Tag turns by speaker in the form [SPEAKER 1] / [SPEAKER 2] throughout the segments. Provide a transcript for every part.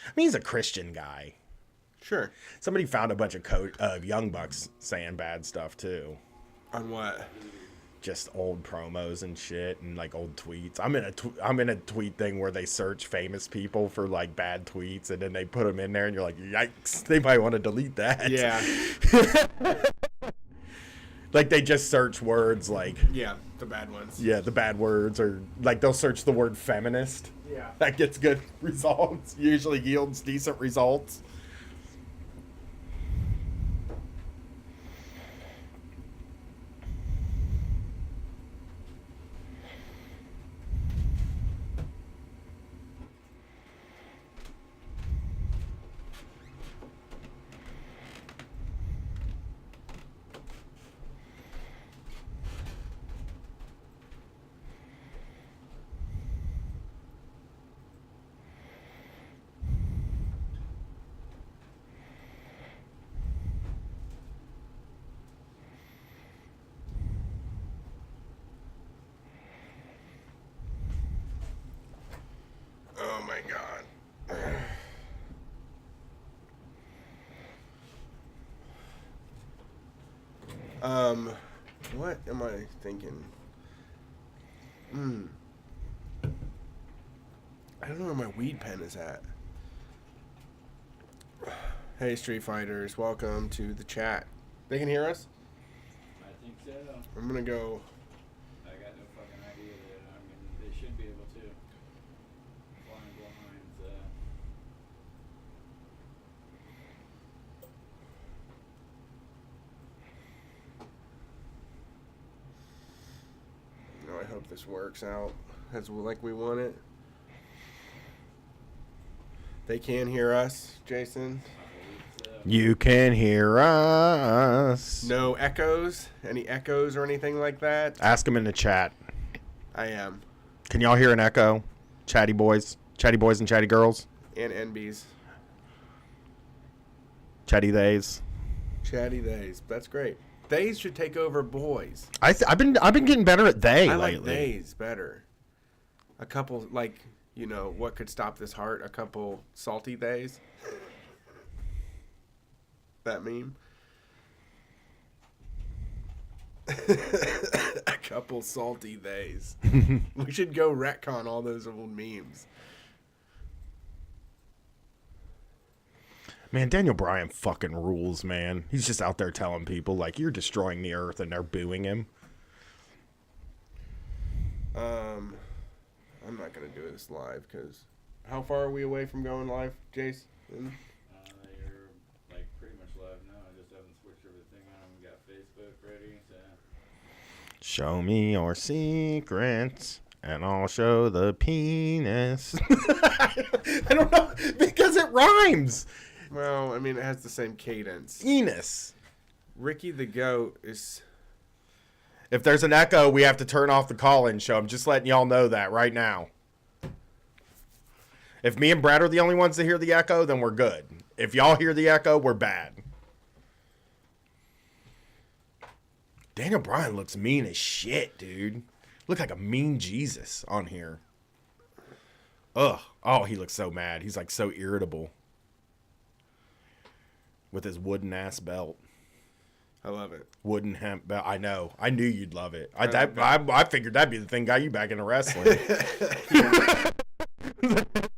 [SPEAKER 1] I mean, he's a Christian guy.
[SPEAKER 2] Sure.
[SPEAKER 1] Somebody found a bunch of Young Bucks saying bad stuff too.
[SPEAKER 2] On what?
[SPEAKER 1] Just old promos and shit, and like old tweets. I'm in a tweet thing where they search famous people for like bad tweets, and then they put them in there, and you're like, yikes! They might want to delete that.
[SPEAKER 2] Yeah.
[SPEAKER 1] Like they just search words like
[SPEAKER 2] Yeah, the bad ones.
[SPEAKER 1] yeah, the bad words, or like they'll search the word feminist.
[SPEAKER 2] Yeah.
[SPEAKER 1] That gets good results. Usually yields decent results.
[SPEAKER 2] Oh my god. What am I thinking? I don't know where my weed pen is at. Hey, Street Fighters, welcome to the chat. They can hear us?
[SPEAKER 3] I think so.
[SPEAKER 2] I'm gonna go.
[SPEAKER 3] I got no fucking idea. I mean, they should be able to. Flying blinds.
[SPEAKER 2] I hope this works out as like we want it. They can hear us, Jason.
[SPEAKER 1] You can hear us.
[SPEAKER 2] No echoes? Any echoes or anything like that?
[SPEAKER 1] Ask them in the chat.
[SPEAKER 2] I am.
[SPEAKER 1] Can y'all hear an echo? Chatty boys and chatty girls,
[SPEAKER 2] And NBs.
[SPEAKER 1] chatty theys.
[SPEAKER 2] Chatty theys. That's great. Theys should take over boys.
[SPEAKER 1] I've been getting better at they
[SPEAKER 2] I
[SPEAKER 1] lately.
[SPEAKER 2] like theys better. A couple, like, you know, what could stop this heart? A couple salty theys. That meme. A couple salty theys. We should go retcon all those old memes.
[SPEAKER 1] Man, Daniel Bryan fucking rules, man. He's just out there telling people, like, you're destroying the earth, and they're booing him.
[SPEAKER 2] I'm not going to do this live, because how far are we away from going live, Jace?
[SPEAKER 3] You're like pretty much live now. I just haven't switched everything on. We got Facebook ready. So.
[SPEAKER 1] Show me your secrets, and I'll show the penis. I don't know, because it rhymes.
[SPEAKER 2] Well, I mean, it has the same cadence.
[SPEAKER 1] Enos.
[SPEAKER 2] Ricky the Goat is...
[SPEAKER 1] If there's an echo, we have to turn off the call-in show. I'm just letting y'all know that right now. If me and Brad are the only ones that hear the echo, then we're good. If y'all hear the echo, we're bad. Daniel Bryan looks mean as shit, dude. Look like a mean Jesus on here. Ugh. Oh, he looks so mad. He's like so irritable. With his wooden ass belt.
[SPEAKER 2] I love it.
[SPEAKER 1] Wooden hemp belt. I know. I knew you'd love it. I figured that'd be the thing got you back into wrestling.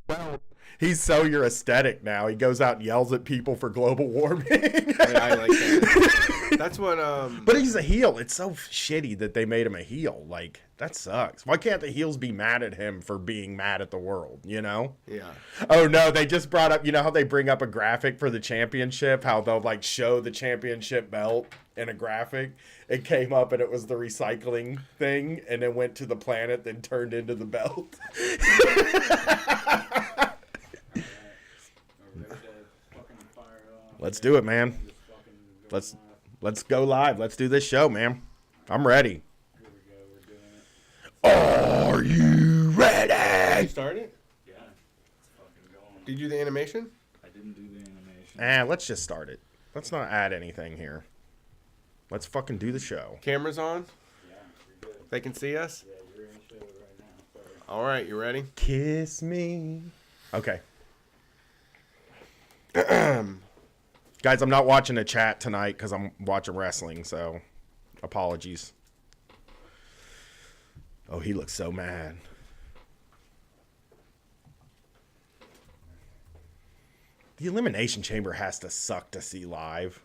[SPEAKER 1] Well, he's so your aesthetic now. He goes out and yells at people for global warming.
[SPEAKER 2] I like that. That's what...
[SPEAKER 1] But he's a heel. It's so shitty that they made him a heel. Like, that sucks. Why can't the heels be mad at him for being mad at the world, you know?
[SPEAKER 2] Yeah.
[SPEAKER 1] Oh, no, they just brought up, you know how they bring up a graphic for the championship? How they'll, like, show the championship belt in a graphic? It came up and it was the recycling thing, and it went to the planet, then turned into the belt. Let's do it, man. Let's go live. Let's do this show, man. I'm ready.
[SPEAKER 3] Here we go. We're doing it.
[SPEAKER 1] Are you
[SPEAKER 2] Did
[SPEAKER 1] ready?
[SPEAKER 2] you start it?
[SPEAKER 3] Yeah. It's fucking going.
[SPEAKER 2] Did you do the animation?
[SPEAKER 3] I didn't do the animation.
[SPEAKER 1] Let's just start it. Let's not add anything here. Let's fucking do the show.
[SPEAKER 2] Cameras on?
[SPEAKER 3] Yeah, you're good.
[SPEAKER 2] They can see us?
[SPEAKER 3] Yeah, you're in the show right now. Sorry.
[SPEAKER 2] All right, you ready?
[SPEAKER 1] Kiss me. Okay. Guys, I'm not watching a chat tonight because I'm watching wrestling, so apologies. Oh, he looks so mad. The Elimination Chamber has to suck to see live.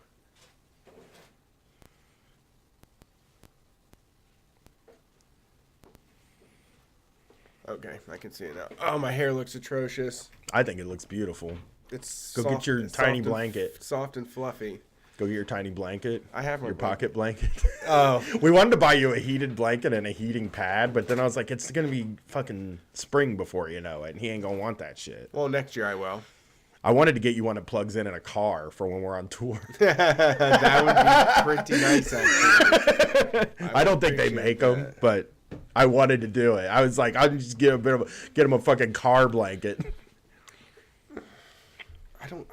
[SPEAKER 2] Okay, I can see it now. Oh, my hair looks atrocious.
[SPEAKER 1] I think it looks beautiful.
[SPEAKER 2] It's
[SPEAKER 1] Go get your
[SPEAKER 2] it's
[SPEAKER 1] tiny
[SPEAKER 2] soft
[SPEAKER 1] blanket.
[SPEAKER 2] Soft and fluffy.
[SPEAKER 1] Go get your tiny blanket.
[SPEAKER 2] I have my
[SPEAKER 1] your
[SPEAKER 2] blanket.
[SPEAKER 1] pocket blanket.
[SPEAKER 2] Oh.
[SPEAKER 1] We wanted to buy you a heated blanket and a heating pad, but then I was like, it's gonna be fucking spring before you know it, and he ain't gonna want that shit.
[SPEAKER 2] Well, next year I will.
[SPEAKER 1] I wanted to get you one that plugs in a car for when we're on tour.
[SPEAKER 2] That would be pretty nice, actually.
[SPEAKER 1] I don't think they make them, but I wanted to do it. I was like, I'll just get him a fucking car blanket.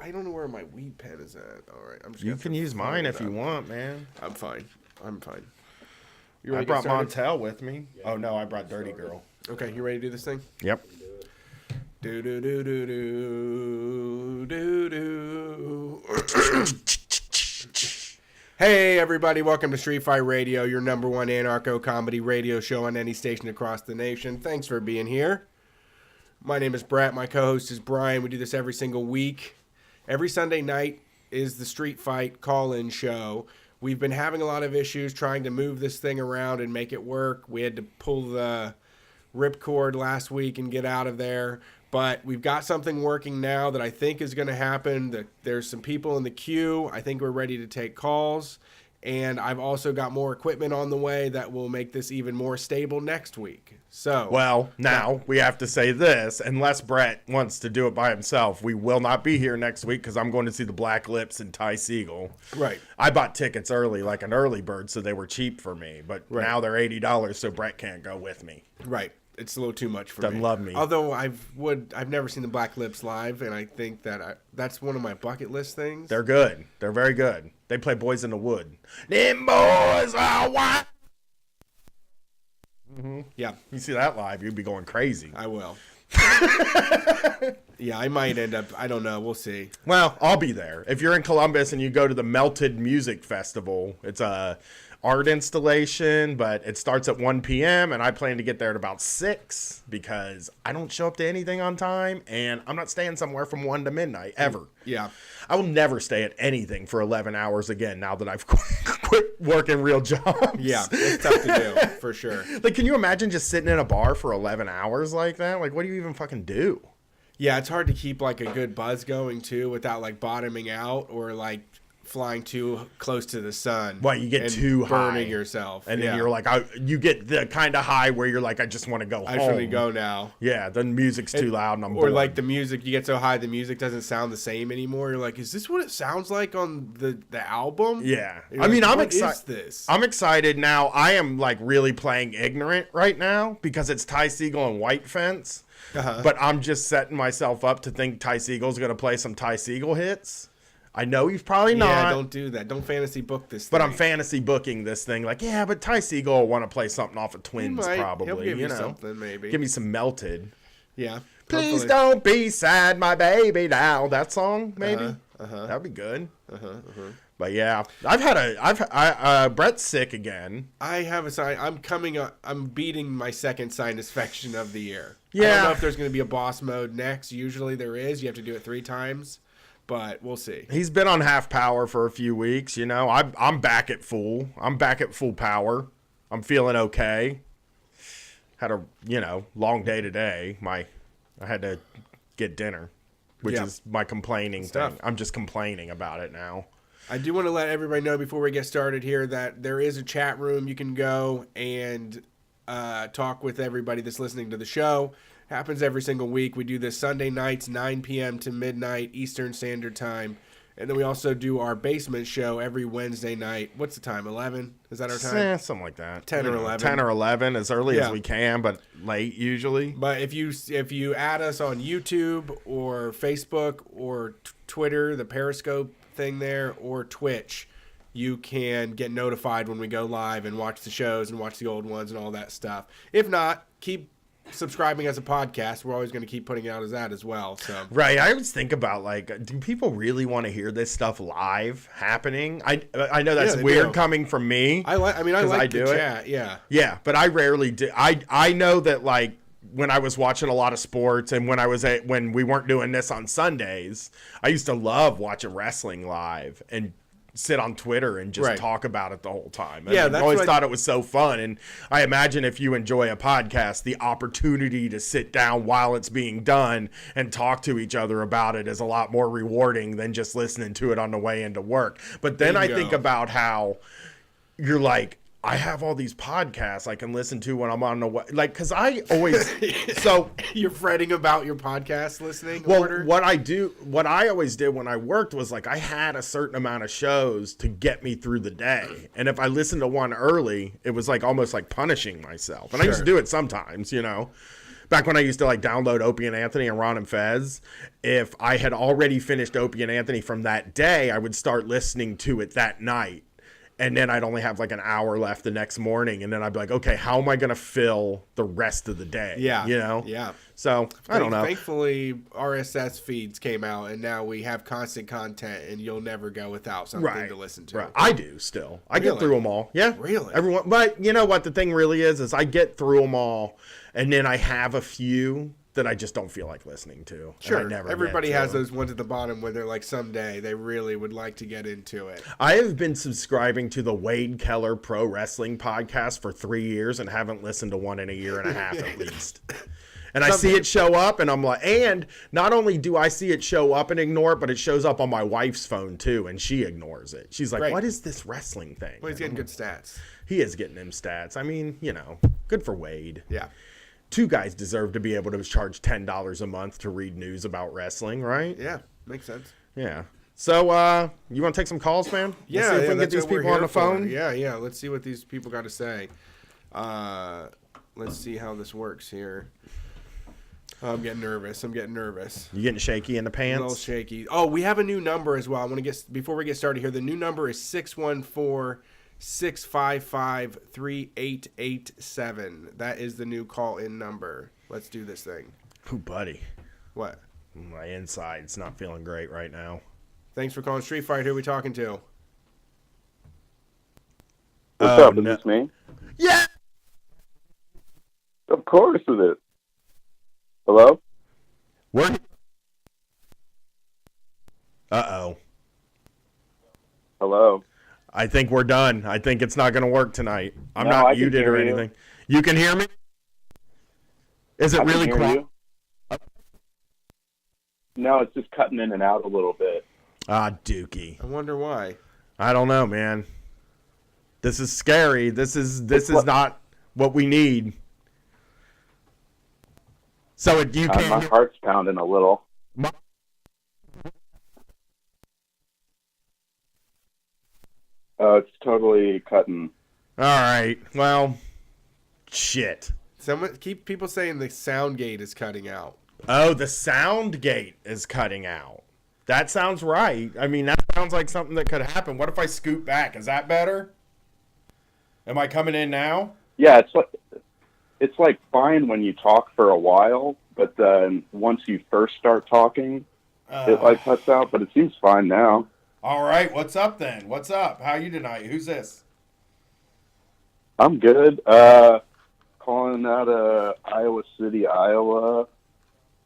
[SPEAKER 2] I don't know where my weed pen is at. All right, I'm just.
[SPEAKER 1] You
[SPEAKER 2] gonna
[SPEAKER 1] can use
[SPEAKER 2] throw
[SPEAKER 1] mine
[SPEAKER 2] it
[SPEAKER 1] if you
[SPEAKER 2] up.
[SPEAKER 1] want, man.
[SPEAKER 2] I'm fine. You
[SPEAKER 1] I
[SPEAKER 2] ready to
[SPEAKER 1] brought
[SPEAKER 2] start it?
[SPEAKER 1] Montel with me. Oh no, I brought Dirty Girl.
[SPEAKER 2] Okay, you ready to do this thing?
[SPEAKER 1] Yep.
[SPEAKER 2] Do do do do do do do. Hey everybody, welcome to Street Fight Radio, your number one anarcho comedy radio show on any station across the nation. Thanks for being here. My name is Brett. My co-host is Brian. We do this every single week. Every Sunday night is the Street Fight call-in show. We've been having a lot of issues trying to move this thing around and make it work. We had to pull the ripcord last week and get out of there. But we've got something working now that I think is going to happen. There's some people in the queue. I think we're ready to take calls. And I've also got more equipment on the way that will make this even more stable next week. So,
[SPEAKER 1] Well, now we have to say this. Unless Brett wants to do it by himself, we will not be here next week because I'm going to see the Black Lips and Ty Segall.
[SPEAKER 2] right.
[SPEAKER 1] I bought tickets early, like an early bird, so they were cheap for me. But
[SPEAKER 2] Right.
[SPEAKER 1] now they're $80, so Brett can't go with me.
[SPEAKER 2] Right. It's a little too much for
[SPEAKER 1] Doesn't
[SPEAKER 2] me.
[SPEAKER 1] love me.
[SPEAKER 2] Although I've never seen the Black Lips live, and I think that that's one of my bucket list things.
[SPEAKER 1] They're good. They're very good. They play Boys in the Wood. Them boys are wild.
[SPEAKER 2] Yeah,
[SPEAKER 1] You see that live, you'd be going crazy.
[SPEAKER 2] I will. Yeah, I might end up. I don't know. We'll see.
[SPEAKER 1] Well, I'll be there. If you're in Columbus and you go to the Melted Music Festival, it's a art installation, but it starts at 1 p.m. and I plan to get there at about 6 because I don't show up to anything on time and I'm not staying somewhere from 1 to midnight ever.
[SPEAKER 2] Yeah.
[SPEAKER 1] I will never stay at anything for 11 hours again now that I've quit working real jobs.
[SPEAKER 2] Yeah, it's tough to do for sure.
[SPEAKER 1] Like, can you imagine just sitting in a bar for 11 hours like that? Like, what do you even fucking do?
[SPEAKER 2] Yeah, it's hard to keep like a good buzz going too without like bottoming out or like flying too close to the sun.
[SPEAKER 1] Well, you get
[SPEAKER 2] and
[SPEAKER 1] too high.
[SPEAKER 2] burning yourself,
[SPEAKER 1] And
[SPEAKER 2] yeah.
[SPEAKER 1] then you're like, you get the kind of high where you're like, I just want to go
[SPEAKER 2] I
[SPEAKER 1] home.
[SPEAKER 2] just want to go now.
[SPEAKER 1] Yeah, the music's too loud and I'm
[SPEAKER 2] Or
[SPEAKER 1] bored.
[SPEAKER 2] like the music, you get so high the music doesn't sound the same anymore. You're like, is this what it sounds like on the album?
[SPEAKER 1] Yeah.
[SPEAKER 2] You're
[SPEAKER 1] I mean,
[SPEAKER 2] like,
[SPEAKER 1] I'm
[SPEAKER 2] what is
[SPEAKER 1] excited.
[SPEAKER 2] this?
[SPEAKER 1] I'm excited now. I am like really playing ignorant right now because it's Ty Segall and White Fence.
[SPEAKER 2] Uh-huh.
[SPEAKER 1] But I'm just setting myself up to think Ty Segall's going to play some Ty Segall hits. I know he's probably not.
[SPEAKER 2] Yeah, don't do that. Don't fantasy book this
[SPEAKER 1] But
[SPEAKER 2] thing.
[SPEAKER 1] I'm fantasy booking this thing. Like, yeah, but Ty Segall will want to play something off of
[SPEAKER 2] He
[SPEAKER 1] Twins
[SPEAKER 2] might.
[SPEAKER 1] probably.
[SPEAKER 2] He'll give you
[SPEAKER 1] know,
[SPEAKER 2] something maybe.
[SPEAKER 1] give me some Melted.
[SPEAKER 2] Yeah.
[SPEAKER 1] Please
[SPEAKER 2] Hopefully.
[SPEAKER 1] don't be sad, my baby. Now that song, maybe that'd be good. But yeah, Brett's sick again.
[SPEAKER 2] I have a sign. I'm coming up. I'm beating my second sinus infection of the year. I
[SPEAKER 1] Yeah.
[SPEAKER 2] don't know if there's going to be a boss mode next. Usually there is. You have to do it 3 times, but we'll see.
[SPEAKER 1] He's been on half power for a few weeks. You know, I'm back at full. I'm back at full power. I'm feeling okay. Had a long day today. I had to get dinner, which
[SPEAKER 2] Yeah.
[SPEAKER 1] is my complaining
[SPEAKER 2] Stuff.
[SPEAKER 1] thing. I'm just complaining about it now.
[SPEAKER 2] I do want to let everybody know before we get started here that there is a chat room you can go and talk with everybody that's listening to the show. Happens every single week. We do this Sunday nights, 9 p.m. to midnight Eastern Standard Time. And then we also do our basement show every Wednesday night. What's the time? 11? Is that our time?
[SPEAKER 1] Something like that.
[SPEAKER 2] 10 or 11.
[SPEAKER 1] 10 or 11 as early
[SPEAKER 2] Yeah.
[SPEAKER 1] as we can, but late usually.
[SPEAKER 2] But if you add us on YouTube or Facebook or Twitter, the Periscope thing there, or Twitch, you can get notified when we go live and watch the shows and watch the old ones and all that stuff. If not, keep subscribing as a podcast, we're always going to keep putting it out as that as well. So
[SPEAKER 1] Right. I always think about, like, do people really want to hear this stuff live happening? I know that's
[SPEAKER 2] Yeah, they
[SPEAKER 1] weird
[SPEAKER 2] do.
[SPEAKER 1] coming from me.
[SPEAKER 2] I like
[SPEAKER 1] I
[SPEAKER 2] the
[SPEAKER 1] do it.
[SPEAKER 2] chat. Yeah.
[SPEAKER 1] Yeah, but I rarely do. I know that, like, when I was watching a lot of sports and when we weren't doing this on Sundays, I used to love watching wrestling live and sit on Twitter and just
[SPEAKER 2] Right.
[SPEAKER 1] talk about it the whole time.
[SPEAKER 2] Yeah,
[SPEAKER 1] I
[SPEAKER 2] that's
[SPEAKER 1] always
[SPEAKER 2] what-
[SPEAKER 1] thought it was so fun. And I imagine if you enjoy a podcast, the opportunity to sit down while it's being done and talk to each other about it is a lot more rewarding than just listening to it on the way into work. But then I
[SPEAKER 2] Bingo.
[SPEAKER 1] think about how you're like, I have all these podcasts I can listen to when I'm on the way. Like, because I always, so,
[SPEAKER 2] You're fretting about your podcast listening
[SPEAKER 1] well,
[SPEAKER 2] order?
[SPEAKER 1] what I always did when I worked was, like, I had a certain amount of shows to get me through the day. And if I listened to one early, it was like almost like punishing myself. And I used to
[SPEAKER 2] Sure.
[SPEAKER 1] do it sometimes, you know. Back when I used to, like, download Opie and Anthony and Ron and Fez, if I had already finished Opie and Anthony from that day, I would start listening to it that night. And then I'd only have like an hour left the next morning. And then I'd be like, okay, how am I going to fill the rest of the day?
[SPEAKER 2] Yeah.
[SPEAKER 1] You know?
[SPEAKER 2] Yeah.
[SPEAKER 1] So, I don't know.
[SPEAKER 2] Thankfully, RSS feeds came out, and now we have constant content, and you'll never go without something
[SPEAKER 1] Right.
[SPEAKER 2] to listen to.
[SPEAKER 1] Right. I do still. I get
[SPEAKER 2] Really?
[SPEAKER 1] through them all. Yeah.
[SPEAKER 2] Really?
[SPEAKER 1] Everyone. But you know what the thing really is I get through them all. And then I have a few that I just don't feel like listening to. and I
[SPEAKER 2] Sure.
[SPEAKER 1] never
[SPEAKER 2] Everybody
[SPEAKER 1] get
[SPEAKER 2] has
[SPEAKER 1] to.
[SPEAKER 2] those ones at the bottom where they're like, someday they really would like to get into it.
[SPEAKER 1] I have been subscribing to the Wade Keller Pro Wrestling podcast for 3 years and haven't listened to one in a year and a half at least. And I see it show up and I'm like, and not only do I see it show up and ignore it, but it shows up on my wife's phone too. And she ignores it. She's like,
[SPEAKER 2] Right.
[SPEAKER 1] what is this wrestling thing?
[SPEAKER 2] Well, he's getting good stats.
[SPEAKER 1] He is getting them stats. I mean, you know, good for Wade.
[SPEAKER 2] Yeah.
[SPEAKER 1] Two guys deserve to be able to charge $10 a month to read news about wrestling, right?
[SPEAKER 2] Yeah. Makes sense.
[SPEAKER 1] Yeah. So, you want to take some calls, man? Let's
[SPEAKER 2] Yeah.
[SPEAKER 1] see if we
[SPEAKER 2] yeah,
[SPEAKER 1] can get
[SPEAKER 2] that's
[SPEAKER 1] these
[SPEAKER 2] what we're
[SPEAKER 1] people on
[SPEAKER 2] here
[SPEAKER 1] the
[SPEAKER 2] for.
[SPEAKER 1] phone.
[SPEAKER 2] Yeah. Yeah. Let's see what these people got to say. Let's see how this works here. I'm getting nervous.
[SPEAKER 1] You getting shaky in the
[SPEAKER 2] A little
[SPEAKER 1] pants?
[SPEAKER 2] shaky. Oh, we have a new number as well. I want to get before we get started here. The new number is 614-655-3887. That is the new call-in number. Let's do this thing.
[SPEAKER 1] Ooh, buddy.
[SPEAKER 2] What?
[SPEAKER 1] My inside's not feeling great right now.
[SPEAKER 2] Thanks for calling Street Fight. Who are we talking to?
[SPEAKER 4] What's
[SPEAKER 1] Oh,
[SPEAKER 4] up? Is
[SPEAKER 1] no.
[SPEAKER 4] this me?
[SPEAKER 1] Yeah.
[SPEAKER 4] Of course it is. Hello?
[SPEAKER 1] We're. Uh-oh.
[SPEAKER 4] Hello?
[SPEAKER 1] I think we're done. I think it's not going to work tonight. I'm
[SPEAKER 4] No,
[SPEAKER 1] not
[SPEAKER 4] I can
[SPEAKER 1] muted or
[SPEAKER 4] hear you.
[SPEAKER 1] anything. You can hear me? Is it
[SPEAKER 4] I can
[SPEAKER 1] really
[SPEAKER 4] hear
[SPEAKER 1] quiet?
[SPEAKER 4] you. No, it's just cutting in and out a little bit.
[SPEAKER 1] Ah, Dookie.
[SPEAKER 2] I wonder why.
[SPEAKER 1] I don't know, man. This is scary. This is
[SPEAKER 4] what-
[SPEAKER 1] not what we need. So you
[SPEAKER 4] My
[SPEAKER 1] can't.
[SPEAKER 4] heart's pounding a little.
[SPEAKER 1] My-
[SPEAKER 4] It's totally cutting.
[SPEAKER 1] All right. Well, shit.
[SPEAKER 2] Someone keep people saying the sound gate is cutting out.
[SPEAKER 1] Oh, the sound gate is cutting out. That sounds right. I mean, that sounds like something that could happen. What if I scoot back? Is that better? Am I coming in now?
[SPEAKER 4] Yeah, it's like fine when you talk for a while, but then once you first start talking, it like cuts out. But it seems fine now.
[SPEAKER 1] All right. What's up then? What's up? How you tonight? Who's this?
[SPEAKER 4] I'm good. Calling out of Iowa City, Iowa.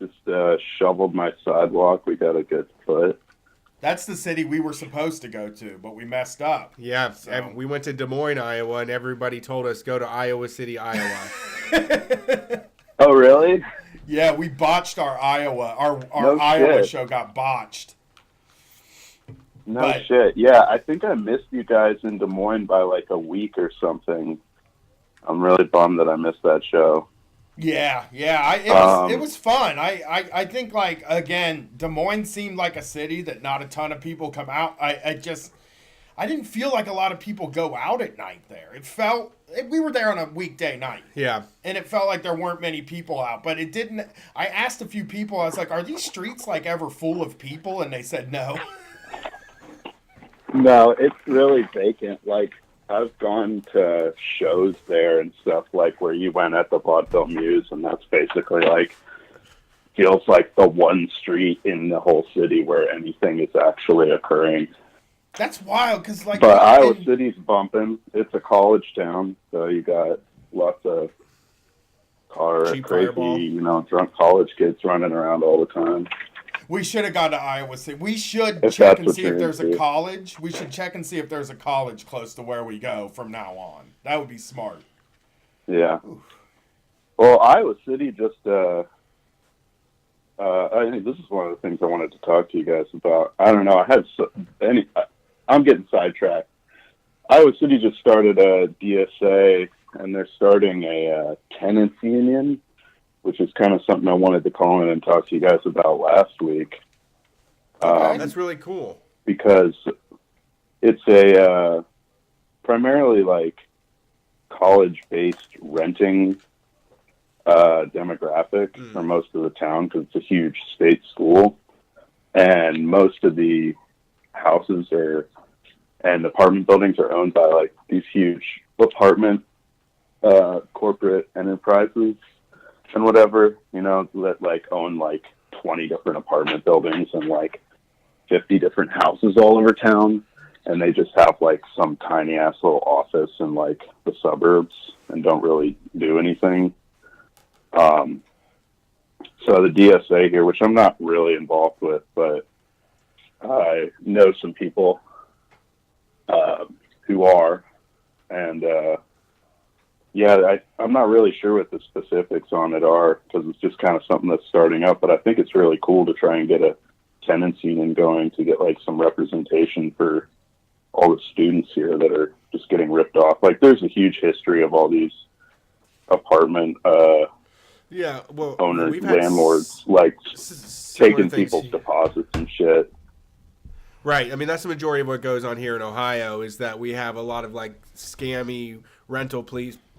[SPEAKER 4] Just shoveled my sidewalk. We got a good foot.
[SPEAKER 1] That's the city we were supposed to go to, but we messed up.
[SPEAKER 2] Yeah,
[SPEAKER 1] So-
[SPEAKER 2] we went to Des Moines, Iowa, and everybody told us go to Iowa City, Iowa.
[SPEAKER 4] Oh, really?
[SPEAKER 1] Yeah, we botched our Iowa. Our
[SPEAKER 4] No
[SPEAKER 1] Iowa
[SPEAKER 4] shit.
[SPEAKER 1] show got botched.
[SPEAKER 4] No
[SPEAKER 1] But-
[SPEAKER 4] shit. Yeah, I think I missed you guys in Des Moines by like a week or something. I'm really bummed that I missed that show.
[SPEAKER 1] Yeah. It was fun. I think, like, again, Des Moines seemed like a city that not a ton of people come out. I didn't feel like a lot of people go out at night there. We were there on a weekday night.
[SPEAKER 2] Yeah.
[SPEAKER 1] And it felt like there weren't many people out, but it didn't. I asked a few people, I was like, are these streets like ever full of people? And they said no.
[SPEAKER 4] No, it's really vacant. Like, I've gone to shows there and stuff, like where you went at the Vaudeville Muse, and that's basically like feels like the one street in the whole city where anything is actually occurring.
[SPEAKER 1] That's wild, because like.
[SPEAKER 4] But Iowa City's bumping. It's a college town, so you got lots of
[SPEAKER 2] Cheap Fireball.
[SPEAKER 4] crazy, drunk college kids running around all the time.
[SPEAKER 1] We should have gone to Iowa City. We should
[SPEAKER 4] If
[SPEAKER 1] check
[SPEAKER 4] that's
[SPEAKER 1] and
[SPEAKER 4] what
[SPEAKER 1] see if
[SPEAKER 4] you're
[SPEAKER 1] there's a
[SPEAKER 4] into.
[SPEAKER 1] college. We should check and see if there's a college close to where we go from now on. That would be smart.
[SPEAKER 4] Yeah. Well, Iowa City just, I think this is one of the things I wanted to talk to you guys about. I don't know. I'm getting sidetracked. Iowa City just started a DSA, and they're starting a tenants union, which is kind of something I wanted to call in and talk to you guys about last week.
[SPEAKER 2] That's really cool.
[SPEAKER 4] Because it's a primarily like college-based renting demographic for most of the town, because it's a huge state school, and most of the houses and apartment buildings are owned by like these huge apartment corporate enterprises and whatever, that like own like 20 different apartment buildings and like 50 different houses all over town, and they just have like some tiny ass little office in like the suburbs and don't really do anything. So the DSA here, which I'm not really involved with, but I know some people who are, and I'm not really sure what the specifics on it are, because it's just kind of something that's starting up, but I think it's really cool to try and get a tenants union going to get like some representation for all the students here that are just getting ripped off. Like there's a huge history of all these apartment owners,
[SPEAKER 2] we've had
[SPEAKER 4] landlords, like
[SPEAKER 2] similar
[SPEAKER 4] taking
[SPEAKER 2] things
[SPEAKER 4] people's
[SPEAKER 2] here.
[SPEAKER 4] deposits and shit.
[SPEAKER 2] Right. I mean, that's the majority of what goes on here in Ohio, is that we have a lot of like scammy rental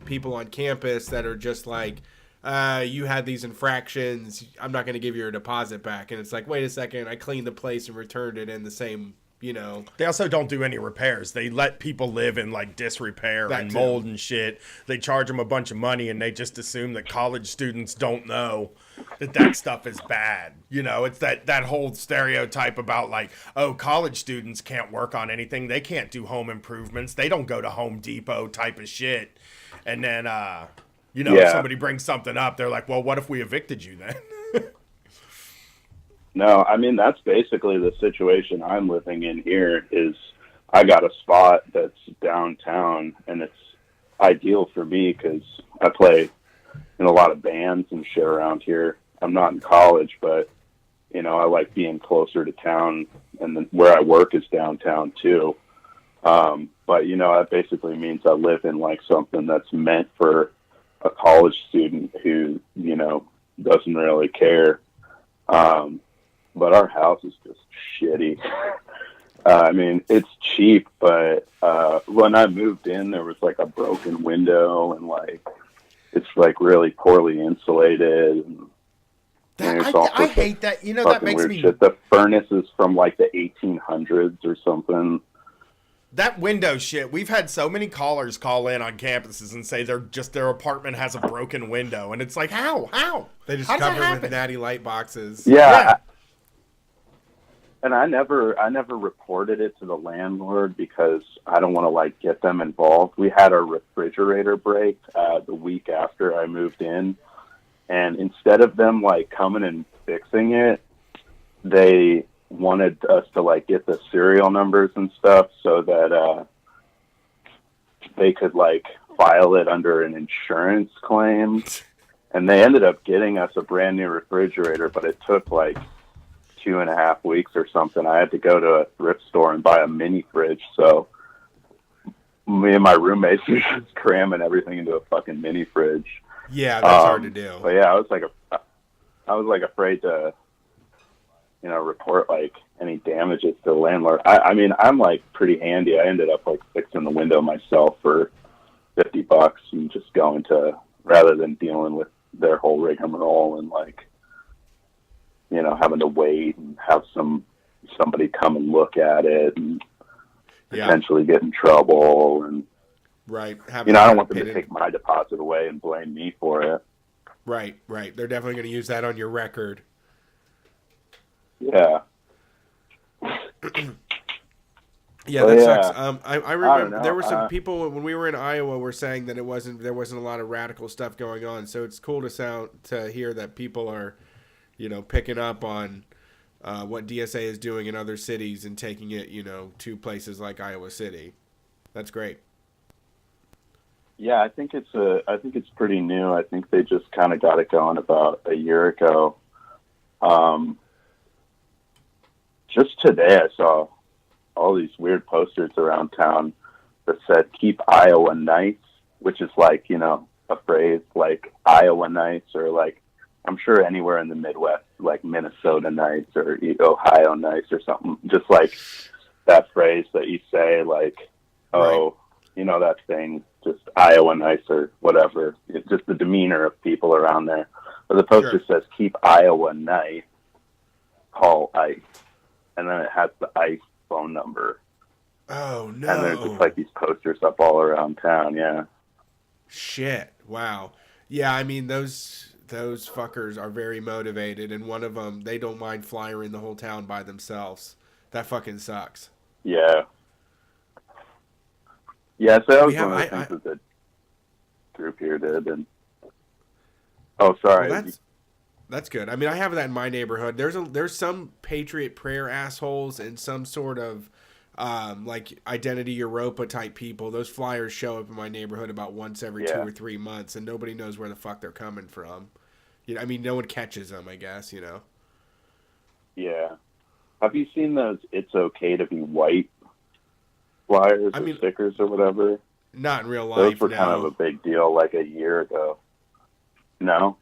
[SPEAKER 2] people on campus that are just like, you had these infractions, I'm not going to give you your deposit back. And it's like, wait a second, I cleaned the place and returned it in the same,
[SPEAKER 1] They also don't do any repairs. They let people live in like disrepair
[SPEAKER 2] That
[SPEAKER 1] and
[SPEAKER 2] too.
[SPEAKER 1] mold and shit. They charge them a bunch of money, and they just assume that college students don't know that stuff is bad. It's that whole stereotype about like, oh, college students can't work on anything. They can't do home improvements. They don't go to Home Depot type of shit. And then, if somebody brings something up, they're like, well, what if we evicted you then?
[SPEAKER 4] No, I mean, that's basically the situation I'm living in here. Is I got a spot that's downtown, and it's ideal for me because I play in a lot of bands and shit around here. I'm not in college, but, I like being closer to town, and then where I work is downtown too. But, that basically means I live in like something that's meant for a college student who, doesn't really care. But our house is just shitty. I mean, it's cheap, but when I moved in, there was like a broken window, and like it's like really poorly insulated. And it's all
[SPEAKER 1] I hate that. That
[SPEAKER 4] fucking
[SPEAKER 1] makes
[SPEAKER 4] weird
[SPEAKER 1] me.
[SPEAKER 4] shit. The furnace is from like the 1800s or something.
[SPEAKER 1] That window shit. We've had so many callers call in on campuses and say their apartment has a broken window, and it's like, how?
[SPEAKER 2] They just
[SPEAKER 1] How does that
[SPEAKER 2] cover it with
[SPEAKER 1] happen?
[SPEAKER 2] natty light boxes.
[SPEAKER 4] Yeah. And I never reported it to the landlord because I don't want to like get them involved. We had our refrigerator break the week after I moved in, and instead of them like coming and fixing it, they wanted us to like get the serial numbers and stuff so that they could like file it under an insurance claim. And they ended up getting us a brand new refrigerator, but it took like 2.5 weeks or something. I had to go to a thrift store and buy a mini fridge. So me and my roommates were just cramming everything into a fucking mini fridge.
[SPEAKER 2] Yeah, that's hard to do.
[SPEAKER 4] But yeah, I was like afraid to, report like any damages to the landlord. I mean, I'm like pretty handy. I ended up like fixing the window myself for $50 and just going to, rather than dealing with their whole rigmarole and like, having to wait and have somebody come and look at it and potentially get in trouble. And
[SPEAKER 2] Right.
[SPEAKER 4] I don't want them to take my deposit away and blame me for it.
[SPEAKER 2] Right. They're definitely going to use that on your record.
[SPEAKER 4] Yeah.
[SPEAKER 2] Yeah, that
[SPEAKER 4] yeah.
[SPEAKER 2] sucks. I remember there were some
[SPEAKER 4] know.
[SPEAKER 2] people when we were in Iowa were saying that there wasn't a lot of radical stuff going on. So it's cool to hear that people are, picking up on what DSA is doing in other cities and taking it, to places like Iowa City. That's great.
[SPEAKER 4] Yeah, I think it's pretty new. I think they just kind of got it going about a year ago. Just today, I saw all these weird posters around town that said "Keep Iowa Nice," which is like a phrase like Iowa Nice, or like I'm sure anywhere in the Midwest, like Minnesota Nice or Ohio Nice or something. Just like that phrase that you say, like, oh,
[SPEAKER 2] right.
[SPEAKER 4] That thing, just Iowa Nice or whatever. It's just the demeanor of people around there. But the poster says "Keep Iowa Nice, call ICE," and then it has the ICE phone number.
[SPEAKER 2] Oh no!
[SPEAKER 4] And there's just like these posters up all around town. Yeah.
[SPEAKER 2] Shit! Wow. Yeah, I mean those fuckers are very motivated, and one of them, they don't mind flyering the whole town by themselves. That fucking sucks.
[SPEAKER 4] Yeah. Yeah, so that was one of the things that the group here did. And sorry.
[SPEAKER 2] Well, that's good. I mean, I have that in my neighborhood. There's some Patriot Prayer assholes and some sort of like Identity Europa type people. Those flyers show up in my neighborhood about once every 2 or 3 months, and nobody knows where the fuck they're coming from. I mean, no one catches them, I guess.
[SPEAKER 4] Yeah. Have you seen those "It's Okay to Be White" flyers or stickers or whatever?
[SPEAKER 2] Not in real life.
[SPEAKER 4] Those were kind of a big deal like a year ago. No?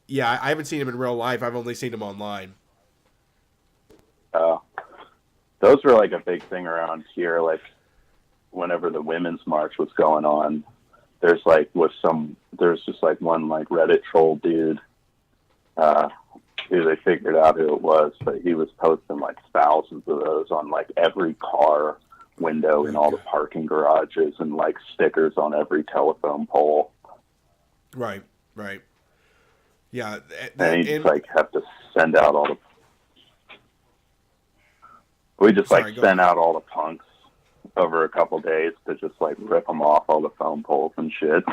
[SPEAKER 2] Yeah, I haven't seen them in real life. I've only seen them online.
[SPEAKER 4] Those were like a big thing around here. Like whenever the Women's March was going on, there's just like one like Reddit troll dude who they figured out who it was, but he was posting like thousands of those on like every car window in all the parking garages and like stickers on every telephone pole.
[SPEAKER 2] Right. Yeah.
[SPEAKER 4] And he just like have to send out all the... We just sent out all the punks over a couple days to just like rip them off all the phone poles and shit.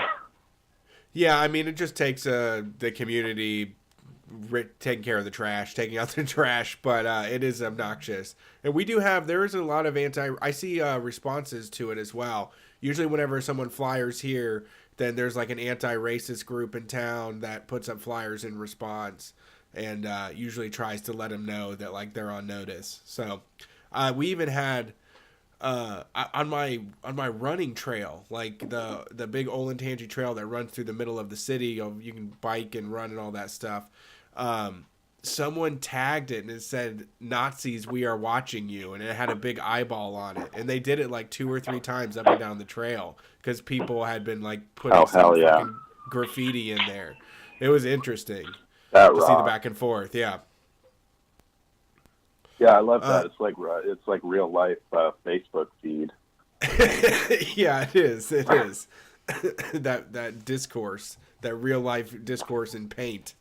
[SPEAKER 2] Yeah, I mean, it just takes the community taking care of the trash, taking out the trash, but it is obnoxious. And there is a lot of I see responses to it as well. Usually whenever someone flyers here, then there's like an anti-racist group in town that puts up flyers in response and usually tries to let them know that like they're on notice. So we even had on my running trail, like the big Olentangy trail that runs through the middle of the city, you can bike and run and all that stuff. Someone tagged it and it said, "Nazis, we are watching you," and it had a big eyeball on it. And they did it like 2 or 3 times up and down the trail because people had been like putting some fucking graffiti in there. It was interesting to see the back and forth. Yeah.
[SPEAKER 4] Yeah, I love that. It's like real life Facebook feed.
[SPEAKER 2] Yeah, it is. It is. that discourse, that real life discourse in paint.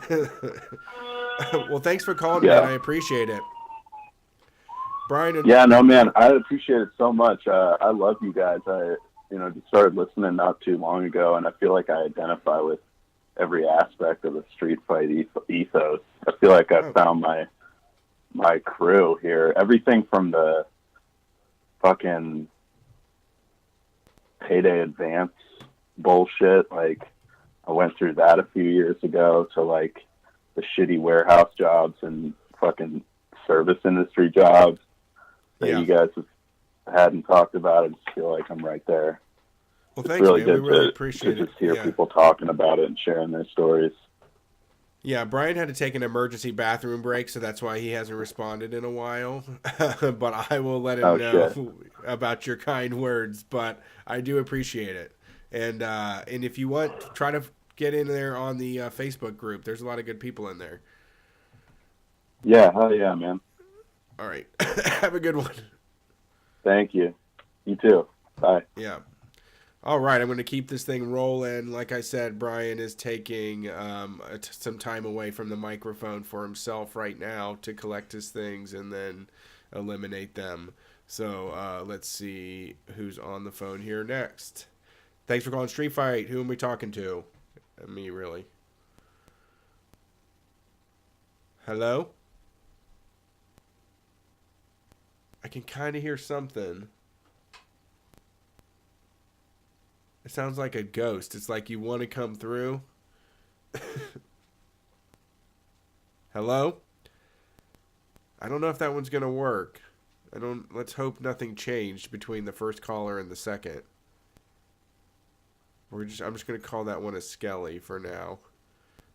[SPEAKER 2] Well, thanks for calling, man. I appreciate it. Brian.
[SPEAKER 4] Yeah, no, man, I appreciate it so much. I love you guys. I just started listening not too long ago, and I feel like I identify with every aspect of the street fight ethos. I feel like I found my crew here. Everything from the fucking payday advance bullshit, like I went through that a few years ago, to like the shitty warehouse jobs and fucking service industry jobs that you guys hadn't talked about. I just feel like I'm right there.
[SPEAKER 2] Well, thanks, man. We really appreciate it.
[SPEAKER 4] To just hear people talking about it and sharing their stories.
[SPEAKER 2] Yeah, Brian had to take an emergency bathroom break, so that's why he hasn't responded in a while. But I will let him know about your kind words. But I do appreciate it. And if you want, try to get in there on the Facebook group. There's a lot of good people in there.
[SPEAKER 4] Yeah, hell yeah, man.
[SPEAKER 2] All right. Have a good one.
[SPEAKER 4] Thank you. You too. Bye.
[SPEAKER 2] Yeah. All right, I'm going to keep this thing rolling. Like I said, Brian is taking some time away from the microphone for himself right now to collect his things and then eliminate them. So let's see who's on the phone here next. Thanks for calling Street Fight. Who am we talking to? Me, really. Hello? I can kind of hear something. It sounds like a ghost. It's like you want to come through. Hello? I don't know if that one's going to work. Let's hope nothing changed between the first caller and the second. I'm just going to call that one a Skelly for now.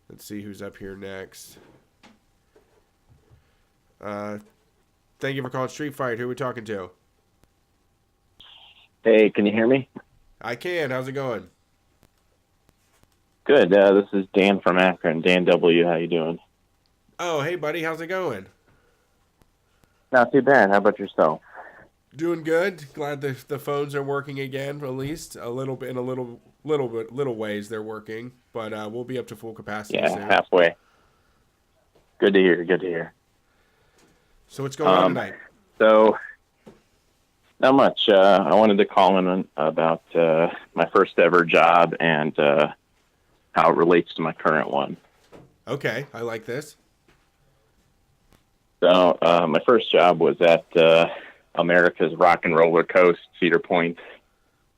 [SPEAKER 2] Let's see who's up here next. Thank you for calling Street Fight. Who are we talking to?
[SPEAKER 5] Hey, can you hear me?
[SPEAKER 2] I can. How's it going?
[SPEAKER 5] Good. This is Dan from Akron. Dan W. How you doing?
[SPEAKER 2] Oh, hey, buddy. How's it going?
[SPEAKER 5] Not too bad. How about yourself?
[SPEAKER 2] Doing good. Glad the phones are working again. At least a little bit. In a little ways they're working, but we'll be up to full capacity
[SPEAKER 5] Yeah,
[SPEAKER 2] soon.
[SPEAKER 5] halfway. Good to hear. Good to hear.
[SPEAKER 2] So what's going on tonight?
[SPEAKER 5] So, not much. I wanted to call in about my first ever job and how it relates to my current one.
[SPEAKER 2] Okay, I like this.
[SPEAKER 5] So, my first job was at America's Rock and Roller Coast, Cedar Point.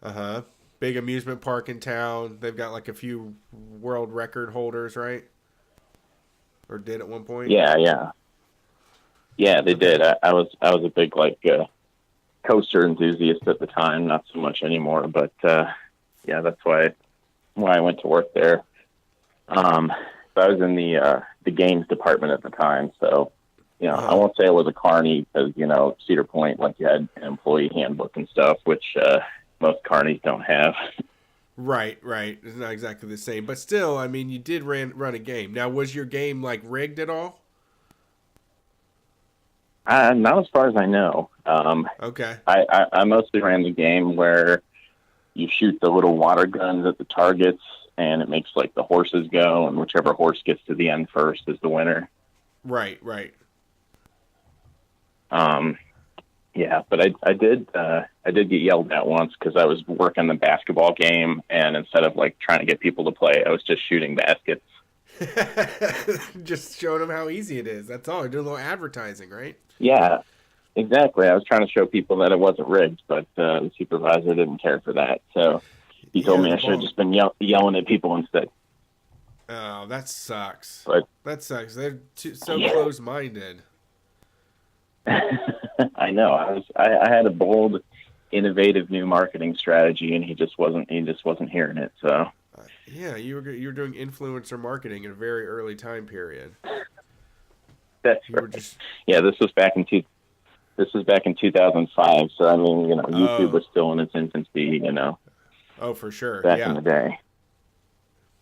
[SPEAKER 2] Uh-huh. Big amusement park in town. They've got like a few world record holders, right? Or did at one point?
[SPEAKER 5] Yeah, they did. I was a big coaster enthusiast at the time, not so much anymore, but that's why I went to work there. So I was in the games department at the time, so I won't say I was a carny because Cedar Point, like, you had an employee handbook and stuff, which most carnies don't have.
[SPEAKER 2] Right. It's not exactly the same, but still, I mean, you did run a game. Now, was your game like rigged at all?
[SPEAKER 5] Not as far as I know.
[SPEAKER 2] Okay.
[SPEAKER 5] I mostly ran the game where you shoot the little water guns at the targets, and it makes like the horses go, and whichever horse gets to the end first is the winner.
[SPEAKER 2] Right.
[SPEAKER 5] Yeah, but I did get yelled at once because I was working the basketball game, and instead of like trying to get people to play, I was just shooting baskets.
[SPEAKER 2] Just showing them how easy it is. That's all. You're doing a little advertising, right?
[SPEAKER 5] Yeah, exactly. I was trying to show people that it wasn't rigged, but the supervisor didn't care for that. So he told me I should have just been yelling at people instead.
[SPEAKER 2] Oh, that sucks.
[SPEAKER 5] But
[SPEAKER 2] that sucks. They're so close-minded.
[SPEAKER 5] I know. I had a bold, innovative new marketing strategy, and he just wasn't hearing it. So
[SPEAKER 2] yeah, you were doing influencer marketing in a very early time period.
[SPEAKER 5] That's right. Yeah, this was back in 2005. So I mean, YouTube was still in its infancy.
[SPEAKER 2] Oh, for sure.
[SPEAKER 5] Back in the day.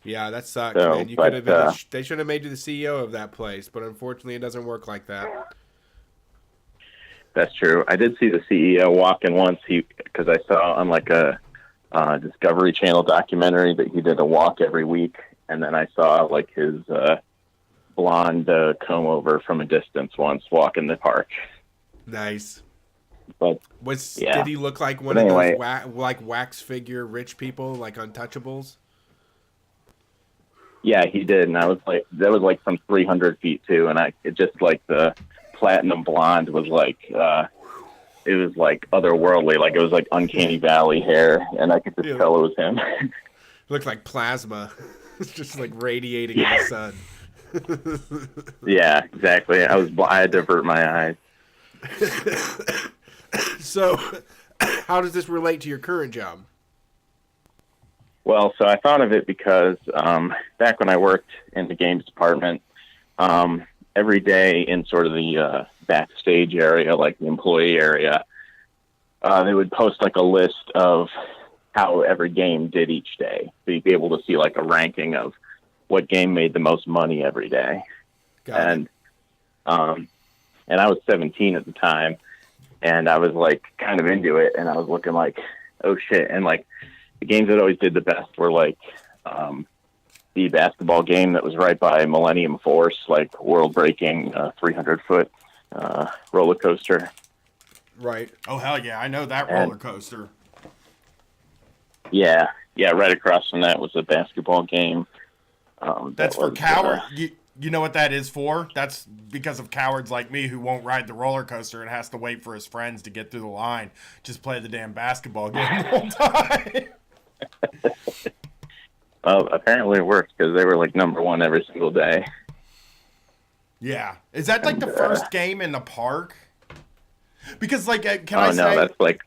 [SPEAKER 2] Yeah, that sucks,
[SPEAKER 5] so,
[SPEAKER 2] man. You could have been. They should have made you the CEO of that place, but unfortunately, it doesn't work like that.
[SPEAKER 5] That's true. I did see the CEO walk in once. Because I saw on like a Discovery Channel documentary that he did a walk every week, and then I saw like his blonde comb over from a distance once walk in the park.
[SPEAKER 2] Nice.
[SPEAKER 5] But
[SPEAKER 2] did he look like one of those wax figure rich people, like Untouchables?
[SPEAKER 5] Yeah, he did, and that was like from 300 feet too, and it just like the platinum blonde was like it was like otherworldly, like it was like Uncanny Valley hair, and I could just tell it was him.
[SPEAKER 2] Looked like plasma. It's just like radiating in the sun.
[SPEAKER 5] Yeah, exactly. I had to avert my eyes.
[SPEAKER 2] So, how does this relate to your current job?
[SPEAKER 5] Well, so I thought of it because back when I worked in the games department, every day in sort of the backstage area, like the employee area, they would post like a list of how every game did each day. So you'd be able to see like a ranking of what game made the most money every day. And I was 17 at the time, and I was like kind of into it, and I was looking like, oh shit. And like the games that always did the best were like the basketball game that was right by Millennium Force, like world breaking 300-foot roller coaster.
[SPEAKER 2] Right.
[SPEAKER 1] Oh hell yeah, I know that
[SPEAKER 5] And-
[SPEAKER 1] roller coaster.
[SPEAKER 5] Yeah, right across from that was a basketball game.
[SPEAKER 1] That's
[SPEAKER 5] that
[SPEAKER 1] for
[SPEAKER 5] was,
[SPEAKER 1] coward. You know what that is for? That's because of cowards like me who won't ride the roller coaster and has to wait for his friends to get through the line. Just play the damn basketball game the whole time.
[SPEAKER 5] Well, apparently it worked because they were like number one every single day.
[SPEAKER 1] Yeah. Is that like the first game in the park? Because like, can
[SPEAKER 5] Oh
[SPEAKER 1] I
[SPEAKER 5] no,
[SPEAKER 1] say,
[SPEAKER 5] that's like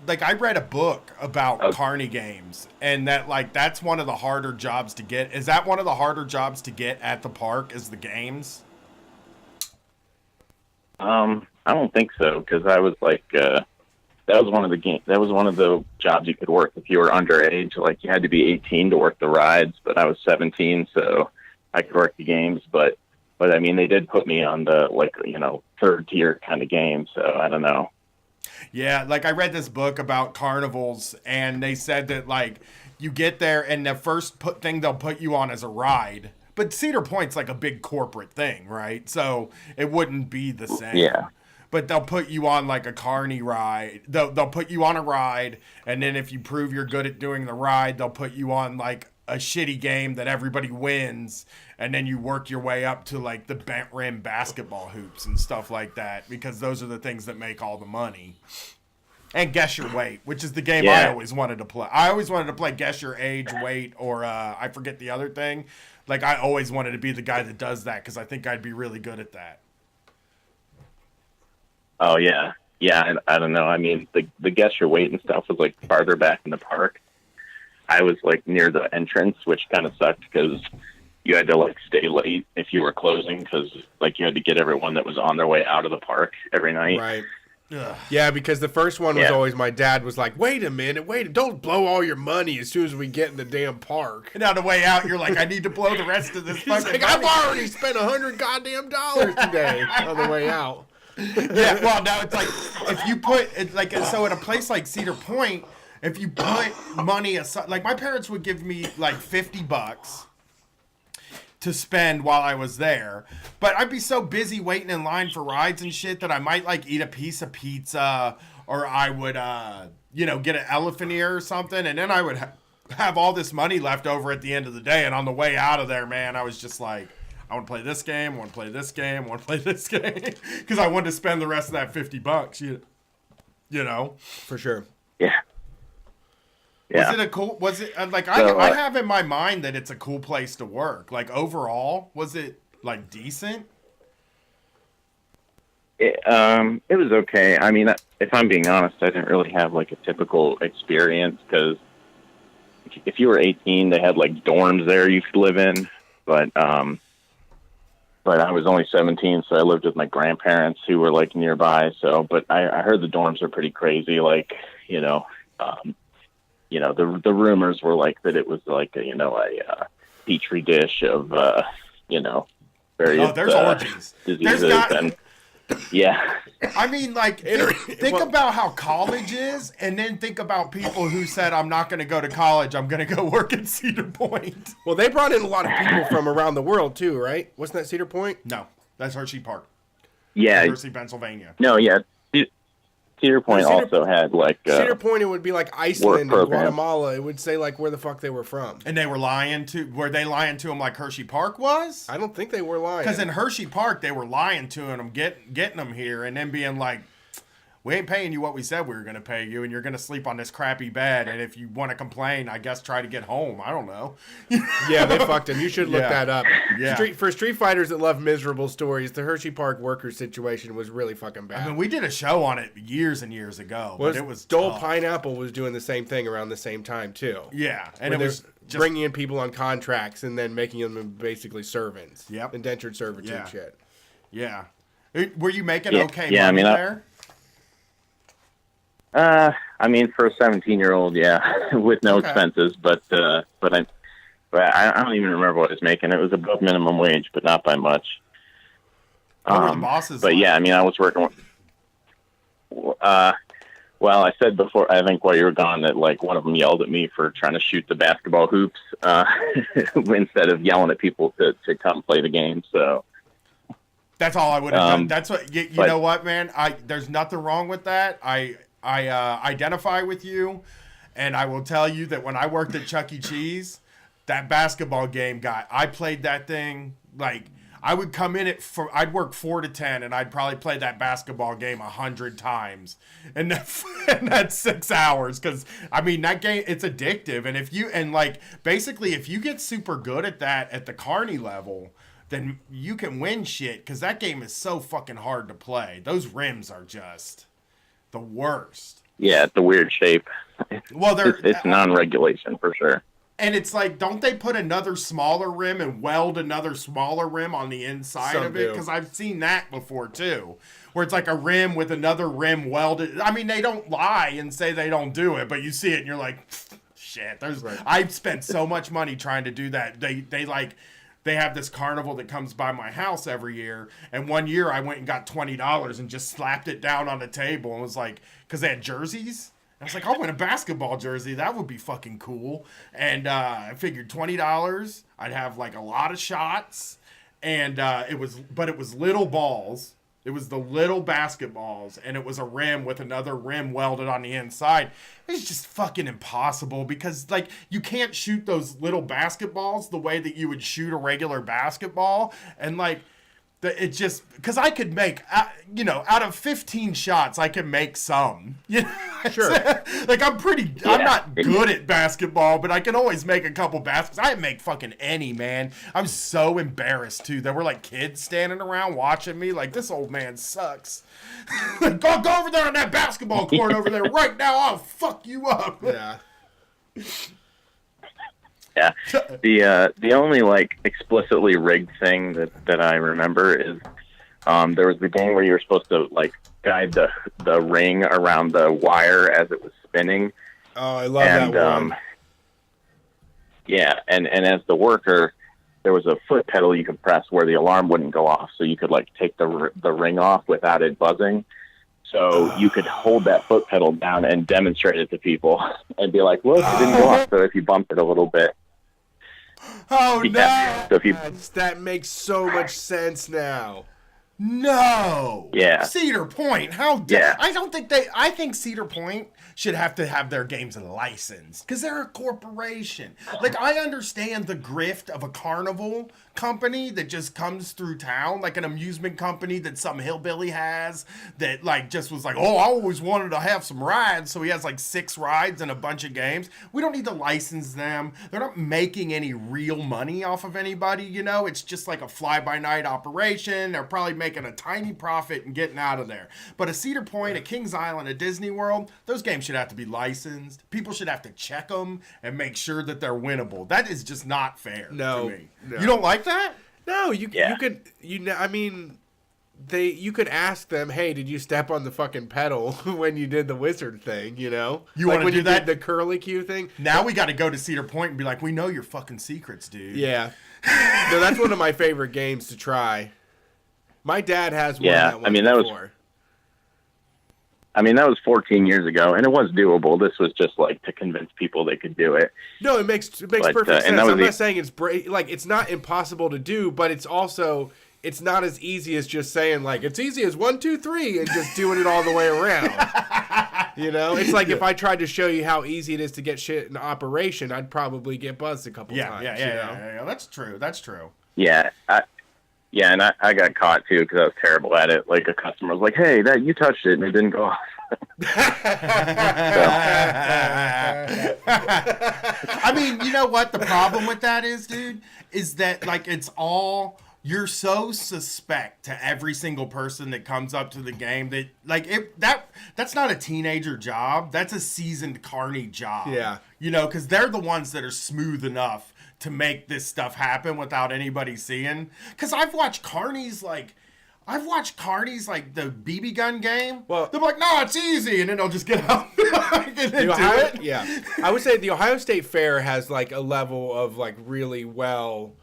[SPEAKER 1] like I read a book about
[SPEAKER 5] Oh.
[SPEAKER 1] carny games, and that like that's one of the harder jobs to get. Is that one of the harder jobs to get at the park? Is the games?
[SPEAKER 5] I don't think so because I was like that was one of the jobs you could work if you were underage. Like you had to be 18 to work the rides, but I was 17, so I could work the games. But I mean, they did put me on the like third tier kind of game. So I don't know.
[SPEAKER 1] Yeah, like I read this book about carnivals, and they said that like you get there and the first thing they'll put you on is a ride. But Cedar Point's like a big corporate thing, right? So it wouldn't be the same.
[SPEAKER 5] Yeah.
[SPEAKER 1] But they'll put you on like a carny ride. They'll put you on a ride, and then if you prove you're good at doing the ride, they'll put you on like a shitty game that everybody wins, and then you work your way up to like the bent rim basketball hoops and stuff like that, because those are the things that make all the money. And Guess Your Weight, which is the game I
[SPEAKER 5] Yeah.
[SPEAKER 1] always wanted to play. I always wanted to play Guess Your Age, Weight, or I forget the other thing. Like I always wanted to be the guy that does that because I think I'd be really good at that.
[SPEAKER 5] Oh yeah. I don't know. I mean, the Guess Your Weight and stuff was like farther back in the park. I was like near the entrance, which kind of sucked because you had to like stay late if you were closing because like you had to get everyone that was on their way out of the park every night.
[SPEAKER 2] Right.
[SPEAKER 1] Ugh.
[SPEAKER 2] Yeah, because the first one was
[SPEAKER 5] Yeah.
[SPEAKER 2] always my dad was like, wait a minute, don't blow all your money as soon as we get in the damn park.
[SPEAKER 1] And on the way out, you're like, I need to blow the rest of this
[SPEAKER 2] He's
[SPEAKER 1] fucking
[SPEAKER 2] like, I've
[SPEAKER 1] money.
[SPEAKER 2] already spent $100 goddamn dollars today on the way out.
[SPEAKER 1] Yeah, well, now it's like if you put it like so in a place like Cedar Point, if you put money aside, like my parents would give me like $50 to spend while I was there, but I'd be so busy waiting in line for rides and shit that I might like eat a piece of pizza, or I would get an elephant ear or something, and then I would have all this money left over at the end of the day. And on the way out of there, man, I was just like, I want to play this game, I want to play this game, I want to play this game, because I wanted to spend the rest of that $50. You know.
[SPEAKER 2] For sure.
[SPEAKER 5] Yeah. Yeah.
[SPEAKER 1] Was it a cool? Was it like
[SPEAKER 5] So,
[SPEAKER 1] I have in my mind that it's a cool place to work. Like overall, was it like decent?
[SPEAKER 5] It was okay. I mean, if I'm being honest, I didn't really have like a typical experience because if you were 18, they had like dorms there you could live in, but I was only 17, so I lived with my grandparents who were like nearby. So, but I heard the dorms are pretty crazy. Like, the rumors were like that it was like a petri dish of various
[SPEAKER 1] There's orgies.
[SPEAKER 5] diseases
[SPEAKER 1] There's not.
[SPEAKER 5] and yeah.
[SPEAKER 1] I mean, like, think about how college is, and then think about people who said, "I'm not going to go to college. I'm going to go work at Cedar Point."
[SPEAKER 2] Well, they brought in a lot of people from around the world too, right? Wasn't that Cedar Point?
[SPEAKER 1] No, that's Hershey Park,
[SPEAKER 5] Yeah.
[SPEAKER 1] University of Pennsylvania.
[SPEAKER 5] No, yeah. Cedar Point
[SPEAKER 2] Cedar-
[SPEAKER 5] also had like
[SPEAKER 2] Cedar Point, it would be like Iceland and
[SPEAKER 5] program.
[SPEAKER 2] Guatemala. It would say like where the fuck they were from.
[SPEAKER 1] And they were lying to. Were they lying to him like Hershey Park was?
[SPEAKER 2] I don't think they were lying.
[SPEAKER 1] Because in Hershey Park, they were lying to him, getting them here, and then being like, "We ain't paying you what we said we were going to pay you, and you're going to sleep on this crappy bed. And if you want to complain, I guess try to get home. I don't know."
[SPEAKER 2] Yeah, they fucked him. You should look
[SPEAKER 1] Yeah.
[SPEAKER 2] that up.
[SPEAKER 1] Yeah.
[SPEAKER 2] For street fighters that love miserable stories, the Hershey Park workers situation was really fucking bad.
[SPEAKER 1] I mean, we did a show on it years and years ago, but it was
[SPEAKER 2] Dole
[SPEAKER 1] tough.
[SPEAKER 2] Pineapple was doing the same thing around the same time too.
[SPEAKER 1] Yeah, and
[SPEAKER 2] Where
[SPEAKER 1] it
[SPEAKER 2] they're
[SPEAKER 1] was just
[SPEAKER 2] bringing in people on contracts and then making them basically servants.
[SPEAKER 1] Yep.
[SPEAKER 2] Indentured servitude
[SPEAKER 1] Yeah.
[SPEAKER 2] shit.
[SPEAKER 1] yeah. Were you making
[SPEAKER 5] Yeah,
[SPEAKER 1] okay
[SPEAKER 5] yeah, I
[SPEAKER 1] money
[SPEAKER 5] mean,
[SPEAKER 1] there?
[SPEAKER 5] I mean, for a 17-year-old, yeah, with no
[SPEAKER 1] Okay.
[SPEAKER 5] expenses, but I don't even remember what I was making. It was above minimum wage, but not by much.
[SPEAKER 1] What were the bosses?
[SPEAKER 5] But
[SPEAKER 1] like?
[SPEAKER 5] yeah, I mean, I was working with. Well, I said before, I think while you were gone, that like one of them yelled at me for trying to shoot the basketball hoops instead of yelling at people to come play the game. So
[SPEAKER 1] that's all I would have done. That's what you know what, man. There's nothing wrong with that. I identify with you, and I will tell you that when I worked at Chuck E. Cheese, that basketball game I played that thing like. I would come in I'd work 4 to 10, and I'd probably play that basketball game 100 times, and that's 6 hours. Because I mean, that game, it's addictive, and if you get super good at that at the Carney level, then you can win shit. Because that game is so fucking hard to play. Those rims are just the worst.
[SPEAKER 5] Yeah, it's a weird shape.
[SPEAKER 1] Well,
[SPEAKER 5] it's non-regulation for sure.
[SPEAKER 1] And it's like, don't they put another smaller rim and weld another smaller rim on the inside of it? Because I've seen that before, too. Where it's like a rim with another rim welded. I mean, they don't lie and say they don't do it, but you see it and you're like, shit. I've spent so much money trying to do that. They have this carnival that comes by my house every year. And one year I went and got $20 and just slapped it down on the table and was like, because they had jerseys. I was like, I'll win a basketball jersey. That would be fucking cool. And I figured $20. I'd have like a lot of shots. And it was little balls. It was the little basketballs. And it was a rim with another rim welded on the inside. It's just fucking impossible because like you can't shoot those little basketballs the way that you would shoot a regular basketball. And like, it just because I could make, out of 15 shots, I can make some.
[SPEAKER 2] Sure.
[SPEAKER 1] Like I'm not good at basketball, but I can always make a couple baskets. I make fucking any, man. I was so embarrassed too. There were like kids standing around watching me, like this old man sucks. Like, go over there on that basketball court over there right now. I'll fuck you up.
[SPEAKER 2] Yeah.
[SPEAKER 5] Yeah, the only like explicitly rigged thing that I remember is there was the game where you were supposed to like guide the ring around the wire as it was spinning.
[SPEAKER 2] Oh, I love that one.
[SPEAKER 5] Yeah, and as the worker, there was a foot pedal you could press where the alarm wouldn't go off, so you could like take the ring off without it buzzing. So you could hold that foot pedal down and demonstrate it to people and be like, look, it didn't go off. So if you bump it a little bit.
[SPEAKER 1] Oh,
[SPEAKER 5] yeah.
[SPEAKER 1] no.
[SPEAKER 5] So
[SPEAKER 2] that makes so much sense now.
[SPEAKER 1] No.
[SPEAKER 5] Yeah.
[SPEAKER 1] Cedar Point.
[SPEAKER 5] Yeah.
[SPEAKER 1] I think Cedar Point should have to have their games licensed because they're a corporation. Like, I understand the grift of a carnival company that just comes through town, like an amusement company that some hillbilly has that like just was like, oh, I always wanted to have some rides, so he has like 6 rides and a bunch of games. We don't need to license them. They're not making any real money off of anybody, it's just like a fly-by-night operation. They're probably making a tiny profit and getting out of there. But a Cedar Point, a Kings Island, a Disney World, those games should have to be licensed. People should have to check them and make sure that they're winnable. That is just not fair to me.
[SPEAKER 2] No.
[SPEAKER 1] You don't like that?
[SPEAKER 2] No, you could you could ask them, hey, did you step on the fucking pedal when you did the wizard thing, You
[SPEAKER 1] want to
[SPEAKER 2] when
[SPEAKER 1] do
[SPEAKER 2] you
[SPEAKER 1] that?
[SPEAKER 2] Did the curly Q thing?
[SPEAKER 1] Now we got to go to Cedar Point and be like, we know your fucking secrets, dude.
[SPEAKER 2] Yeah. No, that's one of my favorite games to try. My dad has one that one before.
[SPEAKER 5] That was 14 years ago, and it was doable. This was just like to convince people they could do it.
[SPEAKER 2] No, it makes perfect sense. I'm not saying it's not impossible to do, but it's also it's not as easy as just saying like it's easy as 1, 2, 3 and just doing it all the way around. It's like if I tried to show you how easy it is to get shit in operation, I'd probably get buzzed a couple times.
[SPEAKER 1] Yeah. That's true.
[SPEAKER 5] Yeah. And I got caught, too, because I was terrible at it. Like, a customer was like, hey, you touched it, and it didn't go off.
[SPEAKER 1] I mean, you know what the problem with that is, dude? Is that, like, it's all... You're so suspect to every single person that comes up to the game that, like, that's not a teenager job. That's a seasoned carny job.
[SPEAKER 2] Yeah.
[SPEAKER 1] Because they're the ones that are smooth enough to make this stuff happen without anybody seeing. Because I've watched carnies like the BB gun game.
[SPEAKER 2] Well,
[SPEAKER 1] they're like, no, it's easy, and then they'll just get out and do it.
[SPEAKER 2] Yeah, I would say the Ohio State Fair has like a level of like really well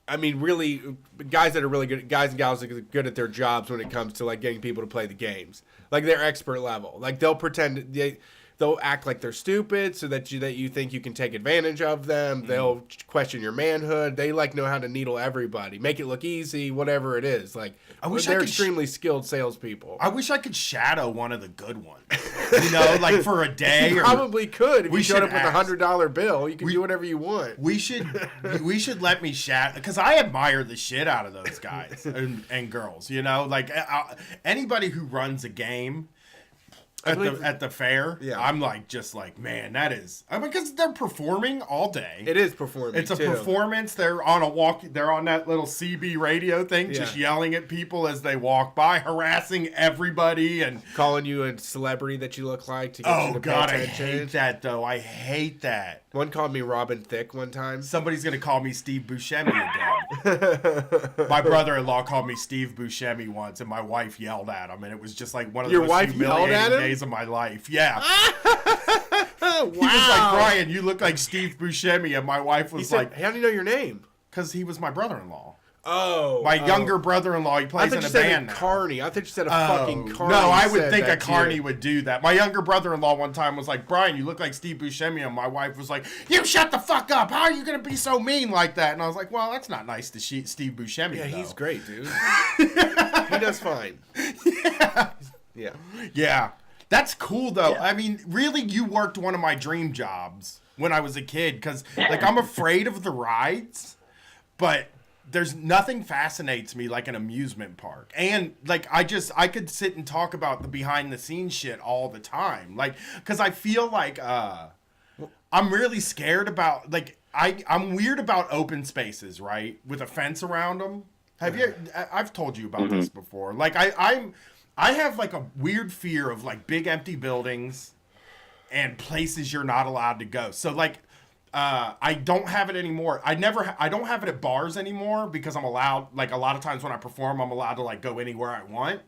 [SPEAKER 2] I mean, really, guys that are really good, guys and gals that are good at their jobs when it comes to like getting people to play the games, like they're expert level. Like they'll pretend they'll act like they're stupid so that you think you can take advantage of them. They'll question your manhood. They like know how to needle everybody, make it look easy, whatever it is. Like they're extremely skilled salespeople.
[SPEAKER 1] I wish I could shadow one of the good ones. You know, like for a day.
[SPEAKER 2] You probably could if
[SPEAKER 1] we
[SPEAKER 2] you showed
[SPEAKER 1] should
[SPEAKER 2] up with
[SPEAKER 1] ask.
[SPEAKER 2] $100 bill. You can do whatever you want.
[SPEAKER 1] We should let me shadow, because I admire the shit out of those guys and girls. You know, like anybody who runs a game at the fair.
[SPEAKER 2] Yeah.
[SPEAKER 1] I'm like, just like, man, that is because they're performing all day.
[SPEAKER 2] It is performing.
[SPEAKER 1] It's a
[SPEAKER 2] too.
[SPEAKER 1] performance. They're on a walk. They're on that little CB radio thing, just yelling at people as they walk by, harassing everybody, and
[SPEAKER 2] calling you a celebrity that you look like to get you to
[SPEAKER 1] God,
[SPEAKER 2] pay
[SPEAKER 1] I
[SPEAKER 2] attention.
[SPEAKER 1] hate that though. I hate that.
[SPEAKER 2] One called me Robin Thicke one time.
[SPEAKER 1] Somebody's gonna call me Steve Buscemi again. My brother-in-law called me Steve Buscemi once, and my wife yelled at him, and it was just like one of the
[SPEAKER 2] Your
[SPEAKER 1] most
[SPEAKER 2] wife yelled at
[SPEAKER 1] humiliating
[SPEAKER 2] him?
[SPEAKER 1] days of my life. Yeah.
[SPEAKER 2] Wow.
[SPEAKER 1] He was like, Brian, you look like Steve Buscemi, and my wife was
[SPEAKER 2] He said,
[SPEAKER 1] like,
[SPEAKER 2] how do you know your name?
[SPEAKER 1] because he was my brother-in-law.
[SPEAKER 2] Oh.
[SPEAKER 1] My younger brother-in-law, he
[SPEAKER 2] I
[SPEAKER 1] plays
[SPEAKER 2] thought
[SPEAKER 1] in
[SPEAKER 2] you
[SPEAKER 1] a
[SPEAKER 2] said
[SPEAKER 1] band
[SPEAKER 2] a
[SPEAKER 1] now.
[SPEAKER 2] carny. I thought you said a fucking carny.
[SPEAKER 1] No, I would
[SPEAKER 2] said
[SPEAKER 1] think a
[SPEAKER 2] that to you.
[SPEAKER 1] carny would do that. My younger brother-in-law one time was like, Brian, you look like Steve Buscemi, and my wife was like, you shut the fuck up. How are you going to be so mean like that? And I was like, well, that's not nice to Steve Buscemi,
[SPEAKER 2] Yeah,
[SPEAKER 1] though.
[SPEAKER 2] he's great, dude. He does fine. Yeah.
[SPEAKER 1] Yeah. That's cool, though.
[SPEAKER 5] Yeah.
[SPEAKER 1] I mean, really, you worked one of my dream jobs when I was a kid, because, like, I'm afraid of the rides, but there's nothing fascinates me like an amusement park. And, like, I could sit and talk about the behind-the-scenes shit all the time. Like, because I feel like I'm really scared about, like, I'm weird about open spaces, right? With a fence around them. I've told you about this before. Like, I have like a weird fear of like big empty buildings and places you're not allowed to go. So like, I don't have it anymore. I don't have it at bars anymore because I'm allowed, like a lot of times when I perform, I'm allowed to like go anywhere I want.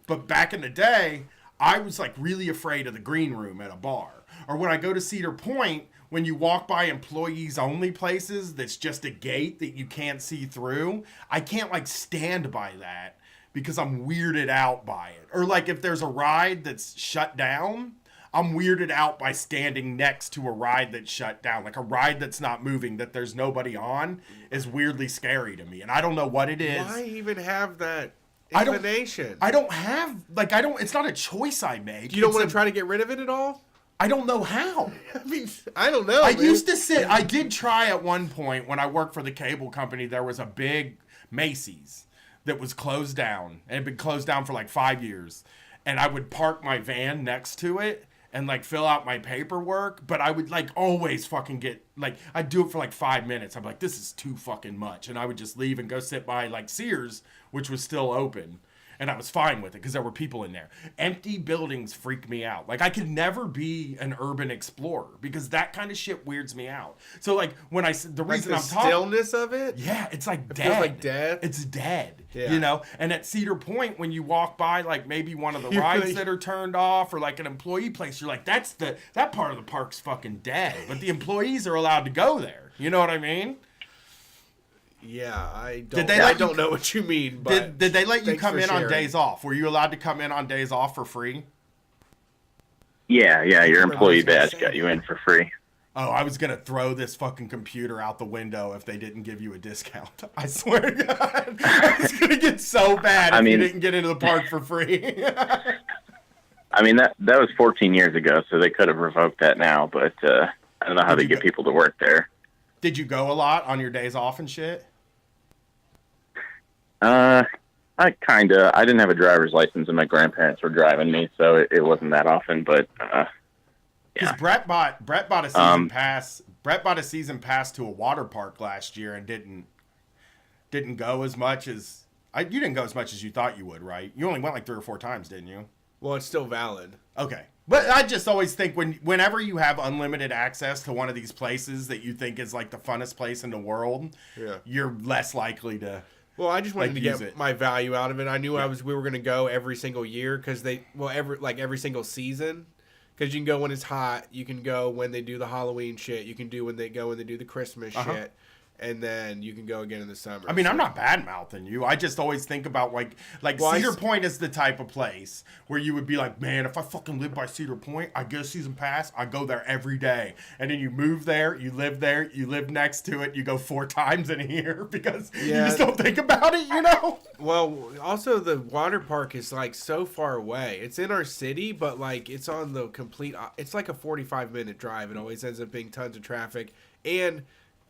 [SPEAKER 1] But back in the day, I was like really afraid of the green room at a bar. Or when I go to Cedar Point, when you walk by employees only places, that's just a gate that you can't see through. I can't like stand by that because I'm weirded out by it. Or like if there's a ride that's shut down, I'm weirded out by standing next to a ride that's shut down. Like a ride that's not moving, that there's nobody on, is weirdly scary to me. And I don't know what it is.
[SPEAKER 2] Why even have that
[SPEAKER 1] I don't-
[SPEAKER 2] inclination?
[SPEAKER 1] It's not a choice I make.
[SPEAKER 2] You don't
[SPEAKER 1] It's
[SPEAKER 2] want to try to get rid of it at all?
[SPEAKER 1] I don't know how.
[SPEAKER 2] I mean, I don't know.
[SPEAKER 1] I
[SPEAKER 2] man.
[SPEAKER 1] used to sit, I did try at one point when I worked for the cable company, there was a big Macy's that was closed down and had been closed down for like 5 years. And I would park my van next to it and like fill out my paperwork, but I would like always fucking get like, I'd do it for like 5 minutes. I'm like, this is too fucking much. And I would just leave and go sit by like Sears, which was still open. And I was fine with it because there were people in there. Empty buildings freak me out. Like I could never be an urban explorer because that kind of shit weirds me out. So like when the
[SPEAKER 2] Like
[SPEAKER 1] reason
[SPEAKER 2] the
[SPEAKER 1] I'm talking,
[SPEAKER 2] stillness of it?
[SPEAKER 1] yeah, it's like dead.
[SPEAKER 2] feels like death?
[SPEAKER 1] It's dead.
[SPEAKER 2] Yeah.
[SPEAKER 1] You know? And at Cedar Point, when you walk by like maybe one of the
[SPEAKER 2] You're
[SPEAKER 1] rides
[SPEAKER 2] like-
[SPEAKER 1] that are turned off or like an employee place, you're like, that part of the park's fucking dead. But the employees are allowed to go there. You know what I mean?
[SPEAKER 2] Yeah, I don't.
[SPEAKER 1] Did they
[SPEAKER 2] I
[SPEAKER 1] let you-
[SPEAKER 2] don't know what you mean. But
[SPEAKER 1] Did they let you
[SPEAKER 2] thanks
[SPEAKER 1] come
[SPEAKER 2] for
[SPEAKER 1] in on
[SPEAKER 2] sharing.
[SPEAKER 1] days off? Were you allowed to come in on days off for free?
[SPEAKER 5] Yeah, your
[SPEAKER 2] I
[SPEAKER 5] employee
[SPEAKER 2] was gonna
[SPEAKER 5] badge
[SPEAKER 2] say.
[SPEAKER 5] got you in for free.
[SPEAKER 1] Oh, I was gonna throw this fucking computer out the window if they didn't give you a discount. I swear to God, I was gonna get so bad if you didn't get into the park for free.
[SPEAKER 5] I mean, that was 14 years ago, so they could have revoked that now, but I don't know how
[SPEAKER 1] Did
[SPEAKER 5] they
[SPEAKER 1] you
[SPEAKER 5] get
[SPEAKER 1] go-
[SPEAKER 5] people to work there.
[SPEAKER 1] Did you go a lot on your days off and shit?
[SPEAKER 5] I didn't have a driver's license and my grandparents were driving me, so it wasn't that often, but
[SPEAKER 1] Because
[SPEAKER 5] yeah.
[SPEAKER 1] Brett bought a season pass. Brett bought a season pass to a water park last year and didn't go as much as you didn't go as much as you thought you would, right? You only went like 3 or 4 times, didn't you?
[SPEAKER 2] Well, it's still valid.
[SPEAKER 1] Okay. But I just always think whenever you have unlimited access to one of these places that you think is like the funnest place in the world,
[SPEAKER 2] Yeah.
[SPEAKER 1] you're less likely to.
[SPEAKER 2] Well, I just wanted
[SPEAKER 1] Like,
[SPEAKER 2] to
[SPEAKER 1] use
[SPEAKER 2] get
[SPEAKER 1] it.
[SPEAKER 2] my value out of it. I knew we were going to go every single year because every single season. Because you can go when it's hot. You can go when they do the Halloween shit. You can do when they do the Christmas shit. and then you can go again in the summer.
[SPEAKER 1] I mean,
[SPEAKER 2] So-
[SPEAKER 1] I'm not bad mouthing you. I just always think about like
[SPEAKER 2] Well,
[SPEAKER 1] Cedar Point is the type of place where you would be like, man, if I fucking live by Cedar Point, I get a season pass, I go there every day. And then you move there, you live next to it, you go 4 times in a year because you
[SPEAKER 2] Yeah.
[SPEAKER 1] just don't think about it, you know?
[SPEAKER 2] Well, also the water park is like so far away. It's in our city, but like it's on the complete. It's like a 45-minute drive. It always ends up being tons of traffic, and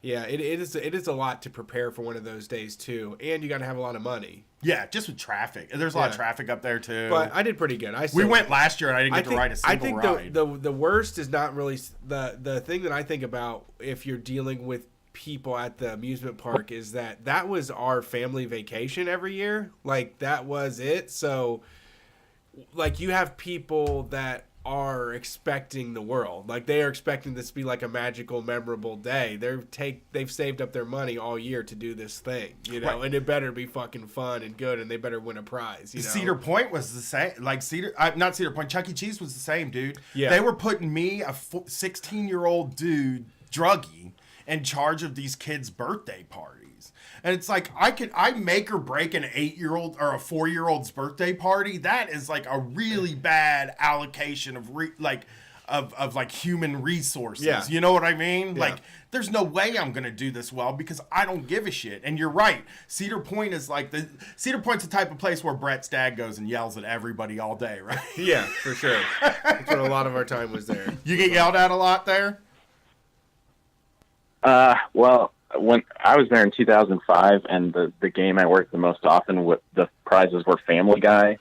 [SPEAKER 2] yeah, it is a lot to prepare for one of those days too. And you got to have a lot of money.
[SPEAKER 1] Yeah, just with traffic. There's a lot of
[SPEAKER 2] Yeah.
[SPEAKER 1] traffic up there too.
[SPEAKER 2] But I did pretty good.
[SPEAKER 1] we
[SPEAKER 2] Still,
[SPEAKER 1] went last year and I didn't get to ride a
[SPEAKER 2] I
[SPEAKER 1] single
[SPEAKER 2] think
[SPEAKER 1] ride.
[SPEAKER 2] the worst is not really the thing that I think about if you're dealing with people at the amusement park is that was our family vacation every year. Like that was it. So like you have people that are expecting the world. Like they are expecting this to be like a magical, memorable day. They've saved up their money all year to do this thing, you know,
[SPEAKER 1] Right.
[SPEAKER 2] and it better be fucking fun and good, and they better win a prize. You know?
[SPEAKER 1] Cedar Point was the same. Like not Cedar Point. Chuck E. Cheese was the same, dude.
[SPEAKER 2] Yeah.
[SPEAKER 1] They were putting me, a 16-year-old dude, druggie, in charge of these kids' birthday parties. And it's like I make or break an 8-year-old or a 4-year-old's birthday party. That is like a really bad allocation of like human resources.
[SPEAKER 2] Yeah.
[SPEAKER 1] You know what I mean?
[SPEAKER 2] Yeah.
[SPEAKER 1] Like there's no way I'm gonna do this well because I don't give a shit. And you're right. Cedar Point's the type of place where Brett's dad goes and yells at everybody all day, right?
[SPEAKER 2] Yeah, for sure. That's what a lot of our time was there.
[SPEAKER 1] You get yelled at a lot there?
[SPEAKER 5] Well, when I was there in 2005, and the game I worked the most often, the prizes were Family Guy.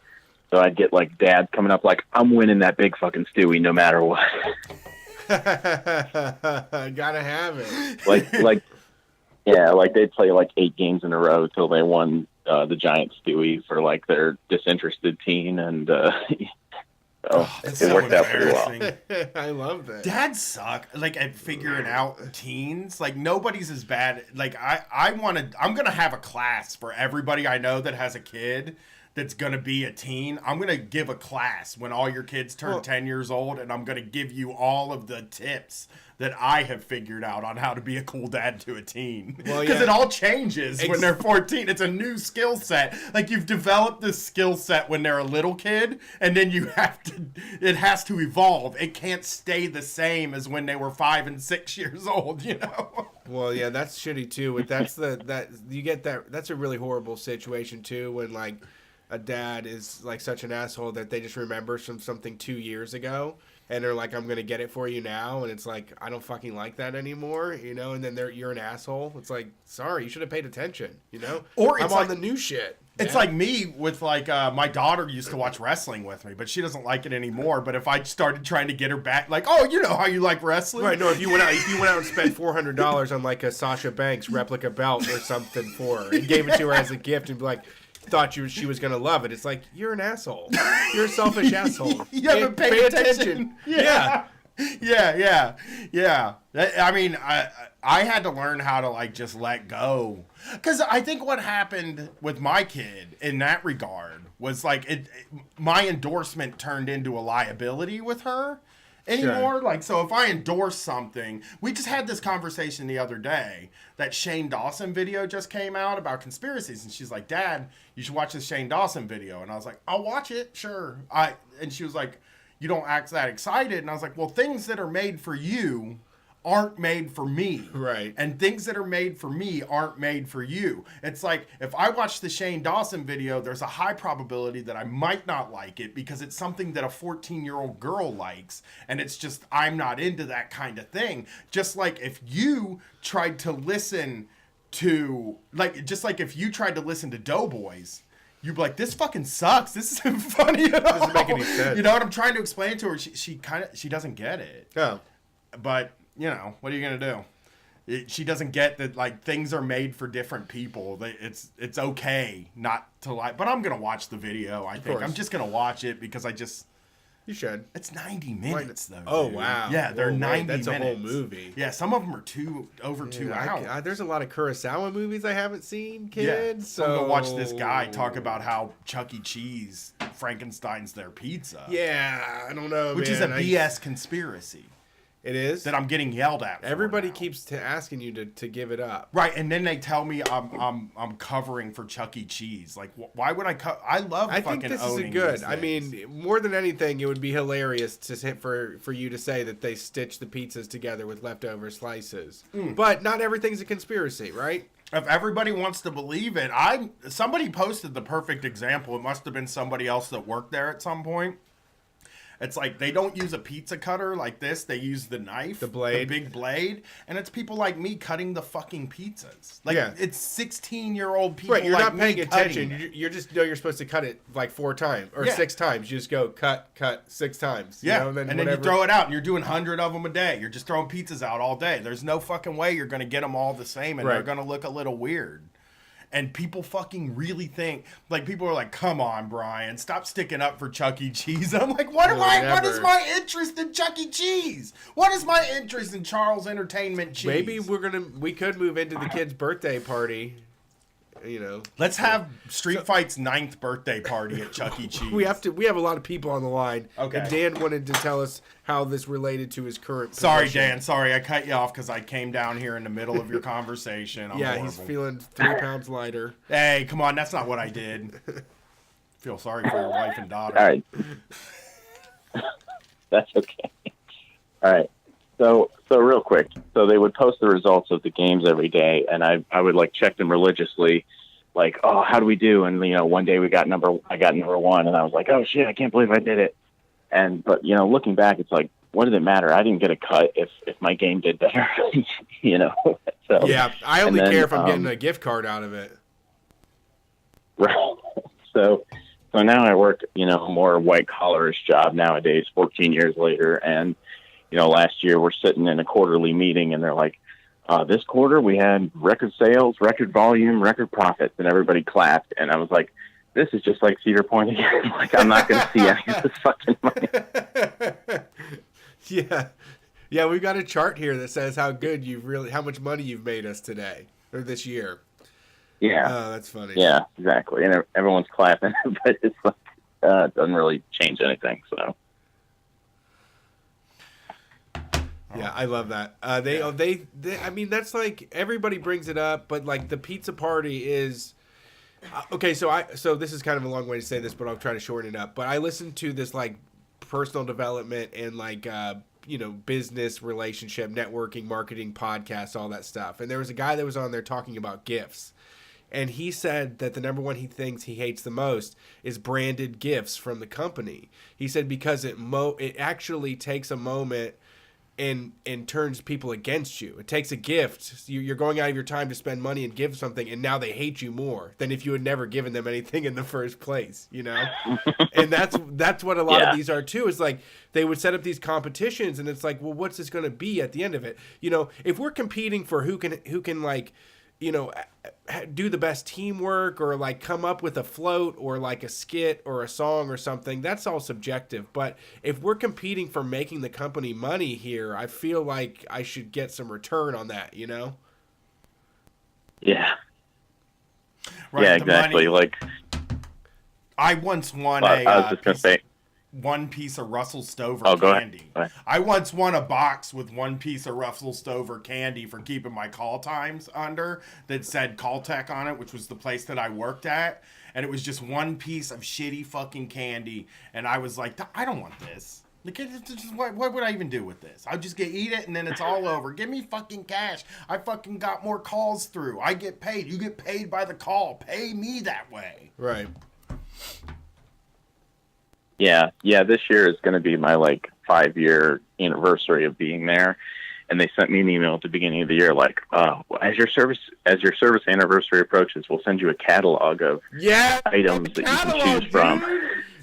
[SPEAKER 5] So I'd get like dad coming up like, I'm winning that big fucking Stewie no matter what.
[SPEAKER 2] Gotta have it.
[SPEAKER 5] like they'd play like 8 games in a row till they won the giant Stewie for like their disinterested teen, and
[SPEAKER 1] It's
[SPEAKER 5] it
[SPEAKER 1] so
[SPEAKER 5] worked out pretty well.
[SPEAKER 1] embarrassing.
[SPEAKER 2] I love that.
[SPEAKER 1] Dads suck, like, at figuring out teens. Like, nobody's as bad. Like, I'm gonna have a class for everybody I know that has a kid that's gonna be a teen. I'm gonna give a class when all your kids turn 10 years old, and I'm gonna give you all of the tips that I have figured out on how to be a cool dad to a teen.
[SPEAKER 2] Well,
[SPEAKER 1] Because
[SPEAKER 2] yeah.
[SPEAKER 1] it all changes when they're 14. It's a new skill set. Like, you've developed this skill set when they're a little kid, and then it has to evolve. It can't stay the same as when they were 5 and 6 years old, you know?
[SPEAKER 2] Well, yeah, that's shitty too. But that's that's a really horrible situation too when like a dad is like such an asshole that they just remember from something 2 years ago. And they're like, I'm gonna get it for you now, and it's like I don't fucking like that anymore, you know. And then you're an asshole. It's like, sorry, you should have paid attention, you know.
[SPEAKER 1] Or
[SPEAKER 2] I'm
[SPEAKER 1] it's
[SPEAKER 2] on
[SPEAKER 1] like-
[SPEAKER 2] the new shit.
[SPEAKER 1] It's
[SPEAKER 2] Yeah.
[SPEAKER 1] like me with like my daughter used to watch wrestling with me, but she doesn't like it anymore. But if I started trying to get her back, like, oh, you know how you like wrestling,
[SPEAKER 2] Right, no, if you went out and spent $400 on like a Sasha Banks replica belt or something for her and gave it to her as a gift and be like thought she was gonna love it, it's like you're an asshole. You're a selfish asshole.
[SPEAKER 1] You haven't paid
[SPEAKER 2] Pay
[SPEAKER 1] attention.
[SPEAKER 2] Yeah.
[SPEAKER 1] Yeah. I mean, I had to learn how to like just let go, because I think what happened with my kid in that regard was like my endorsement turned into a liability with her anymore. Like, so if I endorse something, we just had this conversation the other day. That Shane Dawson video just came out about conspiracies, and she's like, Dad, you should watch this Shane Dawson video. And I was like, I'll watch it, sure. And she was like, you don't act that excited. And I was like, well, things that are made for you aren't made for me.
[SPEAKER 2] Right.
[SPEAKER 1] And things that are made for me aren't made for you. It's like, if I watch the Shane Dawson video, there's a high probability that I might not like it because it's something that a 14-year-old girl likes. And it's just, I'm not into that kind of thing. Just like if you tried to listen to, if you tried to listen to Doughboys, you'd be like, this fucking sucks. This isn't funny at all.
[SPEAKER 2] Doesn't make any sense.
[SPEAKER 1] You know what I'm trying to explain to her? She doesn't get it.
[SPEAKER 2] Oh.
[SPEAKER 1] But, you know, what are you going to do? She doesn't get that, like, things are made for different people. It's okay not to like. But I'm going to watch the video, I think.
[SPEAKER 2] course.
[SPEAKER 1] I'm just going to watch it because
[SPEAKER 2] You should.
[SPEAKER 1] it's 90 minutes, though.
[SPEAKER 2] Oh,
[SPEAKER 1] dude.
[SPEAKER 2] wow.
[SPEAKER 1] Yeah, they're
[SPEAKER 2] Whoa, wait,
[SPEAKER 1] 90
[SPEAKER 2] that's
[SPEAKER 1] minutes.
[SPEAKER 2] a whole movie.
[SPEAKER 1] Yeah, some of them are over 2 hours.
[SPEAKER 2] There's a lot of Kurosawa movies I haven't seen,
[SPEAKER 1] Yeah,
[SPEAKER 2] kids.
[SPEAKER 1] so I'm
[SPEAKER 2] So
[SPEAKER 1] gonna watch this guy talk about how Chuck E. Cheese Frankenstein's their pizza.
[SPEAKER 2] Yeah, I don't know,
[SPEAKER 1] which
[SPEAKER 2] man.
[SPEAKER 1] is a BS conspiracy.
[SPEAKER 2] It is?
[SPEAKER 1] that I'm getting yelled at. For
[SPEAKER 2] Everybody
[SPEAKER 1] now.
[SPEAKER 2] keeps asking you to give it up.
[SPEAKER 1] Right, and then they tell me I'm covering for Chuck E. Cheese. Like, why would I? I love.
[SPEAKER 2] I
[SPEAKER 1] fucking
[SPEAKER 2] think this is
[SPEAKER 1] owning
[SPEAKER 2] good.
[SPEAKER 1] these
[SPEAKER 2] I
[SPEAKER 1] things.
[SPEAKER 2] mean, more than anything, it would be hilarious for you to say that they stitched the pizzas together with leftover slices. But not everything's a conspiracy, right?
[SPEAKER 1] If everybody wants to believe it, somebody posted the perfect example. It must have been somebody else that worked there at some point. It's like they don't use a pizza cutter like this. They use the knife,
[SPEAKER 2] The blade.
[SPEAKER 1] the big blade, and it's people like me cutting the fucking pizzas. Like
[SPEAKER 2] Yeah.
[SPEAKER 1] it's 16-year-old people.
[SPEAKER 2] Right, you're
[SPEAKER 1] like
[SPEAKER 2] not paying
[SPEAKER 1] me cutting
[SPEAKER 2] attention.
[SPEAKER 1] it.
[SPEAKER 2] You're just know you're supposed to cut it like 4 times or
[SPEAKER 1] Yeah.
[SPEAKER 2] 6 times. You just go cut 6 times. you
[SPEAKER 1] Yeah,
[SPEAKER 2] know,
[SPEAKER 1] and then
[SPEAKER 2] whatever.
[SPEAKER 1] you throw it out, and you're doing 100 of them a day. You're just throwing pizzas out all day. There's no fucking way you're going to get them all the same, and
[SPEAKER 2] Right.
[SPEAKER 1] they're going to look a little weird. And people fucking really think, like, people are like, come on, Brian, stop sticking up for Chuck E. Cheese. I'm like, what
[SPEAKER 2] Never.
[SPEAKER 1] is my interest in Chuck E. Cheese? What is my interest in Charles Entertainment Cheese?
[SPEAKER 2] Maybe we could move into the kid's birthday party. You know,
[SPEAKER 1] Let's have Street Fight's 9th birthday party at Chuck E. Cheese.
[SPEAKER 2] we have a lot of people on the line.
[SPEAKER 1] Okay.
[SPEAKER 2] And Dan wanted to tell us how this related to his current
[SPEAKER 1] Sorry,
[SPEAKER 2] position.
[SPEAKER 1] Dan. Sorry, I cut you off because I came down here in the middle of your conversation. I'm
[SPEAKER 2] Yeah,
[SPEAKER 1] horrible.
[SPEAKER 2] he's feeling 3 pounds lighter.
[SPEAKER 1] Hey, come on, that's not what I did. Feel sorry for your wife and daughter.
[SPEAKER 5] All right. That's okay. All right. So real quick. So they would post the results of the games every day, and I would like check them religiously, like, oh, how do we do? And one day I got number 1, and I was like, oh shit, I can't believe I did it. But looking back, it's like, what did it matter? I didn't get a cut if my game did better. So
[SPEAKER 2] Yeah, I only
[SPEAKER 5] and then,
[SPEAKER 2] care if I'm getting a gift card out of it.
[SPEAKER 5] right. So now I work, a more white collarish job nowadays, 14 years later. And, last year we're sitting in a quarterly meeting and they're like, this quarter we had record sales, record volume, record profits, and everybody clapped. And I was like, this is just like Cedar Point again. Like, I'm not going to see any of this fucking money.
[SPEAKER 2] Yeah, we've got a chart here that says how much money you've made us today or this year.
[SPEAKER 5] Yeah.
[SPEAKER 2] Oh, that's funny.
[SPEAKER 5] Yeah, exactly. And everyone's clapping, but it's like, it doesn't really change anything. So.
[SPEAKER 2] Yeah, I love that. They, I mean, that's like everybody brings it up, but like the pizza party is okay. So this is kind of a long way to say this, but I'll try to shorten it up. But I listened to this like personal development and like business relationship networking marketing podcasts, all that stuff. And there was a guy that was on there talking about gifts. And he said that the number one he thinks he hates the most is branded gifts from the company. He said because it actually takes a moment and turns people against you. It takes a gift. You're going out of your time to spend money and give something, and now they hate you more than if you had never given them anything in the first place, And that's what a lot of these are too. Is like they would set up these competitions, and it's like, well, what's this going to be at the end of it? If we're competing for who can like, do the best teamwork or like come up with a float or like a skit or a song or something, that's all subjective. But if we're competing for making the company money here, I feel like I should get some return on that,
[SPEAKER 5] Yeah.
[SPEAKER 1] Right,
[SPEAKER 5] Yeah,
[SPEAKER 1] the
[SPEAKER 5] exactly.
[SPEAKER 1] money.
[SPEAKER 5] Like,
[SPEAKER 1] I once won
[SPEAKER 5] I was just going to say,
[SPEAKER 1] one piece of Russell Stover
[SPEAKER 5] Oh, go ahead.
[SPEAKER 1] candy.
[SPEAKER 5] Go ahead.
[SPEAKER 1] I once won a box with one piece of Russell Stover candy for keeping my call times under that said Caltech on it, which was the place that I worked at. And it was just one piece of shitty fucking candy. And I was like, I don't want this. Like, what would I even do with this? I'll just eat it and then it's all over. Give me fucking cash. I fucking got more calls through. I get paid. You get paid by the call. Pay me that way.
[SPEAKER 2] Right.
[SPEAKER 5] Yeah, this year is going to be my 5-year anniversary of being there, and they sent me an email at the beginning of the year like, as your service anniversary approaches, we'll send you a catalog of items that you can choose from.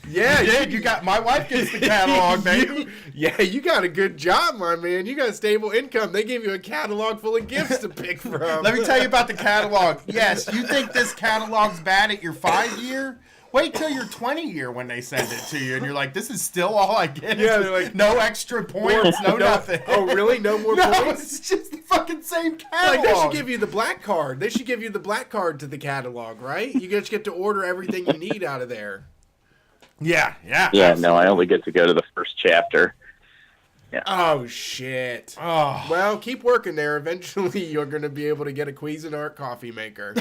[SPEAKER 2] Yeah,
[SPEAKER 1] You got my wife gets the catalog, baby.
[SPEAKER 2] You got a good job, my man. You got a stable income. They gave you a catalog full of gifts to pick from.
[SPEAKER 1] Let me tell you about the catalog. Yes, you think this catalog's bad at your 5-year? Wait till your 20-year when they send it to you, and you're like, "This is still all I get."
[SPEAKER 2] Yeah, they're like,
[SPEAKER 1] no extra points, no nothing.
[SPEAKER 2] Oh, really? No more
[SPEAKER 1] No,
[SPEAKER 2] points?
[SPEAKER 1] it's just the fucking same catalog.
[SPEAKER 2] Like, they should give you the black card. They should give you the black card to the catalog, right? You just get to order everything you need out of there.
[SPEAKER 1] Yeah.
[SPEAKER 5] Yeah, no, I only get to go to the first chapter.
[SPEAKER 2] Oh, shit.
[SPEAKER 1] Oh,
[SPEAKER 2] Well, keep working there. Eventually, you're going to be able to get a Cuisinart coffee maker.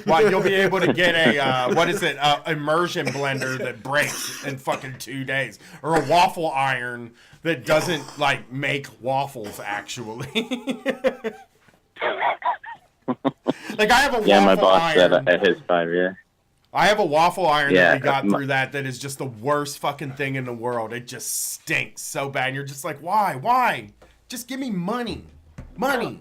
[SPEAKER 1] well, you'll be able to get a immersion blender that breaks in fucking 2 days, or a waffle iron that doesn't like make waffles actually. Like I have a
[SPEAKER 5] Yeah, my
[SPEAKER 1] waffle
[SPEAKER 5] boss said
[SPEAKER 1] iron.
[SPEAKER 5] at his 5-year.
[SPEAKER 1] I have a waffle iron that
[SPEAKER 5] Yeah,
[SPEAKER 1] we got through that is just the worst fucking thing in the world. It just stinks so bad. And you're just like, why? Why? Just give me money. Money.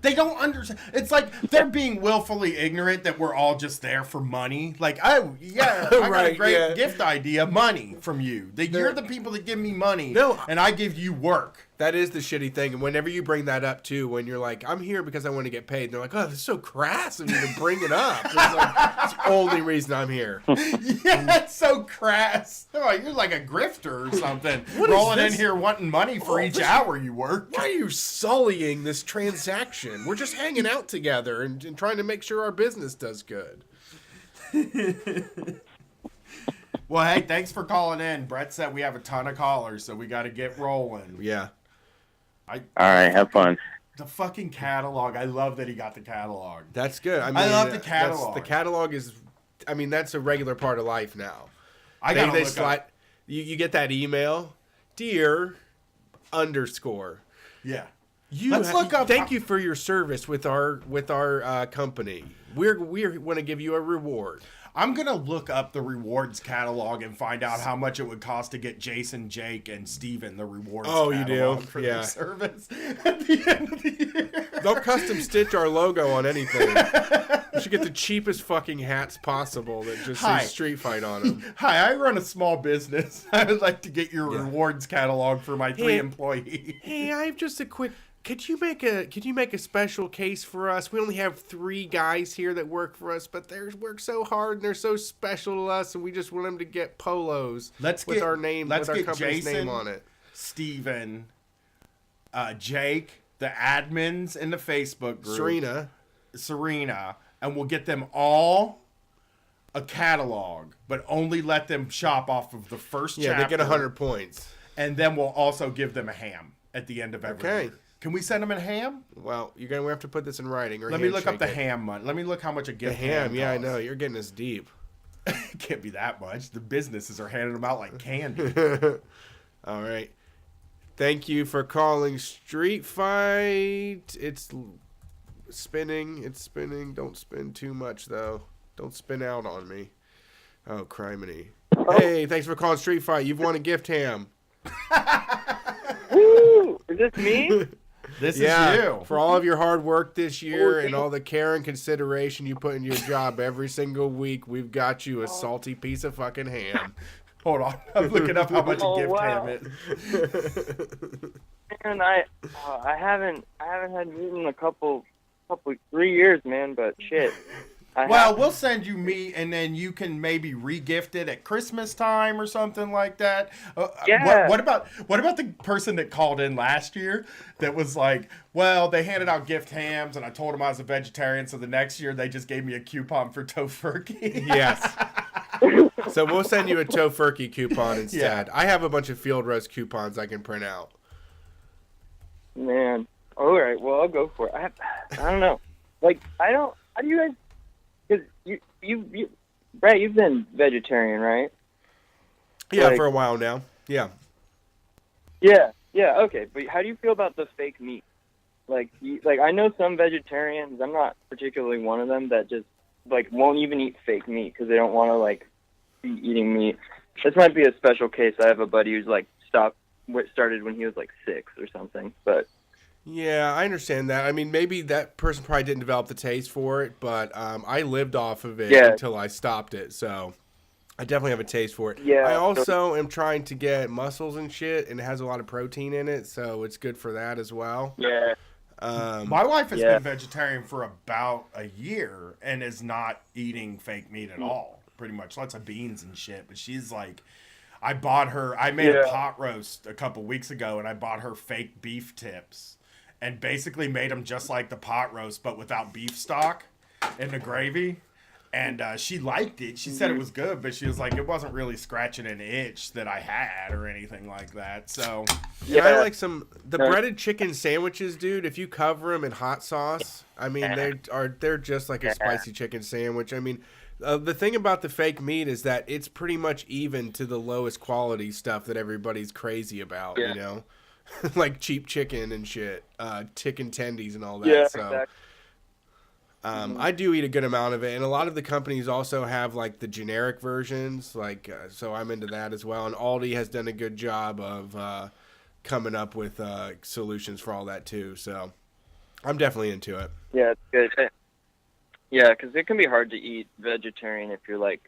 [SPEAKER 1] They don't understand. It's like they're being willfully ignorant that we're all just there for money. Like, oh, yeah, I got a
[SPEAKER 2] Right,
[SPEAKER 1] great
[SPEAKER 2] yeah.
[SPEAKER 1] gift idea. Money from you. You're the people that give me money.
[SPEAKER 2] No.
[SPEAKER 1] And I give you work.
[SPEAKER 2] That is the shitty thing. And whenever you bring that up, too, when you're like, I'm here because I want to get paid, they're like, oh, this is so crass of you to bring it up. It's like, it's the only reason I'm here.
[SPEAKER 1] Yeah, it's so crass. Oh, you're like a grifter or something.
[SPEAKER 2] What is
[SPEAKER 1] Rolling in
[SPEAKER 2] this?
[SPEAKER 1] here wanting money for each hour you work.
[SPEAKER 2] Why are you sullying this transaction? We're just hanging out together and trying to make sure our business does good.
[SPEAKER 1] Well, hey, thanks for calling in. Brett said we have a ton of callers, so we got to get rolling.
[SPEAKER 2] Yeah.
[SPEAKER 5] All right, have fun.
[SPEAKER 1] The fucking catalog. I love that he got the catalog.
[SPEAKER 2] That's good. I
[SPEAKER 1] love the
[SPEAKER 2] that's-
[SPEAKER 1] catalog.
[SPEAKER 2] The catalog is, I mean, that's a regular part of life now.
[SPEAKER 1] I
[SPEAKER 2] They
[SPEAKER 1] got to look
[SPEAKER 2] slide,
[SPEAKER 1] up.
[SPEAKER 2] you get that email, dear _
[SPEAKER 1] Yeah.
[SPEAKER 2] Let's
[SPEAKER 1] look up-
[SPEAKER 2] Thank you for your service with our company. We want to give you a reward.
[SPEAKER 1] I'm going to look up the rewards catalog and find out how much it would cost to get Jason, Jake, and Steven the rewards
[SPEAKER 2] Oh, you do?
[SPEAKER 1] catalog for
[SPEAKER 2] Yeah.
[SPEAKER 1] their service at the end of the year.
[SPEAKER 2] They'll custom stitch our logo on anything. You should get the cheapest fucking hats possible that just
[SPEAKER 1] Hi.
[SPEAKER 2] say Street Fight on them.
[SPEAKER 1] Hi, I run a small business. I would like to get your rewards catalog for my 3
[SPEAKER 2] Hey.
[SPEAKER 1] employees.
[SPEAKER 2] Hey, I have just a quick. Could you make a special case for us? We only have 3 guys here that work for us, but they work so hard and they're so special to us, and we just want them to get polos
[SPEAKER 1] Let's
[SPEAKER 2] with
[SPEAKER 1] get-
[SPEAKER 2] our name,
[SPEAKER 1] let's
[SPEAKER 2] with our
[SPEAKER 1] get
[SPEAKER 2] company's
[SPEAKER 1] Jason.
[SPEAKER 2] name on it.
[SPEAKER 1] Steven, Jake, the admins in the Facebook group, Serena, and we'll get them all a catalog, but only let them shop off of the first
[SPEAKER 2] Yeah,
[SPEAKER 1] chapter.
[SPEAKER 2] they get 100 points.
[SPEAKER 1] And then we'll also give them a ham at the end of every
[SPEAKER 2] Okay.
[SPEAKER 1] year. Can we send them a ham?
[SPEAKER 2] Well, you're gonna have to put this in writing. Or
[SPEAKER 1] Let me look up the
[SPEAKER 2] handshake it.
[SPEAKER 1] ham money. Let me look how much a
[SPEAKER 2] The
[SPEAKER 1] gift
[SPEAKER 2] ham, yeah, I
[SPEAKER 1] costs.
[SPEAKER 2] know. You're getting us deep.
[SPEAKER 1] It can't be that much. The businesses are handing them out like candy.
[SPEAKER 2] All right. Thank you for calling Street Fight. It's spinning. It's spinning. Don't spin too much, though. Don't spin out on me. Oh, criminy. Hey, thanks for calling Street Fight. You've won a gift ham.
[SPEAKER 6] Woo! Is this me?
[SPEAKER 1] This
[SPEAKER 2] Yeah,
[SPEAKER 1] is you.
[SPEAKER 2] for all of your hard work this year and all the care and consideration you put in your job every single week, we've got you a salty piece of fucking ham.
[SPEAKER 1] Hold on. I'm looking up how much a
[SPEAKER 6] Oh,
[SPEAKER 1] gift
[SPEAKER 6] wow.
[SPEAKER 1] ham is.
[SPEAKER 6] Man, I haven't had meat in a couple 3 years, man. But shit.
[SPEAKER 1] Well, we'll send you meat, and then you can maybe re-gift it at Christmas time or something like that.
[SPEAKER 6] Yeah.
[SPEAKER 1] What about the person that called in last year that was like, well, they handed out gift hams, and I told them I was a vegetarian, so the next year they just gave me a coupon for Tofurkey.
[SPEAKER 2] Yes. So we'll send you a Tofurkey coupon instead. I have a bunch of field roast coupons I can print out.
[SPEAKER 6] Man. All right. Well, I'll go for it. I don't know. Like, how do you guys? Because you, Brett, you've been vegetarian, right?
[SPEAKER 2] Yeah,
[SPEAKER 6] Like-
[SPEAKER 2] for a while now. Yeah.
[SPEAKER 6] Yeah. Okay. But how do you feel about the fake meat? Like I know some vegetarians. I'm not particularly one of them that just like won't even eat fake meat because they don't want to like be eating meat. This might be a special case. I have a buddy who's like started when he was like 6 or something. But
[SPEAKER 2] Yeah, I understand that. I mean, maybe that person probably didn't develop the taste for it, but I lived off of it
[SPEAKER 6] Yeah.
[SPEAKER 2] until I stopped it, so I definitely have a taste for it.
[SPEAKER 6] Yeah.
[SPEAKER 2] I also am trying to get mussels and shit, and it has a lot of protein in it, so it's good for that as well.
[SPEAKER 6] yeah.
[SPEAKER 1] My wife has
[SPEAKER 6] Yeah.
[SPEAKER 1] been vegetarian for about a year and is not eating fake meat at all. Pretty much lots of beans and shit. But she's like, I made a
[SPEAKER 6] Yeah.
[SPEAKER 1] pot roast a couple weeks ago, and I bought her fake beef tips and basically made them just like the pot roast, but without beef stock in the gravy. And she liked it. She said it was good, but she was like, it wasn't really scratching an itch that I had or anything like that. So,
[SPEAKER 2] Yeah, I like the breaded chicken sandwiches, dude. If you cover them in hot sauce, I mean, they're just like a spicy chicken sandwich. I mean, the thing about the fake meat is that it's pretty much even to the lowest quality stuff that everybody's crazy about, you know, like cheap chicken and shit, chicken tendies and all that.
[SPEAKER 6] Yeah,
[SPEAKER 2] so.
[SPEAKER 6] exactly.
[SPEAKER 2] I do eat a good amount of it, and a lot of the companies also have like the generic versions, like so I'm into that as well. And Aldi has done a good job of coming up with solutions for all that too. So I'm definitely into it.
[SPEAKER 6] Yeah, it's good. Yeah, because it can be hard to eat vegetarian if you're like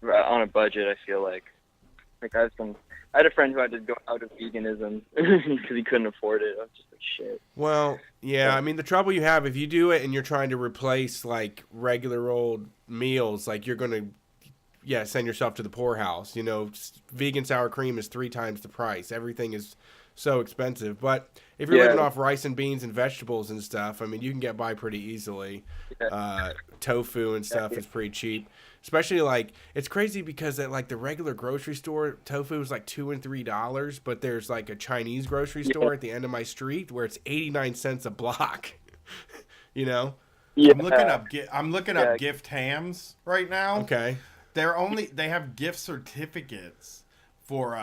[SPEAKER 6] on a budget. I feel like I had a friend who had to go out of veganism because he couldn't afford it. I was just like, shit.
[SPEAKER 2] Well, yeah, I mean, the trouble you have if you do it and you're trying to replace like regular old meals, like you're going to, send yourself to the poorhouse. You know, vegan sour cream is 3 times the price. Everything is so expensive. But if you're living off rice and beans and vegetables and stuff, I mean, you can get by pretty easily. Tofu and stuff is pretty cheap. Especially like it's crazy because at like the regular grocery store, tofu is like $2 and $3, but there's like a Chinese grocery store at the end of my street where it's 89 cents a block. You know?
[SPEAKER 6] Yeah.
[SPEAKER 1] I'm looking up gift hams right now.
[SPEAKER 2] Okay.
[SPEAKER 1] They have gift certificates for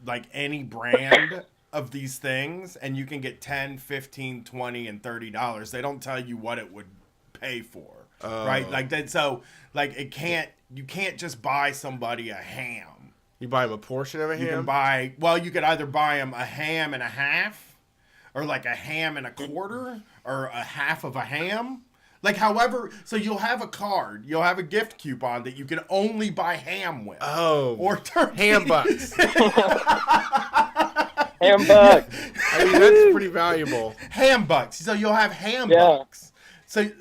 [SPEAKER 1] like any brand of these things, and you can get $10, $15, $20, and $30. They don't tell you what it would pay for. Right, like that. So, like, you can't just buy somebody a ham.
[SPEAKER 2] You buy them a portion of a ham.
[SPEAKER 1] You could either buy them a ham and a half, or like a ham and a quarter, or a half of a ham. Like, however, so you'll have a gift coupon that you can only buy ham with.
[SPEAKER 2] Oh,
[SPEAKER 1] or turkey.
[SPEAKER 2] Ham bucks.
[SPEAKER 6] Ham bucks.
[SPEAKER 2] I mean, that's pretty valuable.
[SPEAKER 1] Ham bucks. So you'll have ham bucks. So.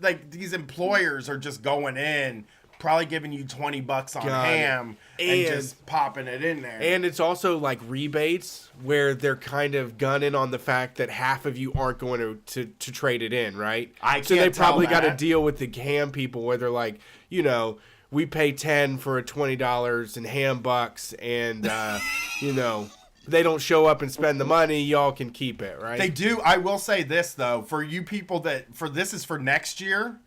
[SPEAKER 1] Like, these employers are just going in, probably giving you $20 on ham and just popping it in there.
[SPEAKER 2] And it's also like rebates where they're kind of gunning on the fact that half of you aren't going to trade it in, right? So they probably got to deal with the ham people where they're like, you know, we pay $10 for $20 in ham bucks, and you know. They don't show up and spend the money, y'all can keep it, right?
[SPEAKER 1] They do. I will say this, though. For you people this is for next year,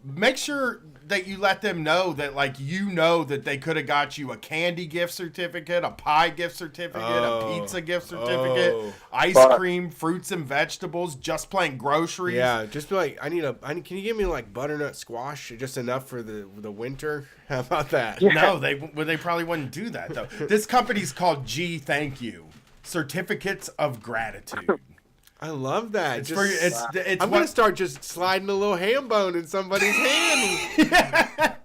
[SPEAKER 1] make sure that you let them know that, like, you know that they could have got you a candy gift certificate, a pie gift certificate, a pizza gift certificate, ice cream, fruits and vegetables, just plain groceries.
[SPEAKER 2] Yeah, just be like, can you give me, like, butternut squash, just enough for the winter? How about that?
[SPEAKER 1] Yeah. No, they probably wouldn't do that, though. This company's called G Thank You, Certificates of Gratitude.
[SPEAKER 2] I love that.
[SPEAKER 1] I'm
[SPEAKER 2] going to start just sliding a little ham bone in somebody's hand.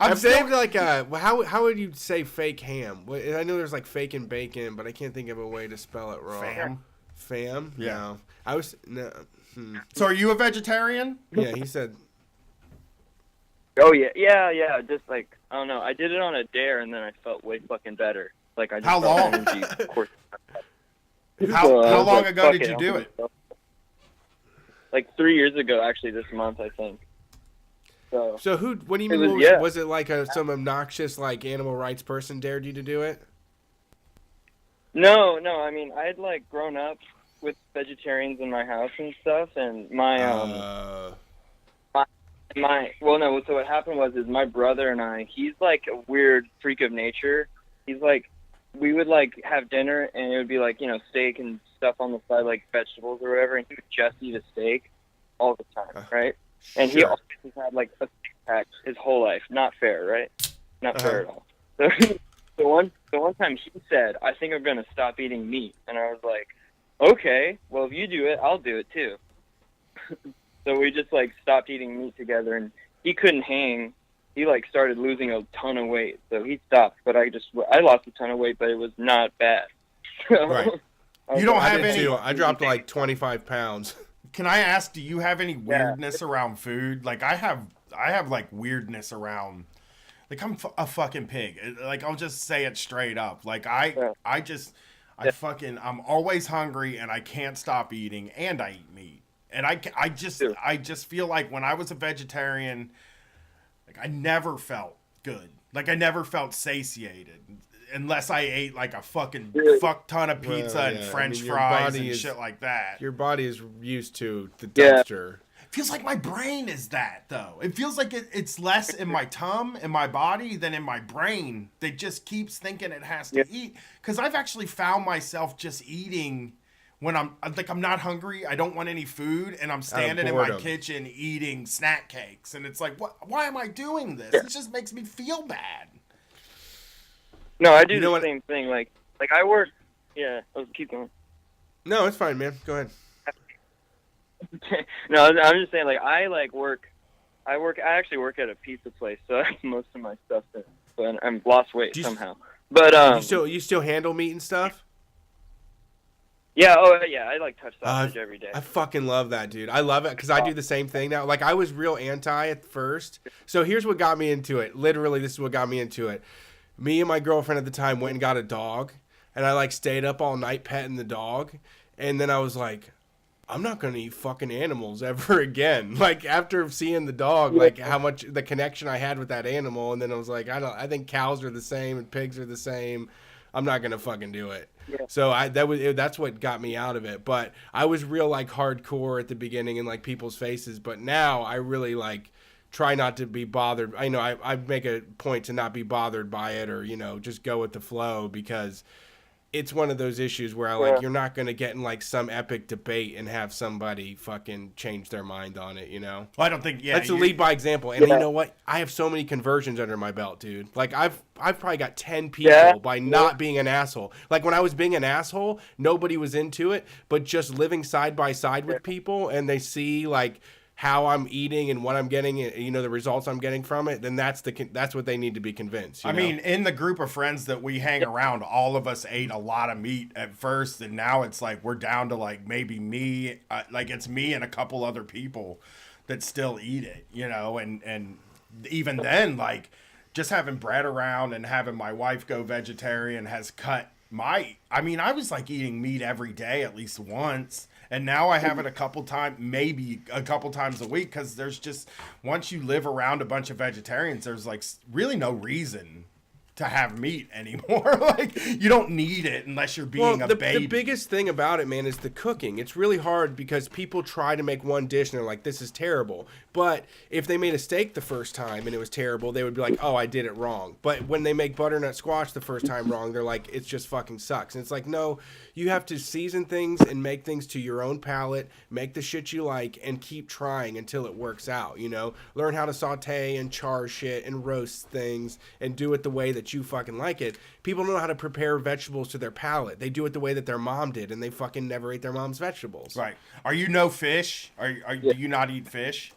[SPEAKER 2] I'm saying like how would you say fake ham? I know there's like fake and bacon, but I can't think of a way to spell it wrong. Fam?
[SPEAKER 1] Yeah.
[SPEAKER 2] No. I was no.
[SPEAKER 1] So are you a vegetarian?
[SPEAKER 2] Yeah, he said.
[SPEAKER 6] Oh yeah. Just like I don't know. I did it on a dare, and then I felt way fucking better. Like I just
[SPEAKER 1] How
[SPEAKER 6] felt
[SPEAKER 1] long?
[SPEAKER 6] energy course.
[SPEAKER 1] How long ago did you do it?
[SPEAKER 6] Like 3 years ago, actually, this month, I think. So
[SPEAKER 2] what do you mean? Was it like some obnoxious like animal rights person dared you to do it?
[SPEAKER 6] No. I mean, I had like grown up with vegetarians in my house and stuff, and so what happened was my brother and I, he's like a weird freak of nature. He's like, we would like have dinner and it would be like, you know, steak and stuff on the side, like vegetables or whatever, and he would just eat a steak all the time, right? And he always had like a six-pack his whole life. Not fair, right? Not fair at all. So the one time he said, I think I'm going to stop eating meat. And I was like, okay, well, if you do it, I'll do it too. So we just like stopped eating meat together, and he couldn't hang. He like started losing a ton of weight, so he stopped. But I lost a ton of weight, but it was not bad.
[SPEAKER 2] Right.
[SPEAKER 1] You don't have any.
[SPEAKER 2] I dropped like 25 pounds.
[SPEAKER 1] Can I ask? Do you have any weirdness around food? Like I have like weirdness around. Like I'm a fucking pig. Like I'll just say it straight up. Like I'm always hungry and I can't stop eating, and I eat meat. And I just feel like when I was a vegetarian, like I never felt good. Like I never felt satiated unless I ate like a fucking fuck ton of pizza
[SPEAKER 2] Well,
[SPEAKER 1] and
[SPEAKER 2] yeah, I
[SPEAKER 1] French
[SPEAKER 2] mean, your
[SPEAKER 1] fries
[SPEAKER 2] body
[SPEAKER 1] and
[SPEAKER 2] is-
[SPEAKER 1] shit like that.
[SPEAKER 2] Your body is used to the
[SPEAKER 6] Yeah.
[SPEAKER 2] dumpster.
[SPEAKER 1] Feels like my brain is that though. It feels like it's less in my tum in my body than in my brain that just keeps thinking it has to eat. Because I've actually found myself just eating when I'm not hungry. I don't want any food, and I'm standing in my
[SPEAKER 2] boredom.
[SPEAKER 1] kitchen eating snack cakes, and it's like, what? Why am I doing this? It just makes me feel bad.
[SPEAKER 6] No, I do
[SPEAKER 2] You know
[SPEAKER 6] the
[SPEAKER 2] what-
[SPEAKER 6] same thing. Like I work. Yeah, let's keep going.
[SPEAKER 2] No, it's fine, man. Go ahead.
[SPEAKER 6] No, I'm just saying. Like I work. I actually work at a pizza place, so I have most of my stuff there. So I'm lost weight
[SPEAKER 2] Do you-
[SPEAKER 6] somehow. But
[SPEAKER 2] You still handle meat and stuff?
[SPEAKER 6] yeah, yeah, I like touch sausage every day.
[SPEAKER 2] I fucking love that, dude. I love it because I do the same thing now. Like, I was real anti at first. So here's what got me into it. Literally, this is what got me into it. Me and my girlfriend at the time went and got a dog, and I, like, stayed up all night petting the dog. And then I was like, I'm not going to eat fucking animals ever again. Like, after seeing the dog, like, how much the connection I had with that animal. And then I was like, I think cows are the same and pigs are the same. I'm not going to fucking do it.
[SPEAKER 6] Yeah.
[SPEAKER 2] So that's what got me out of it. But I was real like hardcore at the beginning in like people's faces. But now I really like try not to be bothered. I know I make a point to not be bothered by it, or, you know, just go with the flow, because it's one of those issues where
[SPEAKER 6] Yeah.
[SPEAKER 2] you're not going to get in like some epic debate and have somebody fucking change their mind on it, you know?
[SPEAKER 1] Well, I don't think. Yeah,
[SPEAKER 2] That's a lead by example. And you know what? I have so many conversions under my belt, dude. Like I've probably got 10 people
[SPEAKER 6] Yeah.
[SPEAKER 2] by not being an asshole. Like when I was being an asshole, nobody was into it, but just living side by side with people and they see like how I'm eating and what I'm getting, you know, the results I'm getting from it, then that's what they need to be convinced. You
[SPEAKER 1] I
[SPEAKER 2] know?
[SPEAKER 1] mean, in the group of friends that we hang around, all of us ate a lot of meat at first, and now it's like we're down to like maybe me, like it's me and a couple other people that still eat it, you know, and even then, like just having Brett around and having my wife go vegetarian has cut my. I mean, I was like eating meat every day at least once. And now I have it maybe a couple times a week, because there's just, once you live around a bunch of vegetarians, there's like really no reason to have meat anymore. Like you don't need it unless you're being a baby.
[SPEAKER 2] The biggest thing about it, man, is the cooking. It's really hard because people try to make one dish and they're like, this is terrible. But if they made a steak the first time and it was terrible, they would be like, oh, I did it wrong. But when they make butternut squash the first time wrong, they're like, it just fucking sucks. And it's like, no, you have to season things and make things to your own palate, make the shit you like, and keep trying until it works out, you know? Learn how to saute and char shit and roast things and do it the way that you fucking like it. People don't know how to prepare vegetables to their palate. They do it the way that their mom did, and they fucking never ate their mom's vegetables.
[SPEAKER 1] Right. Are you no fish? Do you not eat fish?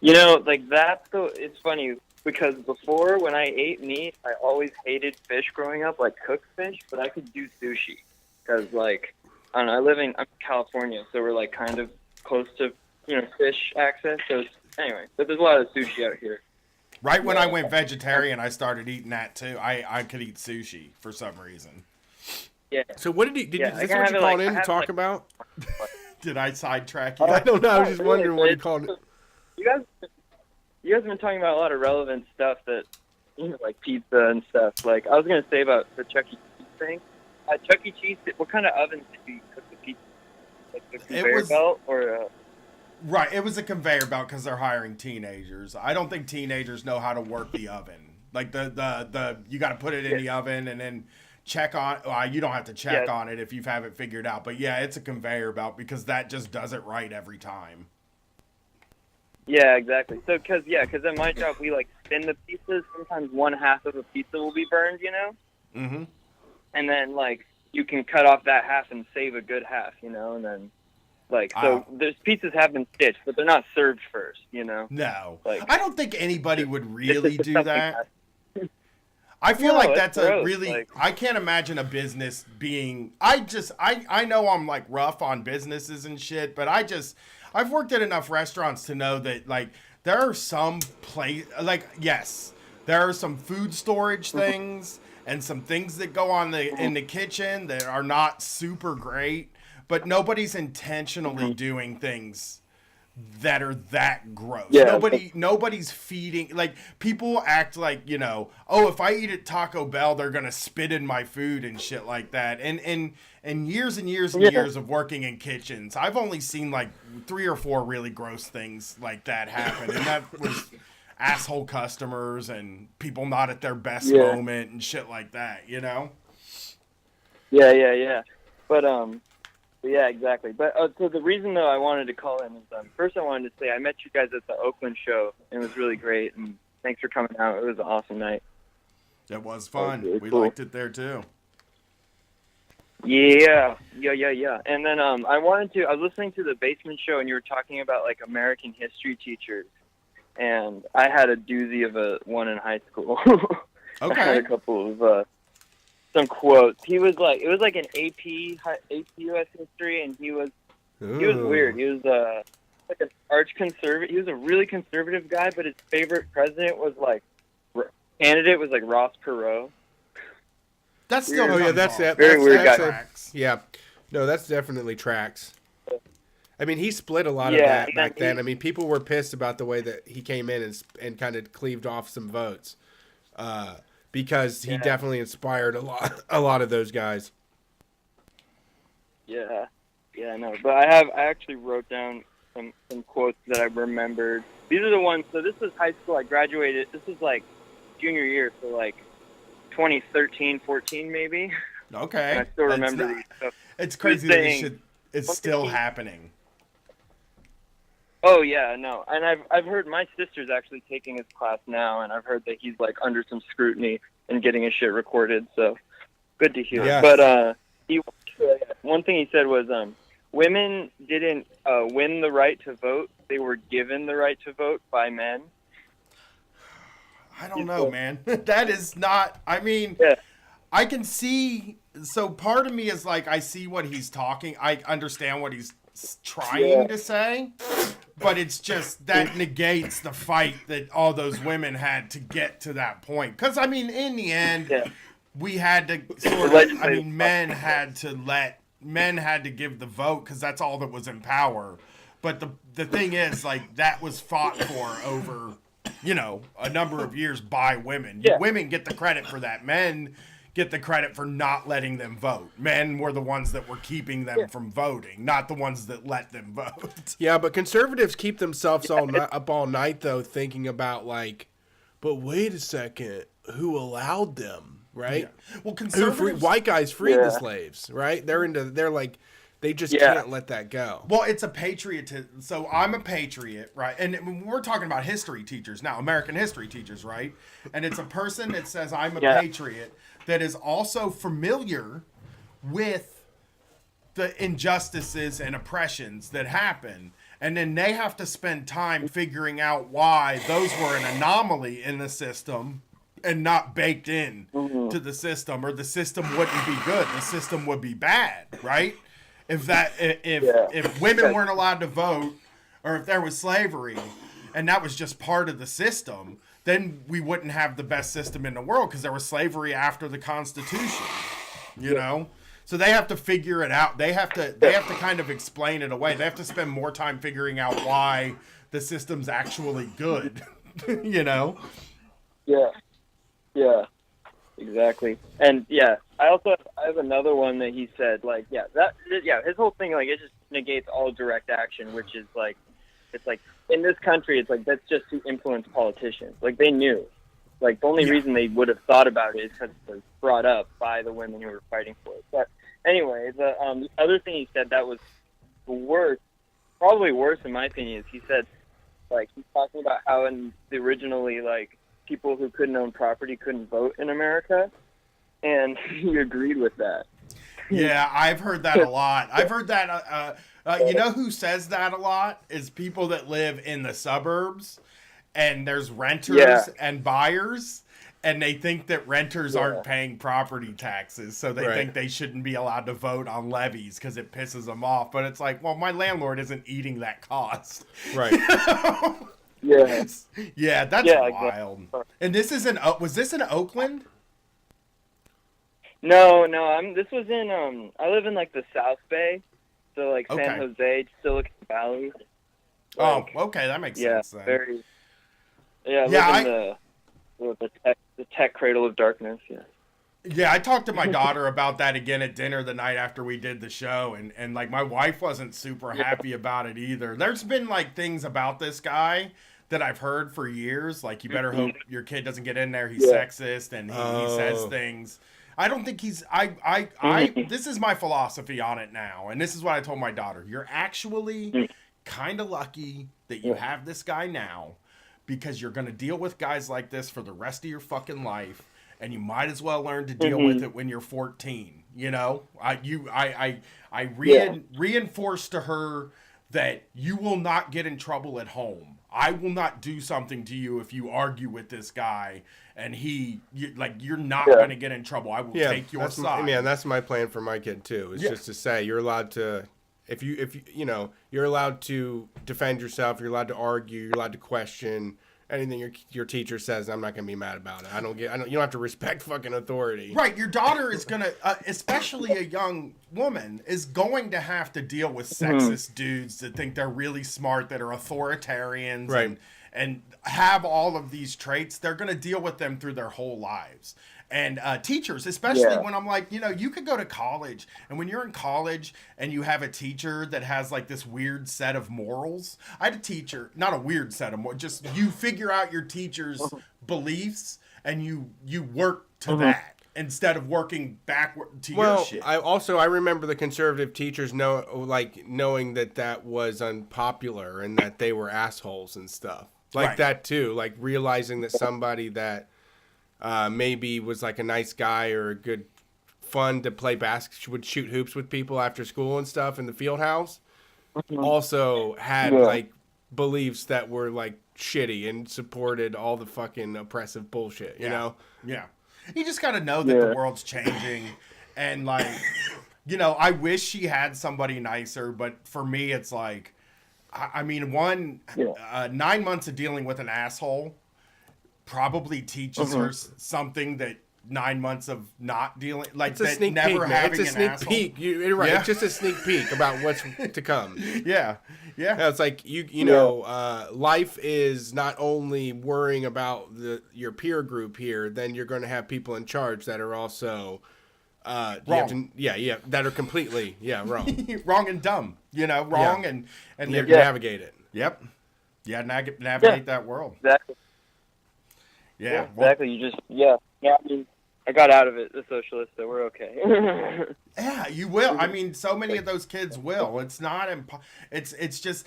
[SPEAKER 6] You know, like it's funny because before when I ate meat, I always hated fish growing up, like cooked fish, but I could do sushi because, like, I don't know, I'm in California, so we're like kind of close to, you know, fish access. So anyway, but there's a lot of sushi out here.
[SPEAKER 1] Right when I went vegetarian, I started eating that too. I could eat sushi for some reason.
[SPEAKER 6] Yeah.
[SPEAKER 2] So what did you,
[SPEAKER 6] Yeah,
[SPEAKER 2] is
[SPEAKER 6] I
[SPEAKER 2] this
[SPEAKER 6] can
[SPEAKER 2] what
[SPEAKER 6] have
[SPEAKER 2] you
[SPEAKER 6] it,
[SPEAKER 2] called
[SPEAKER 6] like,
[SPEAKER 2] in
[SPEAKER 6] I
[SPEAKER 2] to
[SPEAKER 6] have,
[SPEAKER 2] talk
[SPEAKER 6] like-
[SPEAKER 2] about?
[SPEAKER 1] Did I sidetrack you?
[SPEAKER 2] I don't know. I was just
[SPEAKER 6] Not
[SPEAKER 2] wondering what
[SPEAKER 6] really,
[SPEAKER 2] you called it.
[SPEAKER 6] You guys have been talking about a lot of relevant stuff that, you know, like pizza and stuff. Like I was gonna say about the Chuck E. Cheese thing. Chuck E. Cheese, what kind of ovens did you cook the pizza? Like the conveyor
[SPEAKER 1] was-
[SPEAKER 6] belt or?
[SPEAKER 1] Right, it was a conveyor belt because they're hiring teenagers. I don't think teenagers know how to work the oven. Like the you got to put it in the oven and then check on. You don't have to check on it if you have it figured out. But yeah, it's a conveyor belt because that just does it right every time.
[SPEAKER 6] Yeah, exactly. So, because at my job we like spin the pieces. Sometimes one half of a pizza will be burned, you know,
[SPEAKER 1] Mm-hmm.
[SPEAKER 6] and then like you can cut off that half and save a good half, you know, and then like so those pizzas have been stitched, but they're not served first, you know.
[SPEAKER 1] No,
[SPEAKER 6] Like-
[SPEAKER 1] I don't think anybody would really
[SPEAKER 6] It's
[SPEAKER 1] do
[SPEAKER 6] something
[SPEAKER 1] that. I feel
[SPEAKER 6] No,
[SPEAKER 1] like
[SPEAKER 6] it's
[SPEAKER 1] that's
[SPEAKER 6] gross,
[SPEAKER 1] a really.
[SPEAKER 6] like-
[SPEAKER 1] I can't imagine a business being. I know I'm like rough on businesses and shit, but I've worked at enough restaurants to know that like there are some yes, there are some food storage things and some things that go on in the kitchen that are not super great, but nobody's intentionally doing things that are that gross.
[SPEAKER 6] Yeah.
[SPEAKER 1] Nobody's feeding, like, people act like, you know, oh, if I eat at Taco Bell, they're gonna spit in my food and shit like that. And years and years and
[SPEAKER 6] Yeah.
[SPEAKER 1] years of working in kitchens, I've only seen like 3 or 4 really gross things like that happen, and that was asshole customers and people not at their best
[SPEAKER 6] Yeah.
[SPEAKER 1] moment and shit like that, you know?
[SPEAKER 6] Yeah. But yeah, exactly. But so the reason though I wanted to call in is first I wanted to say I met you guys at the Oakland show and it was really great, and thanks for coming out. It was an awesome night.
[SPEAKER 1] It was fun.
[SPEAKER 6] really
[SPEAKER 1] We
[SPEAKER 6] cool.
[SPEAKER 1] liked it there too.
[SPEAKER 6] Yeah. And then I was listening to the Basement Show and you were talking about like American history teachers, and I had a doozy of one in high school. I had a
[SPEAKER 1] Okay.
[SPEAKER 6] couple of some quotes. It was like an AP US history, and he was
[SPEAKER 2] Ooh.
[SPEAKER 6] weird. He was like an arch conservative. He was a really conservative guy, but his favorite president was candidate was like Ross Perot.
[SPEAKER 1] That's still
[SPEAKER 2] Oh, yeah,
[SPEAKER 1] comes
[SPEAKER 2] that's
[SPEAKER 1] off.
[SPEAKER 2] that.
[SPEAKER 6] Very
[SPEAKER 2] that's,
[SPEAKER 6] weird
[SPEAKER 2] that's
[SPEAKER 6] guy.
[SPEAKER 2] a-
[SPEAKER 1] Tracks.
[SPEAKER 2] yeah. No, that's definitely tracks. I mean, he split a lot of
[SPEAKER 6] Yeah,
[SPEAKER 2] that
[SPEAKER 6] and
[SPEAKER 2] back
[SPEAKER 6] then
[SPEAKER 2] then. I mean, people were pissed about the way that he came in and kind of cleaved off some votes, because he
[SPEAKER 6] Yeah.
[SPEAKER 2] definitely inspired a lot of those guys.
[SPEAKER 6] Yeah, no. But I actually wrote down some quotes that I remembered. These are the ones. So this was high school. I graduated. This was like junior year, so like 2013, 14 maybe.
[SPEAKER 1] Okay.
[SPEAKER 6] And I still
[SPEAKER 1] That's
[SPEAKER 6] remember
[SPEAKER 1] not-
[SPEAKER 6] these. So,
[SPEAKER 1] It's crazy that
[SPEAKER 6] saying-
[SPEAKER 1] it's still happening.
[SPEAKER 6] oh yeah, no. And I've heard my sister's actually taking his class now, and I've heard that he's like under some scrutiny and getting his shit recorded. So good to hear.
[SPEAKER 2] Yes.
[SPEAKER 6] But one thing he said was women didn't win the right to vote; they were given the right to vote by men.
[SPEAKER 1] I don't know, man. That is not. I mean,
[SPEAKER 6] Yeah.
[SPEAKER 1] I can see. So part of me is like, I see what he's talking. I understand what he's trying
[SPEAKER 6] Yeah.
[SPEAKER 1] to say, but it's just that negates the fight that all those women had to get to that point. Because I mean, in the end,
[SPEAKER 6] Yeah.
[SPEAKER 1] we had to sort of. I
[SPEAKER 6] Legislative
[SPEAKER 1] mean, men had to give the vote because that's all that was in power. But the thing is, like, that was fought for over, you know, a number of years by women.
[SPEAKER 6] Yeah.
[SPEAKER 1] Women get the credit for that. Men get the credit for not letting them vote. Men were the ones that were keeping them from voting, not the ones that let them vote.
[SPEAKER 2] Yeah, but conservatives keep themselves up all night though, thinking about like, but wait a second, who allowed them, right?
[SPEAKER 1] Well,
[SPEAKER 2] Who
[SPEAKER 1] conservatives.
[SPEAKER 2] white guys freed the
[SPEAKER 6] Yeah.
[SPEAKER 2] slaves, right? They're like, they just
[SPEAKER 6] Yeah.
[SPEAKER 2] can't let that go.
[SPEAKER 1] Well, it's a patriotism. So I'm a patriot, right? And we're talking about history teachers now, American history teachers, right? And it's a person that says, I'm a
[SPEAKER 6] Yeah.
[SPEAKER 1] patriot, that is also familiar with the injustices and oppressions that happen. And then they have to spend time figuring out why those were an anomaly in the system and not baked in to the system, or the system wouldn't be good. The system would be bad, right? If women weren't allowed to vote, or if there was slavery, and that was just part of the system, then we wouldn't have the best system in the world because there was slavery after the Constitution. You know? So they have to figure it out. They have to kind of explain it away. They have to spend more time figuring out why the system's actually good. You know?
[SPEAKER 6] Yeah, exactly. And yeah, I have another one that he said, like, his whole thing, like, it just negates all direct action, which is like, it's like, in this country, it's like, that's just to influence politicians. Like, they knew. Like, the only reason they would have thought about it is because it was brought up by the women who were fighting for it. But anyway, the other thing he said that was worse, probably worse in my opinion, is he said, like, he's talking about how originally, like, people who couldn't own property couldn't vote in America, and he agreed with that.
[SPEAKER 1] Yeah, I've heard that a lot. I've heard that. You know who says that a lot is people that live in the suburbs, and there's renters and buyers, and they think that renters aren't paying property taxes, so they think they shouldn't be allowed to vote on levies because it pisses them off. But it's like, well, my landlord isn't eating that cost.
[SPEAKER 2] Right.
[SPEAKER 6] Yeah.
[SPEAKER 1] Yeah, that's
[SPEAKER 6] Yeah,
[SPEAKER 1] wild.
[SPEAKER 6] exactly.
[SPEAKER 1] And this is was this in Oakland?
[SPEAKER 6] No, this was in I live in like the South Bay, so like
[SPEAKER 1] Okay.
[SPEAKER 6] San Jose, Silicon Valley.
[SPEAKER 1] Oh,
[SPEAKER 6] Like,
[SPEAKER 1] okay, that makes
[SPEAKER 6] yeah,
[SPEAKER 1] sense then.
[SPEAKER 6] very. Yeah,
[SPEAKER 1] Yeah,
[SPEAKER 6] live in the tech cradle of darkness. Yeah.
[SPEAKER 1] Yeah, I talked to my daughter about that again at dinner the night after we did the show, and like my wife wasn't super happy about it either. There's been like things about this guy that I've heard for years, like you better hope your kid doesn't get in there. He's sexist and he says things. I don't think he's. This is my philosophy on it now, and this is what I told my daughter. You're actually kind of lucky that you have this guy now, because you're going to deal with guys like this for the rest of your fucking life. And you might as well learn to deal with it when you're 14. You know, I reinforced to her that you will not get in trouble at home. I will not do something to you if you argue with this guy, and you're not going to get in trouble. I will take your side.
[SPEAKER 2] That's my plan for my kid too. Is just to say you're allowed to, if you you're allowed to defend yourself. You're allowed to argue. You're allowed to question. Anything your teacher says, I'm not gonna be mad about it. You don't have to respect fucking authority.
[SPEAKER 1] Right, your daughter is gonna, especially a young woman, is going to have to deal with sexist dudes that think they're really smart, that are authoritarians,
[SPEAKER 2] right,
[SPEAKER 1] and have all of these traits. They're gonna deal with them through their whole lives. And teachers, especially when I'm like, you could go to college, and when you're in college and you have a teacher that has like this weird set of morals. I had a teacher, not a weird set of morals, just you figure out your teacher's beliefs and you work to that instead of working backward to your shit.
[SPEAKER 2] I remember the conservative teachers knowing that was unpopular and that they were assholes and stuff like that too. Like realizing that somebody that maybe was like a nice guy or a good fun to play basketball, would shoot hoops with people after school and stuff in the field house, also had like beliefs that were like shitty and supported all the fucking oppressive bullshit, you know?
[SPEAKER 1] Yeah. You just got to know that the world's changing, and like, I wish she had somebody nicer, but for me, it's like, 9 months of dealing with an asshole probably teaches her something that 9 months of not dealing, like,
[SPEAKER 2] it's a
[SPEAKER 1] that
[SPEAKER 2] sneak
[SPEAKER 1] never
[SPEAKER 2] peek,
[SPEAKER 1] having
[SPEAKER 2] it's a
[SPEAKER 1] an
[SPEAKER 2] sneak
[SPEAKER 1] asshole.
[SPEAKER 2] peek. You're right.
[SPEAKER 1] Yeah.
[SPEAKER 2] It's just a sneak peek about what's to come.
[SPEAKER 1] Yeah.
[SPEAKER 2] It's like life is not only worrying about your peer group here. Then you're going to have people in charge that are also
[SPEAKER 1] wrong.
[SPEAKER 2] That are completely wrong,
[SPEAKER 1] wrong and dumb. Wrong and
[SPEAKER 2] you have to navigate it.
[SPEAKER 1] Yep. Yeah, navigate that world.
[SPEAKER 6] Exactly.
[SPEAKER 1] Yeah,
[SPEAKER 6] exactly. You just I mean, I got out of it, the socialist, so we're okay.
[SPEAKER 1] Yeah, you will. I mean, so many of those kids will. It's not it's just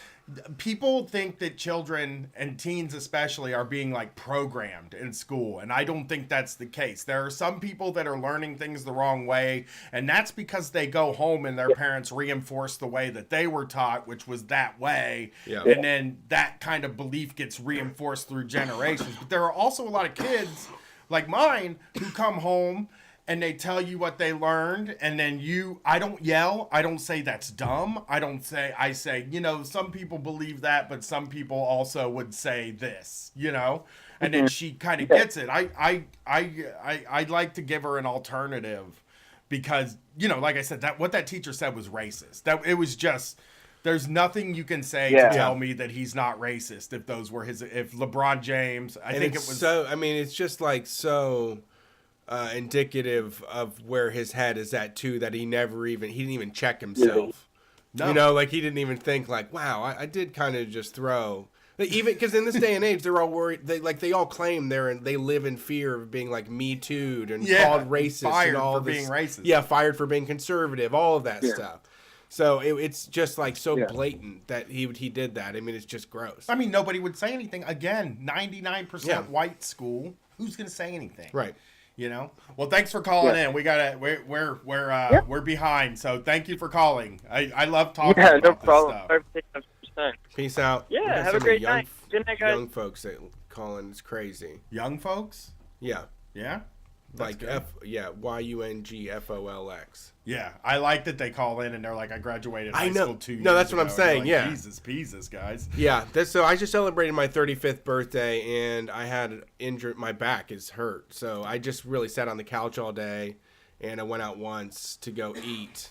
[SPEAKER 1] people think that children and teens especially are being like programmed in school, and I don't think that's the case. There are some people that are learning things the wrong way, and that's because they go home and their parents reinforce the way that they were taught, which was that way.
[SPEAKER 2] Yeah.
[SPEAKER 1] And then that kind of belief gets reinforced through generations. But there are also a lot of kids like mine who come home and they tell you what they learned, and then I don't yell. I don't say that's dumb. I say, some people believe that, but some people also would say this, and then she kind of gets it. I'd like to give her an alternative because, like I said, what that teacher said was racist. That it was just, there's nothing you can say to tell me that he's not racist. If LeBron James,
[SPEAKER 2] it's just like so indicative of where his head is at too, that he didn't even check himself. No. Like he didn't even think like, wow, I did kind of just throw. Even because in this day and age, they're all worried. They all claim they live in fear of being like Me Too'd and called racist,
[SPEAKER 1] fired
[SPEAKER 2] and all
[SPEAKER 1] for being racist.
[SPEAKER 2] Yeah, fired for being conservative, all of that stuff. So it's just like so blatant that he did that. I mean, it's just gross.
[SPEAKER 1] I mean, nobody would say anything. Again, 99% white school. Who's gonna say anything?
[SPEAKER 2] Right.
[SPEAKER 1] Well, thanks for calling in. We're behind, so thank you for calling. I love talking about
[SPEAKER 6] no
[SPEAKER 1] this
[SPEAKER 6] problem.
[SPEAKER 1] stuff.
[SPEAKER 2] Peace out.
[SPEAKER 6] Yeah, have a great night. Good night, guys.
[SPEAKER 2] Young folks that calling is crazy.
[SPEAKER 1] Young folks?
[SPEAKER 2] Yeah.
[SPEAKER 1] Yeah?
[SPEAKER 2] That's like YUNGFOLX.
[SPEAKER 1] Yeah, I like that they call in and they're like, I graduated high school 2 years
[SPEAKER 2] No, that's what
[SPEAKER 1] ago.
[SPEAKER 2] I'm saying,
[SPEAKER 1] Like,
[SPEAKER 2] yeah.
[SPEAKER 1] Jesus, guys.
[SPEAKER 2] Yeah, so I just celebrated my 35th birthday, and I had injured, my back is hurt. So I just really sat on the couch all day, and I went out once to go eat.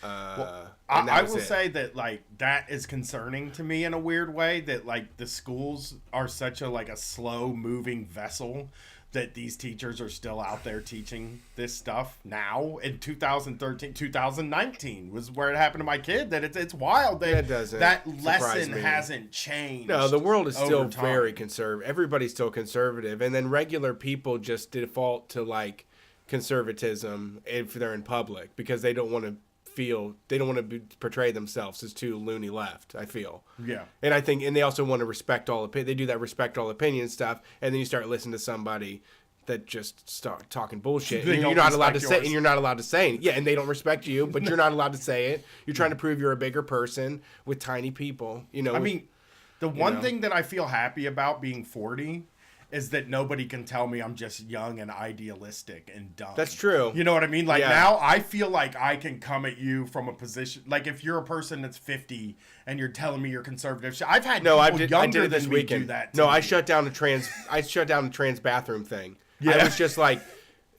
[SPEAKER 2] and that
[SPEAKER 1] I
[SPEAKER 2] was
[SPEAKER 1] will
[SPEAKER 2] it.
[SPEAKER 1] say that like that is concerning to me in a weird way, that like the schools are such a like a slow moving vessel, that these teachers are still out there teaching this stuff now in 2013, 2019 was where it happened to my kid. That it's wild
[SPEAKER 2] That doesn't
[SPEAKER 1] that
[SPEAKER 2] surprise
[SPEAKER 1] lesson
[SPEAKER 2] me.
[SPEAKER 1] hasn't changed.
[SPEAKER 2] No, the world is still
[SPEAKER 1] over time.
[SPEAKER 2] very conservative. Everybody's still conservative, and then regular people just default to like conservatism if they're in public because they don't want to portray themselves as too loony left. I feel.
[SPEAKER 1] Yeah.
[SPEAKER 2] And I think, and they also want to respect all they do that respect all opinion stuff, and then you start listening to somebody that just start talking bullshit,
[SPEAKER 1] They
[SPEAKER 2] and you're
[SPEAKER 1] don't
[SPEAKER 2] not allowed to
[SPEAKER 1] respect
[SPEAKER 2] say,
[SPEAKER 1] yours.
[SPEAKER 2] and you're not allowed to say it. Yeah, and they don't respect you, but you're not allowed to say it. You're trying to prove you're a bigger person with tiny people. You know.
[SPEAKER 1] I mean, the one
[SPEAKER 2] know?
[SPEAKER 1] thing that I feel happy about being 40 is that nobody can tell me I'm just young and idealistic and dumb.
[SPEAKER 2] That's true.
[SPEAKER 1] You know what I mean? Like
[SPEAKER 2] Yeah.
[SPEAKER 1] now I feel like I can come at you from a position, like if you're a person that's 50 and you're telling me you're conservative, I've had
[SPEAKER 2] No,
[SPEAKER 1] people
[SPEAKER 2] I
[SPEAKER 1] younger
[SPEAKER 2] did it this
[SPEAKER 1] than me
[SPEAKER 2] weekend.
[SPEAKER 1] do that.
[SPEAKER 2] No,
[SPEAKER 1] to
[SPEAKER 2] I
[SPEAKER 1] me.
[SPEAKER 2] shut down the trans bathroom thing. I
[SPEAKER 1] Yeah.
[SPEAKER 2] was just like,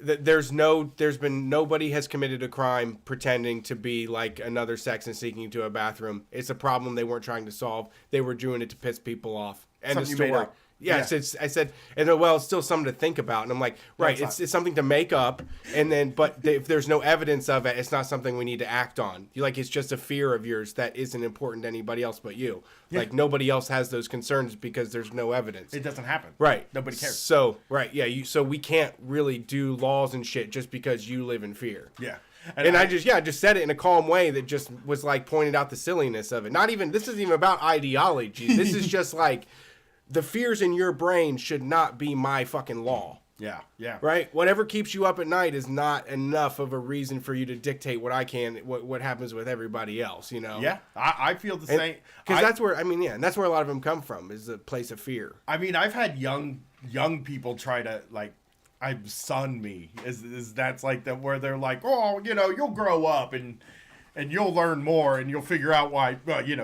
[SPEAKER 2] nobody has committed a crime pretending to be like another sex and seeking to a bathroom. It's a problem they weren't trying to solve. They were doing it to piss people off. End of
[SPEAKER 1] Something you made
[SPEAKER 2] story.
[SPEAKER 1] up.
[SPEAKER 2] Yeah,
[SPEAKER 1] Yeah.
[SPEAKER 2] I said, and then, well, it's still something to think about. And I'm like, right,
[SPEAKER 1] That's
[SPEAKER 2] it's something to make up. And then, but if there's no evidence of it, it's not something we need to act on. It's just a fear of yours that isn't important to anybody else but you.
[SPEAKER 1] Yeah.
[SPEAKER 2] Like nobody else has those concerns because there's no evidence.
[SPEAKER 1] It doesn't happen.
[SPEAKER 2] Right.
[SPEAKER 1] Nobody cares.
[SPEAKER 2] So, right, yeah, so we can't really do laws and shit just because you live in fear.
[SPEAKER 1] Yeah.
[SPEAKER 2] And I just said it in a calm way that just was like pointed out the silliness of it. This isn't even about ideology. This is just like the fears in your brain should not be my fucking law.
[SPEAKER 1] Yeah. Yeah.
[SPEAKER 2] Right? Whatever keeps you up at night is not enough of a reason for you to dictate what happens with everybody else, you know?
[SPEAKER 1] Yeah. I feel the same.
[SPEAKER 2] Because that's where, and that's where a lot of them come from, is a place of fear.
[SPEAKER 1] I mean, I've had young people try to like, son me. Is that's like that where they're like, oh, you'll grow up and you'll learn more and you'll figure out why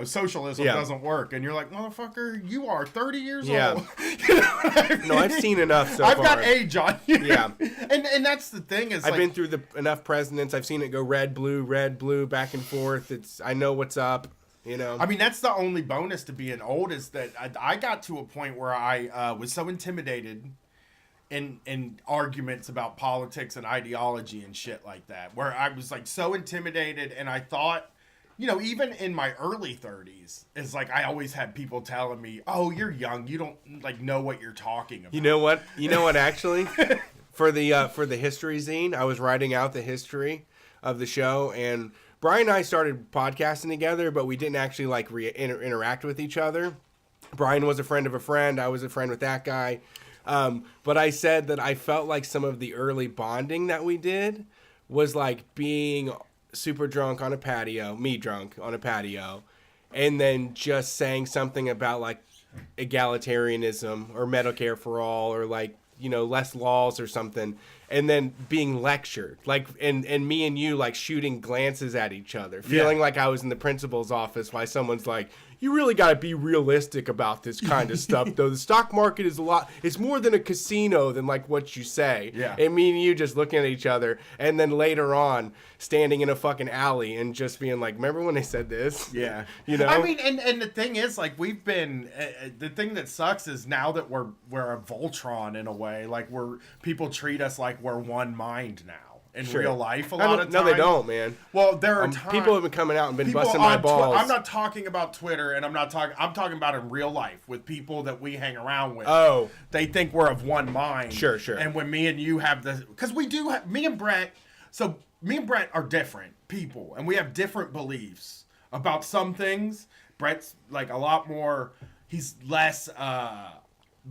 [SPEAKER 1] socialism
[SPEAKER 2] Yeah.
[SPEAKER 1] doesn't work. And you're like, motherfucker, you are 30 years
[SPEAKER 2] Yeah.
[SPEAKER 1] old. You know what I mean?
[SPEAKER 2] No, I've seen enough so
[SPEAKER 1] I've
[SPEAKER 2] far.
[SPEAKER 1] got age on you.
[SPEAKER 2] Yeah.
[SPEAKER 1] and that's the thing is
[SPEAKER 2] I've
[SPEAKER 1] like,
[SPEAKER 2] been through enough presidents. I've seen it go red, blue, back and forth. I know what's up, you know.
[SPEAKER 1] I mean, that's the only bonus to being old is that I got to a point where I was so intimidated in arguments about politics and ideology and shit like that, where I was like so intimidated, and I thought, even in my early 30s, it's like I always had people telling me, "Oh, you're young, you don't like know what you're talking about."
[SPEAKER 2] You know what? Actually, for the history zine, I was writing out the history of the show, and Brian and I started podcasting together, but we didn't actually like interact with each other. Brian was a friend of a friend. I was a friend with that guy. But I said that I felt like some of the early bonding that we did was like being super drunk on a patio, me drunk on a patio, and then just saying something about like egalitarianism or Medicare for all or like, less laws or something, and then being lectured, like, and me and you like shooting glances at each other, feeling like I was in the principal's office while someone's like, you really got to be realistic about this kind of stuff, though. The stock market is it's more than a casino than like what you say.
[SPEAKER 1] Yeah.
[SPEAKER 2] And me and you just looking at each other, and then later on standing in a fucking alley and just being like, remember when they said this?
[SPEAKER 1] Yeah.
[SPEAKER 2] I
[SPEAKER 1] mean, and the thing is, like, we've been, the thing that sucks is now that we're a Voltron in a way, like people treat us like we're one mind now in
[SPEAKER 2] Sure.
[SPEAKER 1] real life a lot of times.
[SPEAKER 2] No, they don't, man.
[SPEAKER 1] Well, there are times.
[SPEAKER 2] People have been coming out and been
[SPEAKER 1] People
[SPEAKER 2] busting my
[SPEAKER 1] on
[SPEAKER 2] balls.
[SPEAKER 1] I'm not talking about Twitter, and I'm talking about in real life with people that we hang around with.
[SPEAKER 2] Oh.
[SPEAKER 1] They think we're of one mind.
[SPEAKER 2] Sure.
[SPEAKER 1] And when me and you have because we do have, me and Brett are different people, and we have different beliefs about some things. Brett's like a lot more, he's less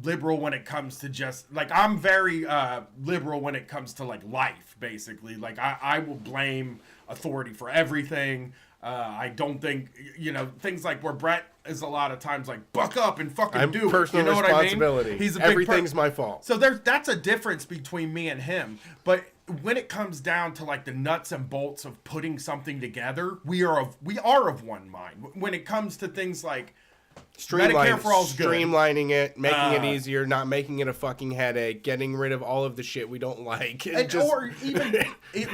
[SPEAKER 1] liberal when it comes to just like, I'm very liberal when it comes to like life, basically. Like I will blame authority for everything. I don't think, things like where Brett is a lot of times like, buck up and fucking do it.
[SPEAKER 2] Personal
[SPEAKER 1] You know what I mean?
[SPEAKER 2] responsibility.
[SPEAKER 1] He's a big
[SPEAKER 2] Everything's my fault.
[SPEAKER 1] So that's a difference between me and him. But when it comes down to like the nuts and bolts of putting something together, we are of one mind. When it comes to things like Medicare for all is good.
[SPEAKER 2] Streamlining it, making it easier, not making it a fucking headache, getting rid of all of the shit we don't like.
[SPEAKER 1] Or even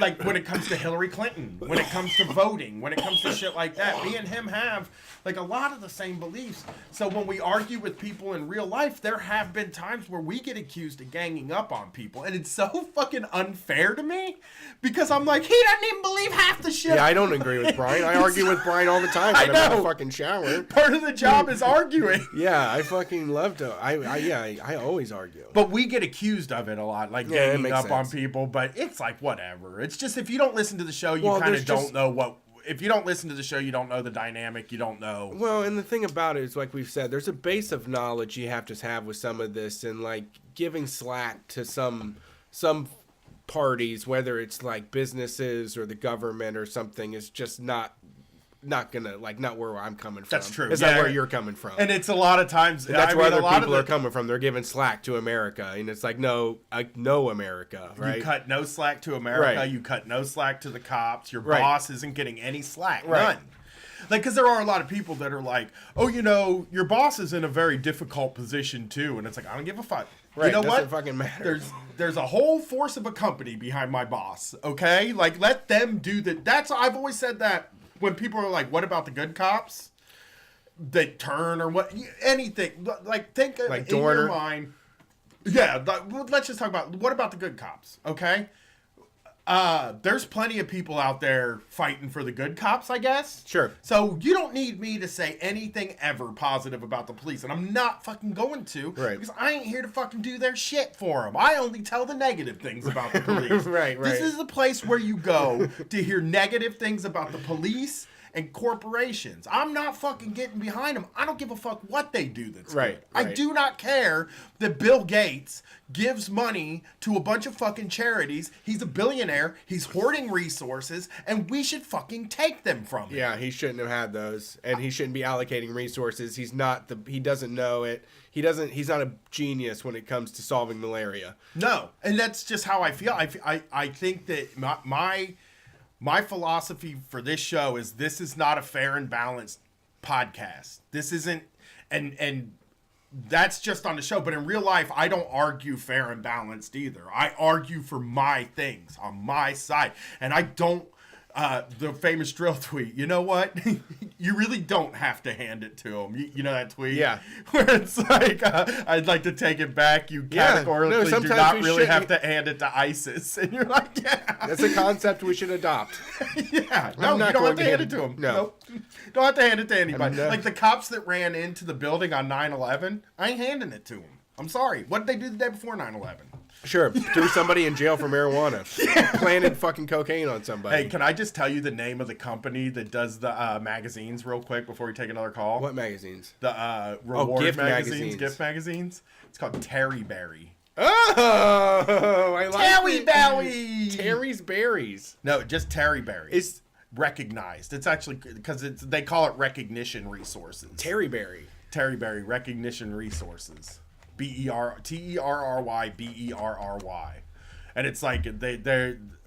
[SPEAKER 1] like when it comes to Hillary Clinton, when it comes to voting, when it comes to shit like that, me and him have like a lot of the same beliefs. So when we argue with people in real life, there have been times where we get accused of ganging up on people, and it's so fucking unfair to me because I'm like, he doesn't even believe half the shit.
[SPEAKER 2] Yeah, I don't agree with Brian. I argue with Brian all the time when I'm in the fucking shower.
[SPEAKER 1] Part of the job is arguing.
[SPEAKER 2] Yeah, I fucking love to. I always argue.
[SPEAKER 1] But we get accused of it a lot, like
[SPEAKER 2] Yeah, it
[SPEAKER 1] ganging
[SPEAKER 2] makes
[SPEAKER 1] up on
[SPEAKER 2] sense.
[SPEAKER 1] people. But it's like whatever. It's just if you don't listen to the show, you
[SPEAKER 2] Well,
[SPEAKER 1] kind
[SPEAKER 2] there's
[SPEAKER 1] of don't
[SPEAKER 2] just-
[SPEAKER 1] know what. If you don't listen to the show, you don't know the dynamic. You don't know.
[SPEAKER 2] Well, and the thing about it is, like we've said, there's a base of knowledge you have to have with some of this, and like giving slack to some parties, whether it's like businesses or the government or something, is just not gonna not where I'm coming from.
[SPEAKER 1] That's true.
[SPEAKER 2] It's
[SPEAKER 1] Yeah.
[SPEAKER 2] not where you're coming from.
[SPEAKER 1] And it's a lot of times.
[SPEAKER 2] And that's
[SPEAKER 1] I
[SPEAKER 2] where
[SPEAKER 1] mean, a
[SPEAKER 2] other
[SPEAKER 1] lot
[SPEAKER 2] people
[SPEAKER 1] of
[SPEAKER 2] are coming from. They're giving slack to America, and it's like no America, right?
[SPEAKER 1] You cut no slack to America.
[SPEAKER 2] Right.
[SPEAKER 1] You cut no slack to the cops. Your
[SPEAKER 2] Right.
[SPEAKER 1] boss isn't getting any slack.
[SPEAKER 2] Right.
[SPEAKER 1] None. Like, because there are a lot of people that are like, oh, your boss is in a very difficult position too, and it's like I don't give a fuck.
[SPEAKER 2] Right,
[SPEAKER 1] You know
[SPEAKER 2] doesn't
[SPEAKER 1] what?
[SPEAKER 2] fucking matter.
[SPEAKER 1] There's a whole force of a company behind my boss. Okay, like let them do that. I've always said that when people are like, what about the good cops? They turn or what? Anything like think
[SPEAKER 2] Like
[SPEAKER 1] in
[SPEAKER 2] Dorner?
[SPEAKER 1] your mind. Yeah, let's just talk about what about the good cops? Okay. There's plenty of people out there fighting for the good cops, I guess.
[SPEAKER 2] Sure.
[SPEAKER 1] So you don't need me to say anything ever positive about the police, and I'm not fucking going to.
[SPEAKER 2] Right.
[SPEAKER 1] Because I ain't here to fucking do their shit for them. I only tell the negative things about the police.
[SPEAKER 2] Right.
[SPEAKER 1] This is the place where you go to hear negative things about the police and corporations. I'm not fucking getting behind them. I don't give a fuck what they do that's
[SPEAKER 2] Right,
[SPEAKER 1] good. I
[SPEAKER 2] right.
[SPEAKER 1] do not care that Bill Gates gives money to a bunch of fucking charities. He's a billionaire. He's hoarding resources, and we should fucking take them from him.
[SPEAKER 2] Yeah, he shouldn't have had those, and he shouldn't be allocating resources. He doesn't know it. He's not a genius when it comes to solving malaria.
[SPEAKER 1] No, and that's just how I feel. I think that my philosophy for this show is this is not a fair and balanced podcast. This isn't, and that's just on the show. But in real life, I don't argue fair and balanced either. I argue for my things on my side, and I don't. The famous drill tweet. You know what? You really don't have to hand it to him. You know that tweet?
[SPEAKER 2] Yeah.
[SPEAKER 1] Where it's like, I'd like to take it back. You
[SPEAKER 2] Yeah.
[SPEAKER 1] categorically
[SPEAKER 2] No,
[SPEAKER 1] do
[SPEAKER 2] sometimes
[SPEAKER 1] not
[SPEAKER 2] we
[SPEAKER 1] really
[SPEAKER 2] shouldn't.
[SPEAKER 1] have to hand it to ISIS. And you're like, yeah.
[SPEAKER 2] That's a concept we should adopt.
[SPEAKER 1] Yeah. No,
[SPEAKER 2] I'm
[SPEAKER 1] you
[SPEAKER 2] not
[SPEAKER 1] don't have
[SPEAKER 2] going
[SPEAKER 1] to
[SPEAKER 2] to
[SPEAKER 1] hand
[SPEAKER 2] hand-
[SPEAKER 1] it to him.
[SPEAKER 2] no.
[SPEAKER 1] Nope. Don't have to hand it to anybody.
[SPEAKER 2] no.
[SPEAKER 1] Like the cops that ran into the building on 9/11, I ain't handing it to them. I'm sorry. What did they do the day before 9/11?
[SPEAKER 2] Sure, threw somebody in jail for marijuana. Planted fucking cocaine on somebody.
[SPEAKER 1] Hey, can I just tell you the name of the company that does the magazines real quick before we take another call?
[SPEAKER 2] What magazines?
[SPEAKER 1] The reward
[SPEAKER 2] gift
[SPEAKER 1] magazines,
[SPEAKER 2] magazines.
[SPEAKER 1] gift magazines. It's called Terry Berry.
[SPEAKER 2] Oh, I like
[SPEAKER 1] Terry
[SPEAKER 2] it.
[SPEAKER 1] Berry.
[SPEAKER 2] Terry's Berries.
[SPEAKER 1] No, just Terry Berry.
[SPEAKER 2] Is
[SPEAKER 1] recognized. It's actually because they call it recognition resources.
[SPEAKER 2] Terry Berry.
[SPEAKER 1] Terry Berry recognition resources. TerryBerry. And it's like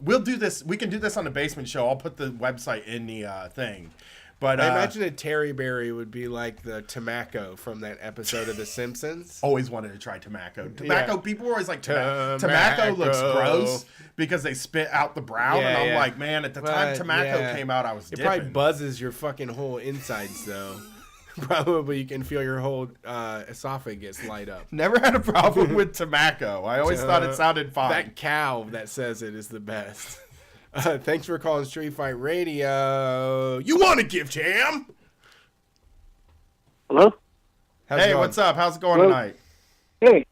[SPEAKER 1] we'll do this. We can do this on the basement show. I'll put the website in the thing. But
[SPEAKER 2] I imagine a Terry Berry would be like the tobacco from that episode of The Simpsons.
[SPEAKER 1] always wanted to try tobacco. Tobacco.
[SPEAKER 2] Yeah.
[SPEAKER 1] People were always like,
[SPEAKER 2] Tobacco.
[SPEAKER 1] tobacco looks gross because they spit out the brown.
[SPEAKER 2] Yeah,
[SPEAKER 1] and I'm
[SPEAKER 2] yeah.
[SPEAKER 1] like, man, at the time
[SPEAKER 2] But,
[SPEAKER 1] tobacco
[SPEAKER 2] yeah.
[SPEAKER 1] came out, I was
[SPEAKER 2] It
[SPEAKER 1] dipping.
[SPEAKER 2] probably buzzes your fucking whole insides, though. Probably you can feel your whole esophagus light up.
[SPEAKER 1] Never had a problem with tobacco. I always thought it sounded fine.
[SPEAKER 2] That cow that says it is the best. Thanks for calling Street Fight Radio. You want a gift, Ham?
[SPEAKER 7] Hello?
[SPEAKER 2] How's it
[SPEAKER 1] Hey,
[SPEAKER 2] going?
[SPEAKER 1] what's up? How's it going
[SPEAKER 7] Hello?
[SPEAKER 1] tonight?
[SPEAKER 7] Hey.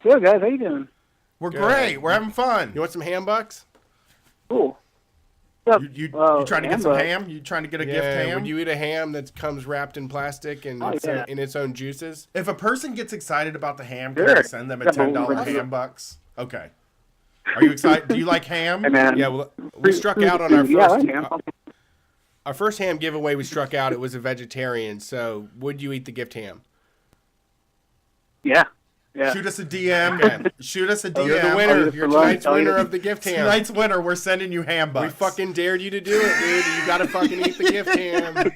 [SPEAKER 7] Good, guys. How you doing?
[SPEAKER 1] We're
[SPEAKER 2] Good.
[SPEAKER 1] great. We're having fun.
[SPEAKER 2] You want some ham bucks?
[SPEAKER 7] Cool. What's up?
[SPEAKER 1] You trying to get some
[SPEAKER 7] Amber?
[SPEAKER 1] ham? You trying to get a gift
[SPEAKER 2] Yeah.
[SPEAKER 1] ham?
[SPEAKER 2] Would you eat a ham that comes wrapped in plastic and
[SPEAKER 7] Oh, yeah.
[SPEAKER 2] in its own juices?
[SPEAKER 1] If a person gets excited about the ham, can
[SPEAKER 7] Sure.
[SPEAKER 1] I send them a
[SPEAKER 7] Yeah,
[SPEAKER 1] $10
[SPEAKER 7] but-
[SPEAKER 1] ham bucks? Okay. Are you excited? Do you like ham?
[SPEAKER 7] Hey, man.
[SPEAKER 2] Yeah, well, we struck out on our
[SPEAKER 7] Yeah,
[SPEAKER 2] first
[SPEAKER 7] I am.
[SPEAKER 2] our first ham giveaway. We struck out. It was a vegetarian. So, would you eat the gift ham?
[SPEAKER 7] Yeah. Yeah.
[SPEAKER 1] Shoot us a DM.
[SPEAKER 2] Okay.
[SPEAKER 1] Shoot us a DM.
[SPEAKER 2] Oh, You're the
[SPEAKER 7] I'll
[SPEAKER 2] winner.
[SPEAKER 7] eat it
[SPEAKER 2] You're
[SPEAKER 7] for lunch.
[SPEAKER 2] tonight's
[SPEAKER 7] I'll eat
[SPEAKER 2] winner
[SPEAKER 7] it.
[SPEAKER 2] of the gift ham.
[SPEAKER 1] Tonight's winner, we're sending you ham bucks.
[SPEAKER 2] We fucking dared you to do it, dude. You gotta fucking eat the gift ham.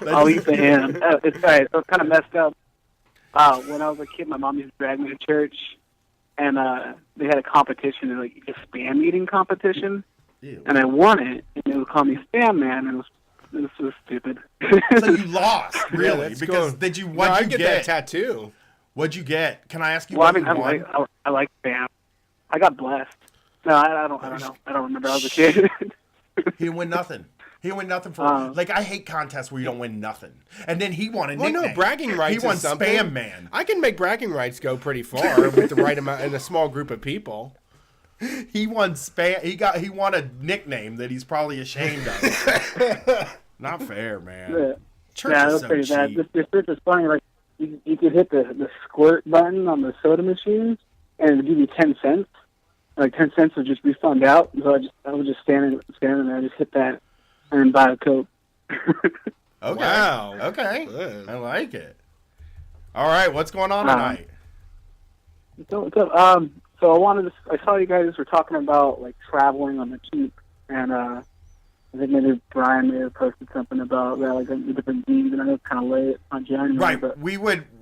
[SPEAKER 7] I'll eat the ham. It's right. So it's kind of messed up. When I was a kid, my mom used to drag me to church, and they had a competition, like a spam eating competition,
[SPEAKER 1] Ew.
[SPEAKER 7] and I won it, and they would call me Spam Man, and it was so stupid.
[SPEAKER 1] So you lost, really?
[SPEAKER 2] that's
[SPEAKER 1] Because
[SPEAKER 2] cool.
[SPEAKER 1] did you?
[SPEAKER 2] No,
[SPEAKER 1] What'd
[SPEAKER 2] I
[SPEAKER 1] you
[SPEAKER 2] get
[SPEAKER 1] get?
[SPEAKER 2] that tattoo.
[SPEAKER 1] What'd you get? Can I ask you?
[SPEAKER 7] Well, I
[SPEAKER 1] what
[SPEAKER 7] mean,
[SPEAKER 1] you won?
[SPEAKER 7] I like Spam. I got blessed. No, I don't know. I don't remember. I was a kid.
[SPEAKER 1] He didn't win nothing. He didn't win nothing for like I hate contests where you don't win nothing. And then he won a
[SPEAKER 2] Well,
[SPEAKER 1] nickname.
[SPEAKER 2] no, bragging rights
[SPEAKER 1] He won
[SPEAKER 2] is something.
[SPEAKER 1] Spam Man.
[SPEAKER 2] I can make bragging rights go pretty far with the right amount in a small group of people.
[SPEAKER 1] He won spam. He won a nickname that he's probably ashamed of. Not fair, man.
[SPEAKER 7] Yeah.
[SPEAKER 1] Church
[SPEAKER 7] Yeah,
[SPEAKER 1] is
[SPEAKER 7] that's
[SPEAKER 1] so
[SPEAKER 7] pretty bad.
[SPEAKER 1] cheap.
[SPEAKER 7] This church is funny. Like you could hit the squirt button on the soda machine, and it would give you 10 cents. Like 10 cents would just refund out. So I would just stand there, just hit that, and then buy a Coke.
[SPEAKER 1] Okay.
[SPEAKER 2] Wow.
[SPEAKER 1] Okay.
[SPEAKER 2] Good.
[SPEAKER 1] I like it. All right. What's going on tonight?
[SPEAKER 7] So I saw you guys were talking about like traveling on the cheap, and I think maybe Brian may have posted something about that, like the different deeds, and I know it's kind of late on January.
[SPEAKER 1] Right.
[SPEAKER 7] But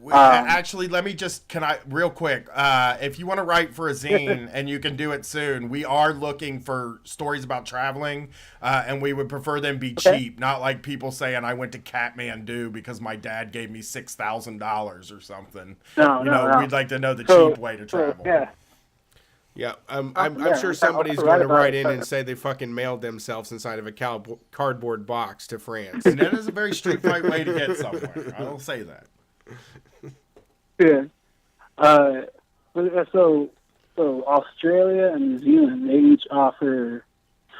[SPEAKER 1] Actually, let me just, real quick, if you want to write for a zine, and you can do it soon, we are looking for stories about traveling, and we would prefer them be cheap, not like people saying I went to Kathmandu because my dad gave me $6,000 or something.
[SPEAKER 7] No.
[SPEAKER 1] We'd like to know the cheap way to travel.
[SPEAKER 7] Yeah.
[SPEAKER 2] Yeah, I'm
[SPEAKER 7] yeah,
[SPEAKER 2] sure
[SPEAKER 7] I'll
[SPEAKER 2] somebody's
[SPEAKER 7] write
[SPEAKER 2] going to
[SPEAKER 7] about
[SPEAKER 2] write
[SPEAKER 7] it.
[SPEAKER 2] in and say they fucking mailed themselves inside of a cardboard box to France.
[SPEAKER 1] And that is a very street fight way to get somewhere. I will say that.
[SPEAKER 7] Yeah. So Australia and New Zealand, they each offer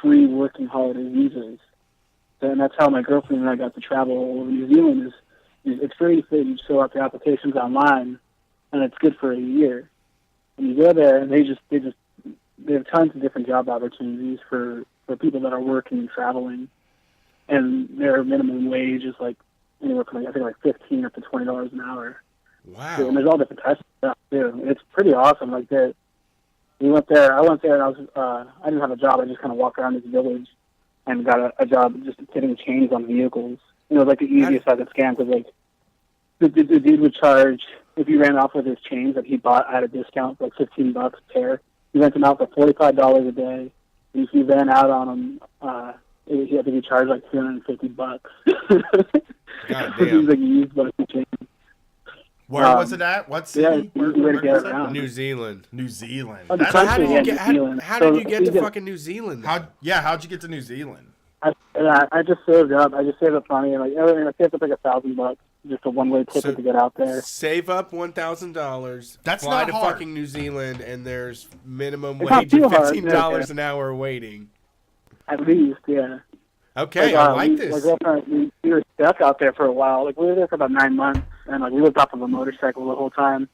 [SPEAKER 7] free working holiday visas. And that's how my girlfriend and I got to travel over New Zealand. It's free. You just fill out the applications online, and it's good for a year. And you go there, and they have tons of different job opportunities for people that are working and traveling, and their minimum wage is like anywhere from I think like $15 up to $20 an hour.
[SPEAKER 2] Wow.
[SPEAKER 7] And there's all different types of stuff too. It's pretty awesome. Like that, we went there. I went there, and I didn't have a job. I just kind of walked around this village, and got a job just getting chains on vehicles. It was like the easiest I could scam because like the dude would charge if you ran off with his chains that he bought at a discount for like $15 a pair. You rent them out for $45 a day. And if you ran out on them, I think he charged like $250.
[SPEAKER 2] God
[SPEAKER 7] These
[SPEAKER 2] damn.
[SPEAKER 7] like used but chains.
[SPEAKER 1] Where was it at? What city?
[SPEAKER 7] Yeah, easy way to get
[SPEAKER 1] was it?
[SPEAKER 7] around.
[SPEAKER 2] New Zealand.
[SPEAKER 1] New Zealand.
[SPEAKER 7] Oh, the
[SPEAKER 1] That's-
[SPEAKER 7] country,
[SPEAKER 2] How did
[SPEAKER 7] yeah,
[SPEAKER 2] you get?
[SPEAKER 7] New Zealand.
[SPEAKER 2] How did you get to
[SPEAKER 7] So,
[SPEAKER 2] fucking New Zealand?
[SPEAKER 1] how'd you get to New Zealand?
[SPEAKER 7] I just saved up. I just saved up money, and I saved up like $1,000, just a one-way ticket to get out there.
[SPEAKER 2] Save up $1,000.
[SPEAKER 1] That's
[SPEAKER 2] fly
[SPEAKER 1] not
[SPEAKER 2] to
[SPEAKER 1] hard.
[SPEAKER 2] fucking New Zealand, and there's minimum
[SPEAKER 7] It's not
[SPEAKER 2] wage of
[SPEAKER 7] too hard,
[SPEAKER 2] $15
[SPEAKER 7] yeah.
[SPEAKER 2] an hour waiting.
[SPEAKER 7] At least, yeah.
[SPEAKER 2] Okay, I like
[SPEAKER 7] My
[SPEAKER 2] this.
[SPEAKER 7] girlfriend, we were stuck out there for a while. Like we were there for about 9 months, and like we lived off of a motorcycle the whole time.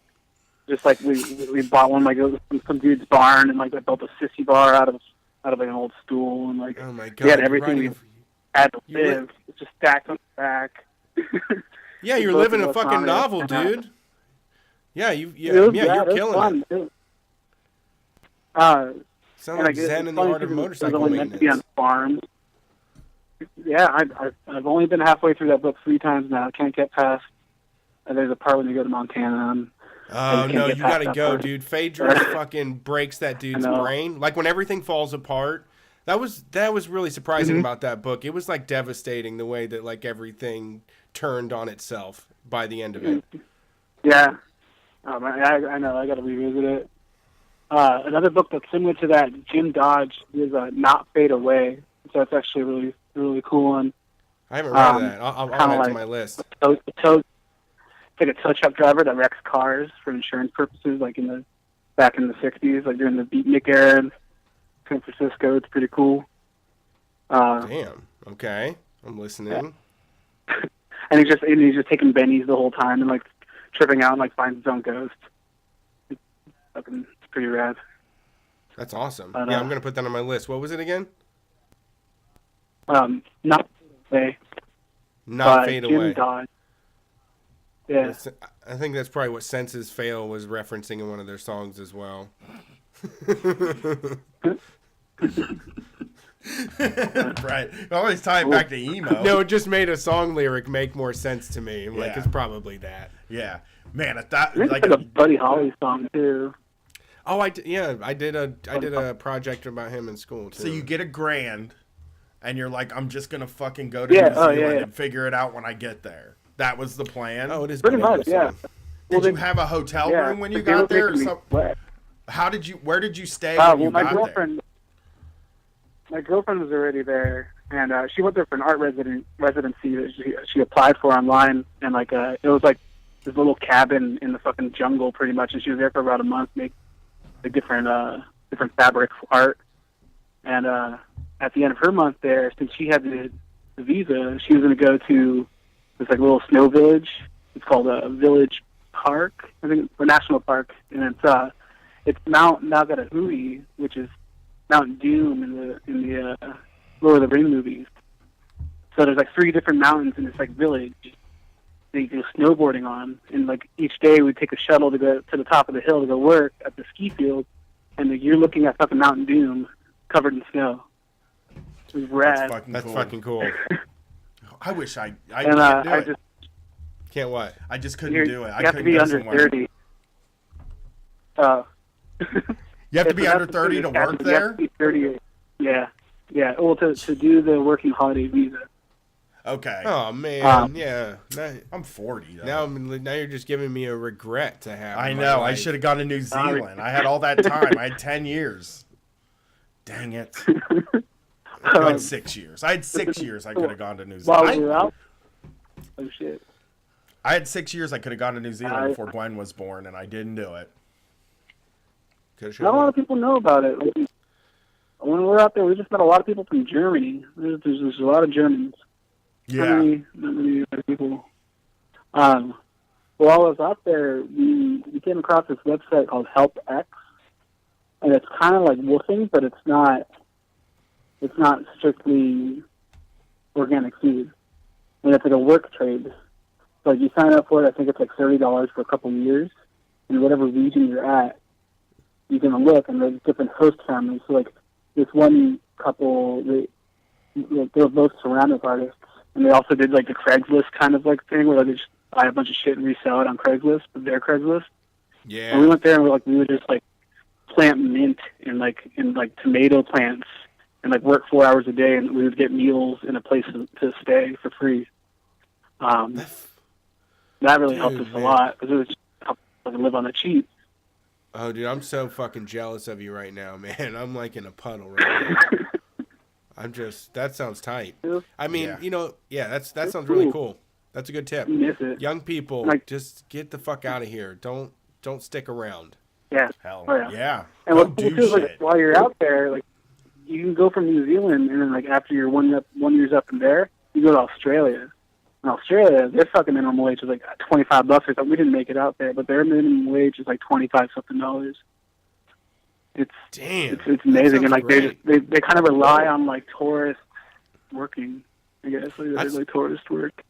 [SPEAKER 7] Just like we bought one like it was from some dude's barn, and like I built a sissy bar out of like an old stool, and like
[SPEAKER 2] Oh my god!
[SPEAKER 7] we had
[SPEAKER 2] you're
[SPEAKER 7] everything
[SPEAKER 2] riding
[SPEAKER 7] we had to
[SPEAKER 2] you li-
[SPEAKER 7] live. It's just stacked on the back.
[SPEAKER 2] Yeah, you're
[SPEAKER 7] both
[SPEAKER 2] living
[SPEAKER 7] of
[SPEAKER 2] a
[SPEAKER 7] us
[SPEAKER 2] fucking
[SPEAKER 7] on it,
[SPEAKER 2] novel,
[SPEAKER 7] and,
[SPEAKER 2] dude. Yeah,
[SPEAKER 7] it was,
[SPEAKER 2] you're
[SPEAKER 7] it was
[SPEAKER 2] killing
[SPEAKER 7] fun.
[SPEAKER 2] it.
[SPEAKER 7] Sounds
[SPEAKER 2] Sounds like Zen in the art of motorcycle
[SPEAKER 7] meant to be on
[SPEAKER 2] maintenance.
[SPEAKER 7] farms. Yeah, I've only been halfway through that book 3 times now. I can't get past. There's a part when you go to Montana.
[SPEAKER 2] Oh
[SPEAKER 7] can't
[SPEAKER 2] no,
[SPEAKER 7] get
[SPEAKER 2] you
[SPEAKER 7] past
[SPEAKER 2] gotta
[SPEAKER 7] that
[SPEAKER 2] go,
[SPEAKER 7] part.
[SPEAKER 2] dude. Phaedra fucking breaks that dude's
[SPEAKER 7] I know.
[SPEAKER 2] brain. Like when everything falls apart. That was really surprising about that book. It was like devastating the way that like everything turned on itself by the end of it.
[SPEAKER 7] Yeah, I know. I got to revisit it. Another book that's similar to that, Jim Dodge, is Not Fade Away. So it's actually a really, really cool one.
[SPEAKER 2] I haven't read that. I'll add
[SPEAKER 7] kinda
[SPEAKER 2] it to
[SPEAKER 7] like-
[SPEAKER 2] my list.
[SPEAKER 7] It's like a tow truck driver that wrecks cars for insurance purposes, like back in the 60s, like during the beatnik era in San Francisco. It's pretty cool.
[SPEAKER 2] Damn. Okay, I'm listening.
[SPEAKER 7] And he's just taking bennies the whole time and like tripping out and like finds his own ghost. It's pretty rad.
[SPEAKER 2] That's awesome.
[SPEAKER 7] But,
[SPEAKER 2] Yeah, I'm gonna put that on my list. What was it again?
[SPEAKER 7] Not Away.
[SPEAKER 2] Not Fade
[SPEAKER 7] Jim
[SPEAKER 2] Away.
[SPEAKER 7] Dodge. Yeah.
[SPEAKER 2] I think that's probably what Senses Fail was referencing in one of their songs as well.
[SPEAKER 1] Right. Always tie it back to emo.
[SPEAKER 2] No, it just made a song lyric make more sense to me. I'm like,
[SPEAKER 1] Yeah.
[SPEAKER 2] it's probably that.
[SPEAKER 1] Yeah. Man, I thought
[SPEAKER 7] There's
[SPEAKER 1] like
[SPEAKER 7] like a Buddy Holly song too.
[SPEAKER 2] Oh, I did a project about him in school too.
[SPEAKER 1] so you get $1,000 and you're like, I'm just gonna fucking go to
[SPEAKER 7] Yeah,
[SPEAKER 1] New
[SPEAKER 7] oh,
[SPEAKER 1] Zealand
[SPEAKER 7] yeah, yeah.
[SPEAKER 1] and figure it out when I get there. That was the plan.
[SPEAKER 2] Oh, it is
[SPEAKER 7] Pretty
[SPEAKER 2] good.
[SPEAKER 7] much, yeah.
[SPEAKER 1] Did
[SPEAKER 7] Well,
[SPEAKER 1] you have a hotel
[SPEAKER 7] Yeah,
[SPEAKER 1] room when you
[SPEAKER 7] but they were
[SPEAKER 1] got there or
[SPEAKER 7] making me
[SPEAKER 1] something?
[SPEAKER 7] sweat.
[SPEAKER 1] Where did you stay when you
[SPEAKER 7] Well, my
[SPEAKER 1] got
[SPEAKER 7] girlfriend was already there, and she went there for an art residency that she applied for online, and like it was like this little cabin in the fucking jungle, pretty much, and she was there for about a month, making like different fabric art, and at the end of her month there, since she had the visa, she was going to go to this like little snow village. It's called a Village Park, I think, or National Park, and it's Mount Nagahui, which is Mount Doom in the Lord of the Rings movies. So there's like 3 different mountains in this like village that you can go snowboarding on, and like each day we take a shuttle to go to the top of the hill to go work at the ski field, and like, you're looking at fucking Mountain Doom covered in snow. It was rad.
[SPEAKER 2] That's fucking cool.
[SPEAKER 1] I wish I
[SPEAKER 7] And
[SPEAKER 1] can't do
[SPEAKER 7] I
[SPEAKER 1] it.
[SPEAKER 7] just
[SPEAKER 2] Can't what?
[SPEAKER 1] I just couldn't
[SPEAKER 7] you
[SPEAKER 1] do it. I
[SPEAKER 7] have to
[SPEAKER 1] couldn't
[SPEAKER 7] be
[SPEAKER 1] go
[SPEAKER 7] under
[SPEAKER 1] somewhere.
[SPEAKER 7] 30.
[SPEAKER 1] You have to
[SPEAKER 7] Yeah,
[SPEAKER 1] be
[SPEAKER 7] so
[SPEAKER 1] under
[SPEAKER 7] that's the
[SPEAKER 1] 30
[SPEAKER 7] thing,
[SPEAKER 1] to
[SPEAKER 7] you have
[SPEAKER 1] work
[SPEAKER 7] to- you have
[SPEAKER 1] there?
[SPEAKER 7] to be 30. Yeah. Yeah. Well, to do the working holiday visa.
[SPEAKER 1] Okay.
[SPEAKER 2] Oh man,
[SPEAKER 7] Um,
[SPEAKER 2] yeah.
[SPEAKER 1] I'm 40 though.
[SPEAKER 2] Now you're just giving me a regret to have.
[SPEAKER 1] I
[SPEAKER 2] in my
[SPEAKER 1] know. I
[SPEAKER 2] life.
[SPEAKER 1] should have gone to New Zealand. I had all that time. I had 10 years. Dang it. I had 6 years. I had 6 years I could have gone to New
[SPEAKER 7] While
[SPEAKER 1] Zealand.
[SPEAKER 7] we were out. Oh shit.
[SPEAKER 1] I had 6 years I could have gone to New Zealand
[SPEAKER 7] I-
[SPEAKER 1] before Gwen was born, and I didn't do it.
[SPEAKER 2] Could've,
[SPEAKER 7] Not a lot
[SPEAKER 2] should've.
[SPEAKER 7] of people know about it. Like, when we were out there, we just met a lot of people from Germany. There's a lot of Germans.
[SPEAKER 1] Yeah.
[SPEAKER 7] Not many other people. While I was out there, we came across this website called HelpX, and it's kind of like woofing, but it's not strictly organic food. And it's like a work trade. So like you sign up for it, I think it's like $30 for a couple of years, and whatever region you're at, you can look, and there's different host families. So like this one couple, they were both ceramic artists, and they also did like the Craigslist kind of like thing where they just buy a bunch of shit and resell it on Craigslist, but their Craigslist. And we
[SPEAKER 2] Yeah.
[SPEAKER 7] went there and we would just like plant mint and like tomato plants and like work 4 hours a day, and we would get meals and a place to stay for free. That really helped
[SPEAKER 2] Dude,
[SPEAKER 7] us
[SPEAKER 2] man.
[SPEAKER 7] a lot because it was just helped us live on the cheap.
[SPEAKER 2] Oh, dude, I'm so fucking jealous of you right now, man. I'm like in a puddle right now. That sounds tight. I mean,
[SPEAKER 1] Yeah.
[SPEAKER 2] that sounds really cool. That's a good tip.
[SPEAKER 7] You miss it.
[SPEAKER 2] Young people,
[SPEAKER 7] Like-
[SPEAKER 2] just get the fuck out of here. Don't stick around.
[SPEAKER 7] Yeah.
[SPEAKER 1] Hell,
[SPEAKER 7] Oh, yeah.
[SPEAKER 1] yeah.
[SPEAKER 7] And
[SPEAKER 1] Go
[SPEAKER 7] what's cool
[SPEAKER 1] do
[SPEAKER 7] too is like
[SPEAKER 1] shit.
[SPEAKER 7] while you're out there, like you can go from New Zealand, and then like after you're 1 year's up in there, you go to Australia. In Australia, their fucking minimum wage is like $25 or something. We didn't make it out there, but their minimum wage is like $25 something dollars. It's
[SPEAKER 2] Damn.
[SPEAKER 7] it's amazing,
[SPEAKER 2] sounds
[SPEAKER 7] and like
[SPEAKER 2] great.
[SPEAKER 7] they kind of rely on like tourists working. I guess like,
[SPEAKER 2] That's-
[SPEAKER 7] like tourist work.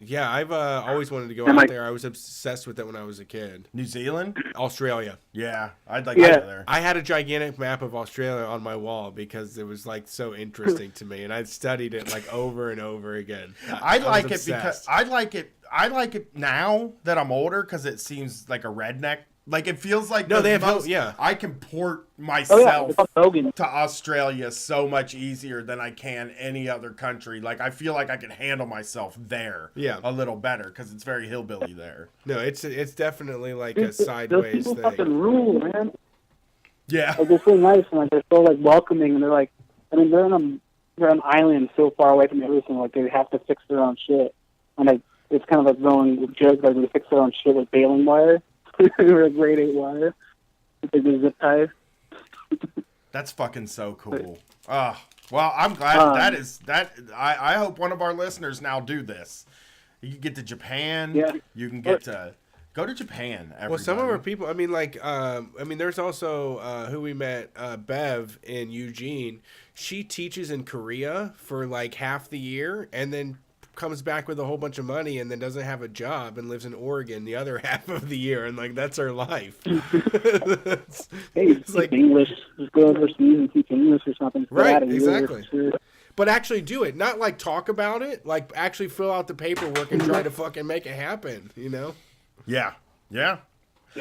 [SPEAKER 2] Yeah, I've always wanted to go
[SPEAKER 7] And,
[SPEAKER 2] out
[SPEAKER 7] like-
[SPEAKER 2] there. I was obsessed with it when I was a kid.
[SPEAKER 1] New Zealand?
[SPEAKER 2] Australia.
[SPEAKER 1] Yeah. I'd like
[SPEAKER 7] Yeah.
[SPEAKER 1] to go there.
[SPEAKER 2] I had a gigantic map of Australia on my wall because it was like so interesting to me, and I studied it like over and over again.
[SPEAKER 1] I
[SPEAKER 2] was
[SPEAKER 1] like it because
[SPEAKER 2] obsessed.
[SPEAKER 1] I like it now that I'm older because it seems like a redneck. Like it feels like
[SPEAKER 2] No,
[SPEAKER 1] the
[SPEAKER 2] they have
[SPEAKER 1] most-
[SPEAKER 2] yeah.
[SPEAKER 1] I can port
[SPEAKER 7] Oh yeah,
[SPEAKER 1] myself
[SPEAKER 7] it's on Logan.
[SPEAKER 1] to Australia so much easier than I can any other country. Like I feel like I can handle myself there
[SPEAKER 2] Yeah.
[SPEAKER 1] a little better because it's very hillbilly there.
[SPEAKER 2] No, it's definitely like
[SPEAKER 7] Dude,
[SPEAKER 2] a sideways
[SPEAKER 7] those people
[SPEAKER 2] thing.
[SPEAKER 7] fucking rule, man.
[SPEAKER 1] Yeah.
[SPEAKER 7] Like they're so nice and like they're so like welcoming, and they're like, I mean, they're on an island so far away from everything. Like they have to fix their own shit, and like it's kind of like going with jokes like they fix their own shit with baling wire or like grade 8 wire. Like the zip ties.
[SPEAKER 1] That's fucking so cool. Well, I'm glad I hope one of our listeners now do this. You can get to Japan.
[SPEAKER 7] Yeah.
[SPEAKER 1] You can get to go to Japan. Everybody.
[SPEAKER 2] Well, some of our people. I mean, like, there's also who we met, Bev in Eugene. She teaches in Korea for like half the year, and then comes back with a whole bunch of money and then doesn't have a job and lives in Oregon the other half of the year, and like that's her life.
[SPEAKER 7] Hey, speak
[SPEAKER 2] like-
[SPEAKER 7] English. Just go overseas and teach English or something. Stay
[SPEAKER 2] Right,
[SPEAKER 7] out of here,
[SPEAKER 2] exactly.
[SPEAKER 7] for sure.
[SPEAKER 2] But actually do it, not like talk about it. Like actually fill out the paperwork and try to fucking make it happen. You know?
[SPEAKER 1] Yeah. Yeah.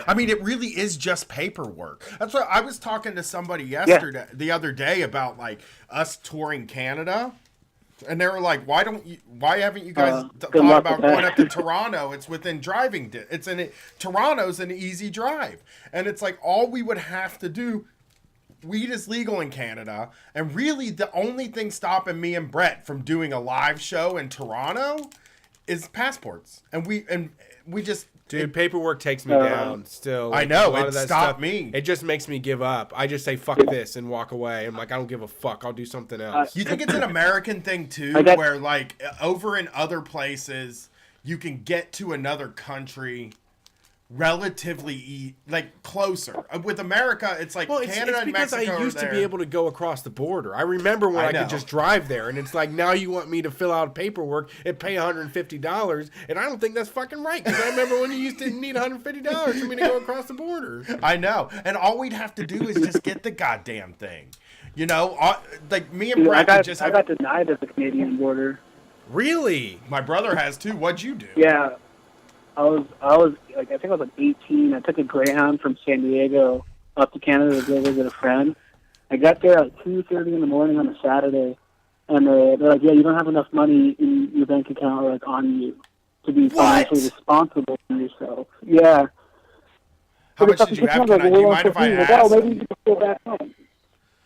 [SPEAKER 1] I mean, it really is just paperwork. That's what I was talking to somebody yesterday, the other day, about like us touring Canada, and they were like, "Why haven't you guys
[SPEAKER 7] good
[SPEAKER 1] thought
[SPEAKER 7] luck
[SPEAKER 1] about
[SPEAKER 7] with that."
[SPEAKER 1] going up to Toronto? It's within driving. Toronto's an easy drive, and it's like all we would have to do." Weed is legal in Canada, and really the only thing stopping me and Brett from doing a live show in Toronto is passports, and we just.
[SPEAKER 2] Dude, paperwork takes me down still.
[SPEAKER 1] I know,
[SPEAKER 2] A lot
[SPEAKER 1] it
[SPEAKER 2] of that
[SPEAKER 1] stopped
[SPEAKER 2] stuff,
[SPEAKER 1] me.
[SPEAKER 2] It just makes me give up. I just say, fuck this, and walk away. I'm like, I don't give a fuck. I'll do something else.
[SPEAKER 1] You think it's an American thing too,
[SPEAKER 7] I got-
[SPEAKER 1] where like over in other places you can get to another country relatively like closer. With America, it's like
[SPEAKER 2] Well, it's
[SPEAKER 1] Canada and
[SPEAKER 2] because
[SPEAKER 1] Mexico
[SPEAKER 2] I used
[SPEAKER 1] are
[SPEAKER 2] to
[SPEAKER 1] there.
[SPEAKER 2] be able to go across the border. I remember when
[SPEAKER 1] I
[SPEAKER 2] I
[SPEAKER 1] know.
[SPEAKER 2] could just drive there, and it's like now you want me to fill out paperwork and pay $150, and I don't think that's fucking right. Because I remember when you used to need $150 for me to go across the border.
[SPEAKER 1] I know, and all we'd have to do is just get the goddamn thing. You know, like me and
[SPEAKER 7] Dude,
[SPEAKER 1] Brett would just
[SPEAKER 7] I
[SPEAKER 1] have.
[SPEAKER 7] got denied at the Canadian border.
[SPEAKER 2] Really?
[SPEAKER 1] My brother has too. What'd you do?
[SPEAKER 7] Yeah, I was like, I think I was like 18. I took a Greyhound from San Diego up to Canada to go visit a friend. I got there at 2:30 in the morning on a Saturday, and they're like, "Yeah, you don't have enough money in your bank account or like on you to be financially responsible for yourself." Yeah.
[SPEAKER 1] How much did you have? Do you mind if I
[SPEAKER 7] Like,
[SPEAKER 1] ask?
[SPEAKER 7] oh, maybe you can go back home.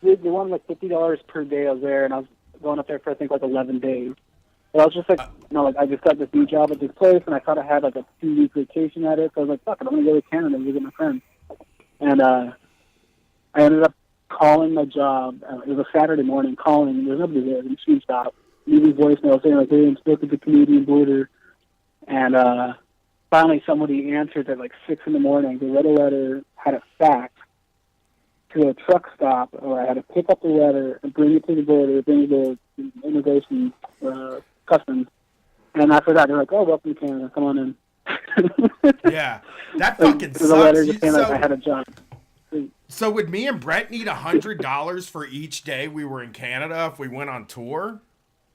[SPEAKER 7] They wanted like $50 per day I was there, and I was going up there for I think like 11 days. But I was just like, I just got this new job at this place, and I thought I had like a 2-week vacation at it. So I was like, fuck it, I'm gonna go to Canada and visit my friends. And I ended up calling my job. It was a Saturday morning. Calling, there's nobody there. The machine stopped. Leaving voicemail saying like, "Hey, I'm stuck at the Canadian border." And finally, somebody answered at like 6 in the morning. They read a letter, had it faxed to a truck stop, where I had to pick up the letter and bring it to the border, bring it to immigration, customs. And after that, they're like, "Oh, welcome to Canada. Come on in."
[SPEAKER 1] Yeah, that fucking
[SPEAKER 7] There's a letter
[SPEAKER 1] sucks.
[SPEAKER 7] just saying like I had a job.
[SPEAKER 1] So would me and Brett need $100 for each day we were in Canada if we went on tour?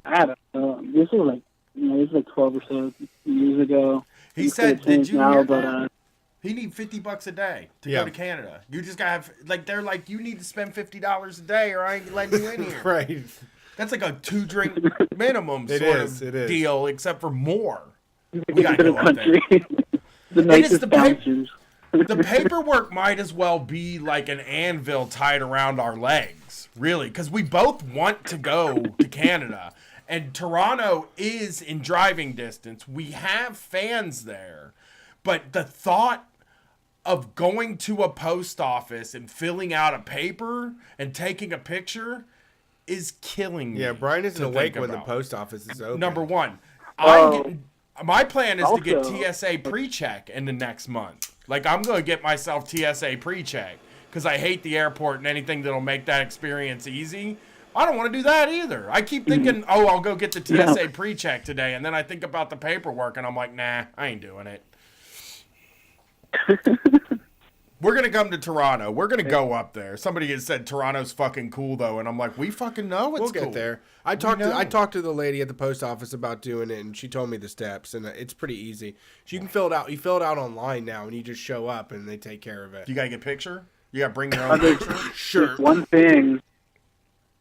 [SPEAKER 7] I don't know. This was like, this was like 12 or so years ago.
[SPEAKER 1] He
[SPEAKER 7] It's
[SPEAKER 1] said,
[SPEAKER 7] kinda
[SPEAKER 1] "Did
[SPEAKER 7] changed
[SPEAKER 1] you
[SPEAKER 7] now,
[SPEAKER 1] hear
[SPEAKER 7] but,
[SPEAKER 1] that? He need $50 a day to
[SPEAKER 2] Yeah.
[SPEAKER 1] go to Canada. You just gotta have like they're like you need to spend $50 a day or I ain't letting you in here."
[SPEAKER 2] Right.
[SPEAKER 1] That's like a 2-drink minimum
[SPEAKER 2] It
[SPEAKER 1] sort
[SPEAKER 2] is,
[SPEAKER 1] of
[SPEAKER 2] it is.
[SPEAKER 1] deal, except for more.
[SPEAKER 7] It's
[SPEAKER 1] We gotta
[SPEAKER 7] a
[SPEAKER 1] go up there.
[SPEAKER 7] country. The
[SPEAKER 1] it's
[SPEAKER 7] nicest
[SPEAKER 1] the
[SPEAKER 7] bouncers.
[SPEAKER 1] The paperwork might as well be like an anvil tied around our legs, really, because we both want to go to Canada. And Toronto is in driving distance. We have fans there. But the thought of going to a post office and filling out a paper and taking a picture is killing me.
[SPEAKER 2] Yeah, Brian isn't
[SPEAKER 1] to
[SPEAKER 2] awake
[SPEAKER 1] think
[SPEAKER 2] when the
[SPEAKER 1] about.
[SPEAKER 2] post office is open.
[SPEAKER 1] Number one,
[SPEAKER 7] Oh.
[SPEAKER 1] my plan is to get
[SPEAKER 7] Also-
[SPEAKER 1] TSA pre-check in the next month. Like, I'm going to get myself TSA pre-check because I hate the airport and anything that'll make that experience easy. I don't want to do that either. I keep thinking, oh, I'll go get the TSA pre-check today, and then I think about the paperwork, and I'm like, nah, I ain't doing it. We're going to come to Toronto. We're going to go up there. Somebody has said Toronto's fucking cool, though, and I'm like, we fucking know it's
[SPEAKER 2] We'll
[SPEAKER 1] cool.
[SPEAKER 2] get there. I
[SPEAKER 1] know.
[SPEAKER 2] talked to the lady at the post office about doing it, and she told me the steps, and it's pretty easy. So you can fill it out. You fill it out online now, and you just show up, and they take care of it.
[SPEAKER 1] You got to get a picture? You got to bring your own
[SPEAKER 7] Okay.
[SPEAKER 1] picture?
[SPEAKER 2] Sure.
[SPEAKER 7] One thing,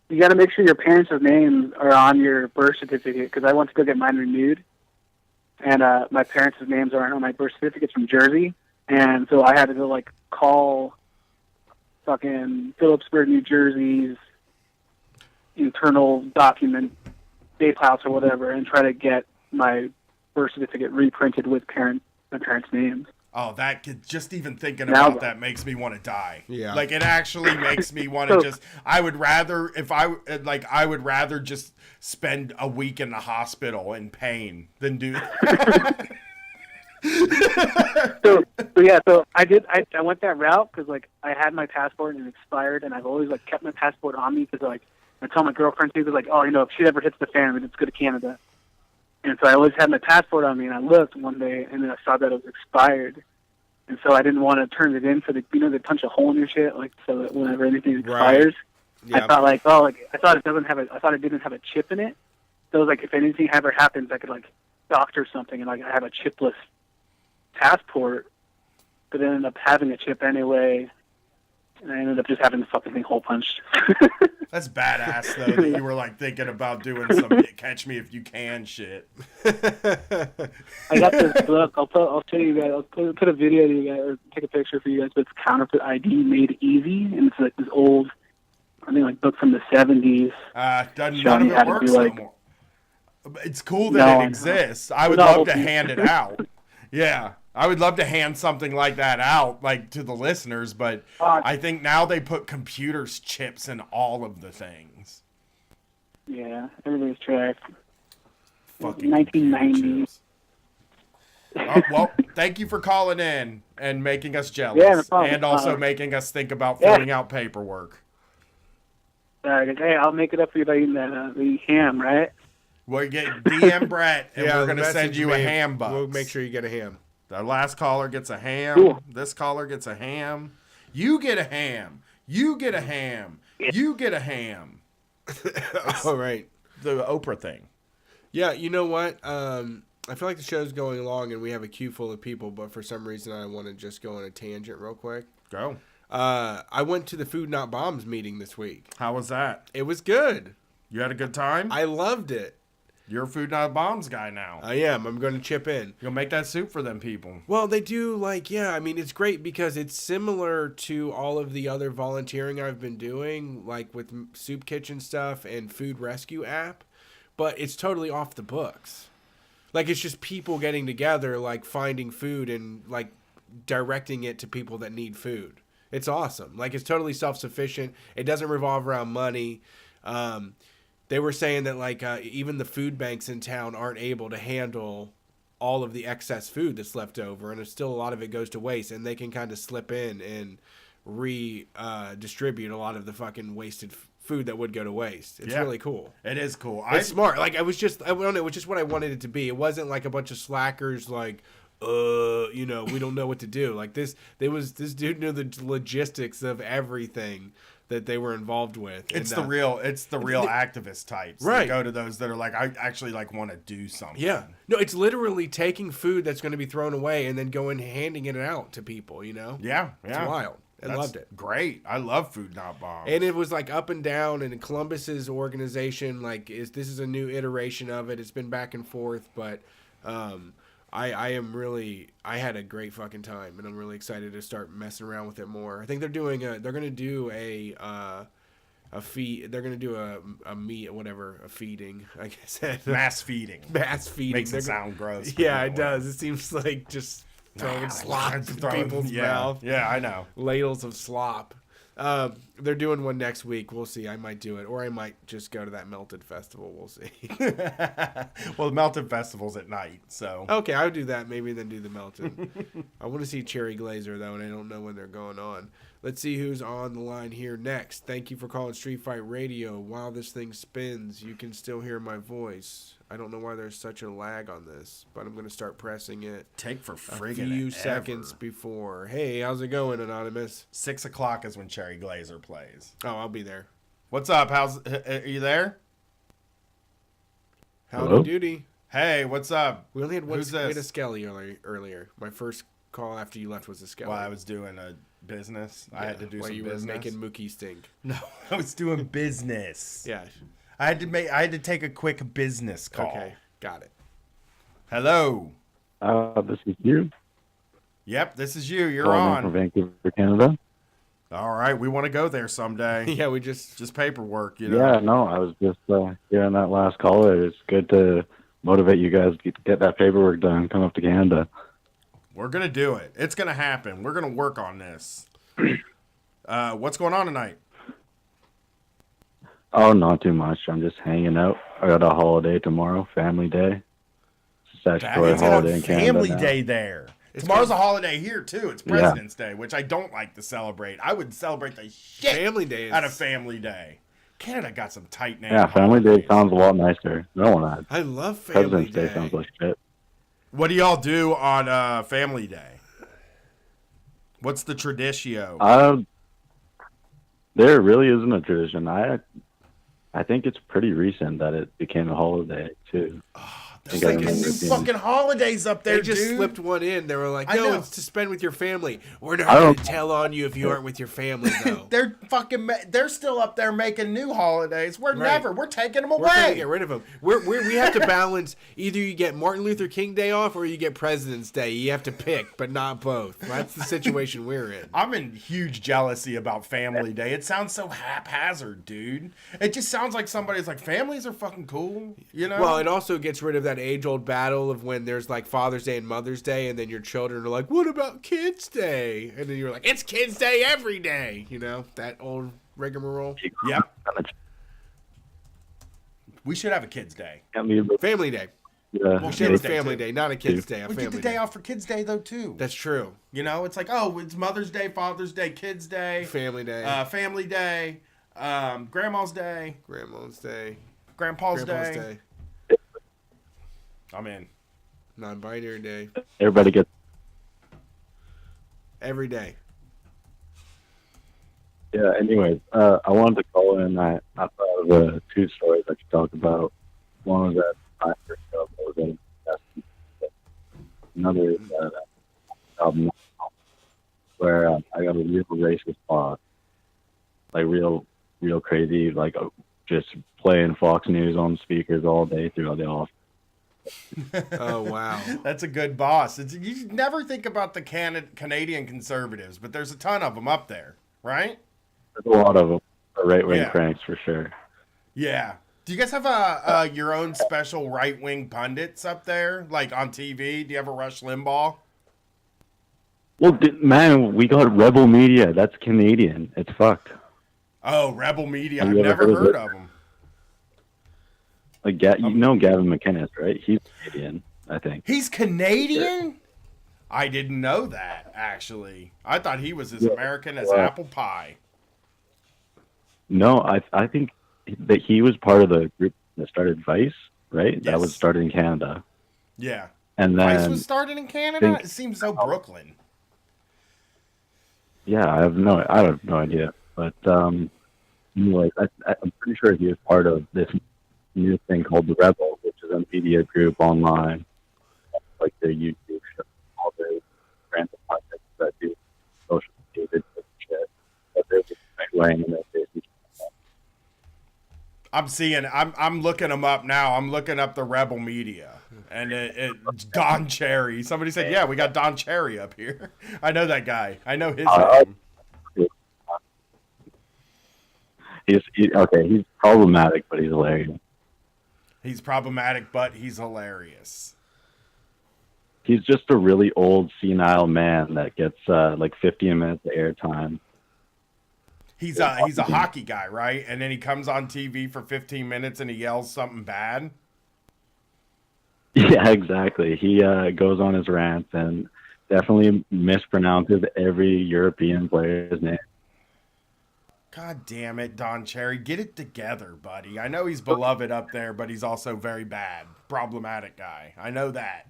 [SPEAKER 7] you got to make sure your parents' names are on your birth certificate, because I went to go get mine renewed, and my parents' names aren't on my birth certificates from Jersey, and so I had to go like call fucking Phillipsburg, New Jersey's internal document safe house or whatever, and try to get my birth certificate reprinted with my parents' names.
[SPEAKER 1] Oh, that could just even thinking
[SPEAKER 7] Now-
[SPEAKER 1] about that makes me want to die.
[SPEAKER 2] Yeah.
[SPEAKER 1] Like it actually makes me want to
[SPEAKER 7] So-
[SPEAKER 1] just. I would rather I would rather just spend a week in the hospital in pain than do.
[SPEAKER 7] So I went that route because like I had my passport and it expired, and I've always like kept my passport on me because like I tell my girlfriend too, because like, oh, if shit ever hits the fan, let's go to Canada. And so I always had my passport on me, and I looked one day, and then I saw that it was expired. And so I didn't want to turn it in for the, they punch a hole in your shit, like, so that whenever anything expires.
[SPEAKER 2] Yeah.
[SPEAKER 7] I thought, like, oh, like, I thought it didn't have a chip in it. So it was like, if anything ever happens, I could, like, doctor something, and, like, I have a chipless passport, but it ended up having a chip anyway, and I ended up just having the fucking thing hole punched.
[SPEAKER 1] That's badass though that you were like thinking about doing some catch me if you can shit.
[SPEAKER 7] I got this book. I'll show you guys. I'll put a video to you guys, or take a picture for you guys. But it's Counterfeit ID Made Easy, and it's like this old, I think, like book from the 70s.
[SPEAKER 1] None of it works no more. It's cool that it exists. I would love to hand it out. Yeah. I would love to hand something like that out, like to the listeners, but I think now they put computers chips in all of the things.
[SPEAKER 7] Yeah, everybody's tracked.
[SPEAKER 1] Fucking
[SPEAKER 7] 1990s.
[SPEAKER 1] Well, thank you for calling in and making us jealous,
[SPEAKER 7] yeah, no problem.
[SPEAKER 1] and also making us think about filling out paperwork.
[SPEAKER 7] Hey, I'll make it up for you by eating the ham, right?
[SPEAKER 1] We'll get DM Brett, and we're going to send you a ham box.
[SPEAKER 2] We'll make sure you get a ham.
[SPEAKER 1] The last caller gets a ham.
[SPEAKER 7] Cool.
[SPEAKER 1] This caller gets a ham. You get a ham. You get a ham. You get a ham.
[SPEAKER 2] All right.
[SPEAKER 1] The Oprah thing.
[SPEAKER 2] Yeah, you know what? I feel like the show's going along and we have a queue full of people, but for some reason I want to just go on a tangent real quick.
[SPEAKER 1] Go.
[SPEAKER 2] I went to the Food Not Bombs meeting this week.
[SPEAKER 1] How was that?
[SPEAKER 2] It was good.
[SPEAKER 1] You had a good time?
[SPEAKER 2] I loved it.
[SPEAKER 1] You're a Food Not Bombs guy now.
[SPEAKER 2] I am. I'm going to chip in.
[SPEAKER 1] You'll make that soup for them people.
[SPEAKER 2] Well, they do, like, yeah, I mean, it's great because it's similar to all of the other volunteering I've been doing, like with Soup Kitchen stuff and Food Rescue app, but it's totally off the books. Like, it's just people getting together, like, finding food and, like, directing it to people that need food. It's awesome. Like, it's totally self-sufficient. It doesn't revolve around money. They were saying that, like, even the food banks in town aren't able to handle all of the excess food that's left over, and it's still a lot of it goes to waste, and they can kind of slip in and redistribute a lot of the fucking wasted food that would go to waste. It's really cool.
[SPEAKER 1] It is cool.
[SPEAKER 2] It's smart. Like, I don't know, it was just what I wanted it to be. It wasn't like a bunch of slackers, like, we don't know what to do. Like, this dude knew the logistics of everything that they were involved with.
[SPEAKER 1] It's the real activist types.
[SPEAKER 2] Right.
[SPEAKER 1] That go to those that are like, I actually like want to do something.
[SPEAKER 2] Yeah. No, it's literally taking food that's going to be thrown away and then going and handing it out to people, you know?
[SPEAKER 1] Yeah.
[SPEAKER 2] It's wild. I loved it.
[SPEAKER 1] Great. I love Food Not Bombs.
[SPEAKER 2] And it was like up and down, and Columbus's organization, like, this is a new iteration of it. It's been back and forth, but I had a great fucking time, and I'm really excited to start messing around with it more. I think they're going to do a feed. They're going to do a feeding, I guess.
[SPEAKER 1] Mass feeding.
[SPEAKER 2] Mass feeding.
[SPEAKER 1] Makes it sound gross.
[SPEAKER 2] Yeah, it does. It seems like just throwing slop in people's mouth.
[SPEAKER 1] Yeah, I know.
[SPEAKER 2] Ladles of slop. They're doing one next week. We'll see. I might do it, or I might just go to that Melted Festival. We'll see.
[SPEAKER 1] Well, the Melted Festival's at night, so
[SPEAKER 2] okay, I'll do that. Maybe then do the Melted. I want to see Cherry Glazer though, and I don't know when they're going on. Let's see who's on the line here next. Thank you for calling Street Fight Radio. While this thing spins, you can still hear my voice. I don't know why there's such a lag on this, but I'm going to start pressing it.
[SPEAKER 1] Take for friggin'
[SPEAKER 2] a few seconds before. Hey, how's it going, Anonymous?
[SPEAKER 1] 6 o'clock is when Cherry Glazer plays.
[SPEAKER 2] Oh, I'll be there.
[SPEAKER 1] What's up? Are you there?
[SPEAKER 2] Howdy doody.
[SPEAKER 1] Hey, what's up?
[SPEAKER 2] We only had one.
[SPEAKER 1] Who's this?
[SPEAKER 2] We had a Skelly earlier. My first call after you left was a Skelly.
[SPEAKER 1] Well, I was doing a business. I had to do some
[SPEAKER 2] you
[SPEAKER 1] business.
[SPEAKER 2] Were making Mookie stink.
[SPEAKER 1] No, I was doing business.
[SPEAKER 2] Yeah.
[SPEAKER 1] I had to take a quick business call.
[SPEAKER 2] Okay, got it.
[SPEAKER 1] Hello.
[SPEAKER 8] This is you.
[SPEAKER 1] Yep, this is you. You're
[SPEAKER 8] Calling in
[SPEAKER 1] on.
[SPEAKER 8] from Vancouver, Canada.
[SPEAKER 1] All right, we want to go there someday.
[SPEAKER 2] Yeah, we just
[SPEAKER 1] paperwork, you know.
[SPEAKER 8] Yeah, no, I was just hearing that last caller. It's good to motivate you guys to get that paperwork done. Come up to Canada.
[SPEAKER 1] We're gonna do it. It's gonna happen. We're gonna work on this. What's going on tonight?
[SPEAKER 8] Oh, not too much. I'm just hanging out. I got a holiday tomorrow, family day. Statutory holiday in Canada.
[SPEAKER 1] Family
[SPEAKER 8] now.
[SPEAKER 1] day there. Tomorrow's a holiday here too. It's President's Day, which I don't like to celebrate. I would celebrate the shit
[SPEAKER 2] Family Day
[SPEAKER 1] out of Family Day. Canada got some tight names.
[SPEAKER 8] Yeah, Family Day sounds a lot nicer. No one.
[SPEAKER 2] I love Family
[SPEAKER 8] President's
[SPEAKER 2] Day.
[SPEAKER 8] Day sounds like shit.
[SPEAKER 1] What do y'all do on Family Day? What's the traditio?
[SPEAKER 8] There really isn't a tradition. I think it's pretty recent that it became a holiday too.
[SPEAKER 1] There's like new fucking holidays up there,
[SPEAKER 2] They just
[SPEAKER 1] dude.
[SPEAKER 2] slipped one in. They were like,
[SPEAKER 1] I
[SPEAKER 2] no,
[SPEAKER 1] know.
[SPEAKER 2] it's to spend with your family. We're not
[SPEAKER 8] I
[SPEAKER 2] going
[SPEAKER 8] don't-
[SPEAKER 2] to tell on you if you aren't with your family, though.
[SPEAKER 1] They're still up there making new holidays. We're
[SPEAKER 2] Right.
[SPEAKER 1] we're taking them
[SPEAKER 2] We're trying to
[SPEAKER 1] away.
[SPEAKER 2] get rid of them. We have to balance. Either you get Martin Luther King Day off or you get President's Day. You have to pick, but not both. That's the situation we're in.
[SPEAKER 1] I'm in huge jealousy about Family Day. It sounds so haphazard, dude. It just sounds like somebody's like, families are fucking cool, you know?
[SPEAKER 2] Well, it also gets rid of that age-old battle of when there's like Father's Day and Mother's Day, and then your children are like, "What about Kids Day?" And then you're like, "It's Kids Day every day." You know that old rigmarole.
[SPEAKER 1] Yep. We should have a Kids Day.
[SPEAKER 2] Family Day.
[SPEAKER 8] Yeah,
[SPEAKER 2] We should have a
[SPEAKER 1] Day,
[SPEAKER 2] Family
[SPEAKER 1] too.
[SPEAKER 2] Day, not a Kids Day. A
[SPEAKER 1] We
[SPEAKER 2] Family
[SPEAKER 1] get the day off for Kids Day, though, too.
[SPEAKER 2] That's true.
[SPEAKER 1] You know, it's like, oh, it's Mother's Day, Father's Day, Kids Day,
[SPEAKER 2] Family Day,
[SPEAKER 1] Family Day, Grandma's Day,
[SPEAKER 2] Grandma's Day,
[SPEAKER 1] Grandpa's
[SPEAKER 2] Grandpa's
[SPEAKER 1] Day.
[SPEAKER 2] Day,
[SPEAKER 1] I'm in.
[SPEAKER 2] Non-binary Day,
[SPEAKER 8] Everybody gets.
[SPEAKER 2] every day.
[SPEAKER 8] Yeah. Anyways, I wanted to call in. I thought of two stories I could talk about. One was that I first job I was in. Another is that album where I got a real racist boss, like real crazy, like just playing Fox News on speakers all day throughout the office.
[SPEAKER 2] Oh wow.
[SPEAKER 1] That's a good boss. You never think about the Canadian conservatives, but there's a ton of them up there, right?
[SPEAKER 8] There's a lot of them, right-wing
[SPEAKER 1] Yeah.
[SPEAKER 8] cranks for sure.
[SPEAKER 1] Yeah. Do you guys have your own special right-wing pundits up there, like on TV? Do you have a Rush Limbaugh?
[SPEAKER 8] Well, man, we got Rebel Media. That's Canadian. It's fucked.
[SPEAKER 1] Oh, Rebel Media.
[SPEAKER 8] Have
[SPEAKER 1] I've
[SPEAKER 8] you ever
[SPEAKER 1] never
[SPEAKER 8] heard
[SPEAKER 1] heard
[SPEAKER 8] of it?
[SPEAKER 1] of them.
[SPEAKER 8] Like, you know Gavin McInnes, right? He's Canadian, I think.
[SPEAKER 1] He's Canadian? I didn't know that, actually. I thought he was as American as apple pie.
[SPEAKER 8] No, I think that he was part of the group that started Vice, right? That was
[SPEAKER 1] Yes.
[SPEAKER 8] started in Canada.
[SPEAKER 1] Yeah.
[SPEAKER 8] And
[SPEAKER 1] Vice
[SPEAKER 8] then,
[SPEAKER 1] was started in Canada?
[SPEAKER 8] think-
[SPEAKER 1] It seems so Brooklyn.
[SPEAKER 8] yeah, I have no idea. But, anyway, I'm pretty sure he was part of this new thing called The Rebel, which is a media group online, like their YouTube show, all the random projects that do social media shit. But they're just right-wing and they're basically
[SPEAKER 1] I'm looking them up now. I'm looking up the Rebel Media. And it's Don Cherry. Somebody said, yeah, we got Don Cherry up here. I know that guy. I know his name.
[SPEAKER 8] He's problematic, but he's hilarious.
[SPEAKER 1] He's problematic, but he's hilarious.
[SPEAKER 8] He's just a really old, senile man that gets like 15 minutes of airtime.
[SPEAKER 1] He's a hockey guy, right? And then he comes on TV for 15 minutes and he yells something bad.
[SPEAKER 8] Yeah, exactly. He goes on his rants and definitely mispronounces every European player's name.
[SPEAKER 1] God damn it, Don Cherry. Get it together, buddy. I know he's beloved up there, but he's also very bad. Problematic guy. I know that.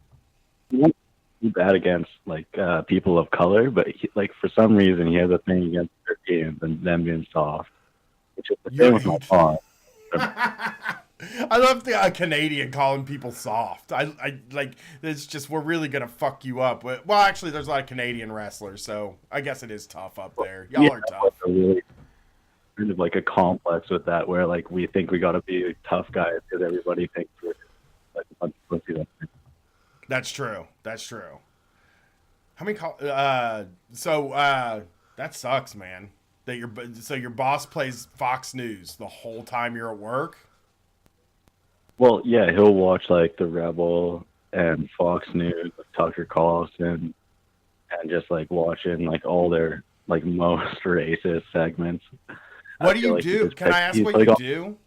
[SPEAKER 8] He's bad against like people of color, but like for some reason he has a thing against Europeans and them being soft. Which is the same with my boss.
[SPEAKER 1] I love the Canadian calling people soft. I like it's just we're really gonna fuck you up. Well, actually, there's a lot of Canadian wrestlers, so I guess it is tough up there. Y'all are tough.
[SPEAKER 8] Really kind of like a complex with that, where like we think we got to be tough guys because everybody thinks we're like a bunch of pussy.
[SPEAKER 1] That's true. That's true. How many that sucks, man. That your boss plays Fox News the whole time you're at work.
[SPEAKER 8] Well, yeah, he'll watch like The Rebel and Fox News with Tucker Carlson, and just like watching like all their like most racist segments.
[SPEAKER 1] What do you
[SPEAKER 8] like
[SPEAKER 1] do? Can I ask what you do?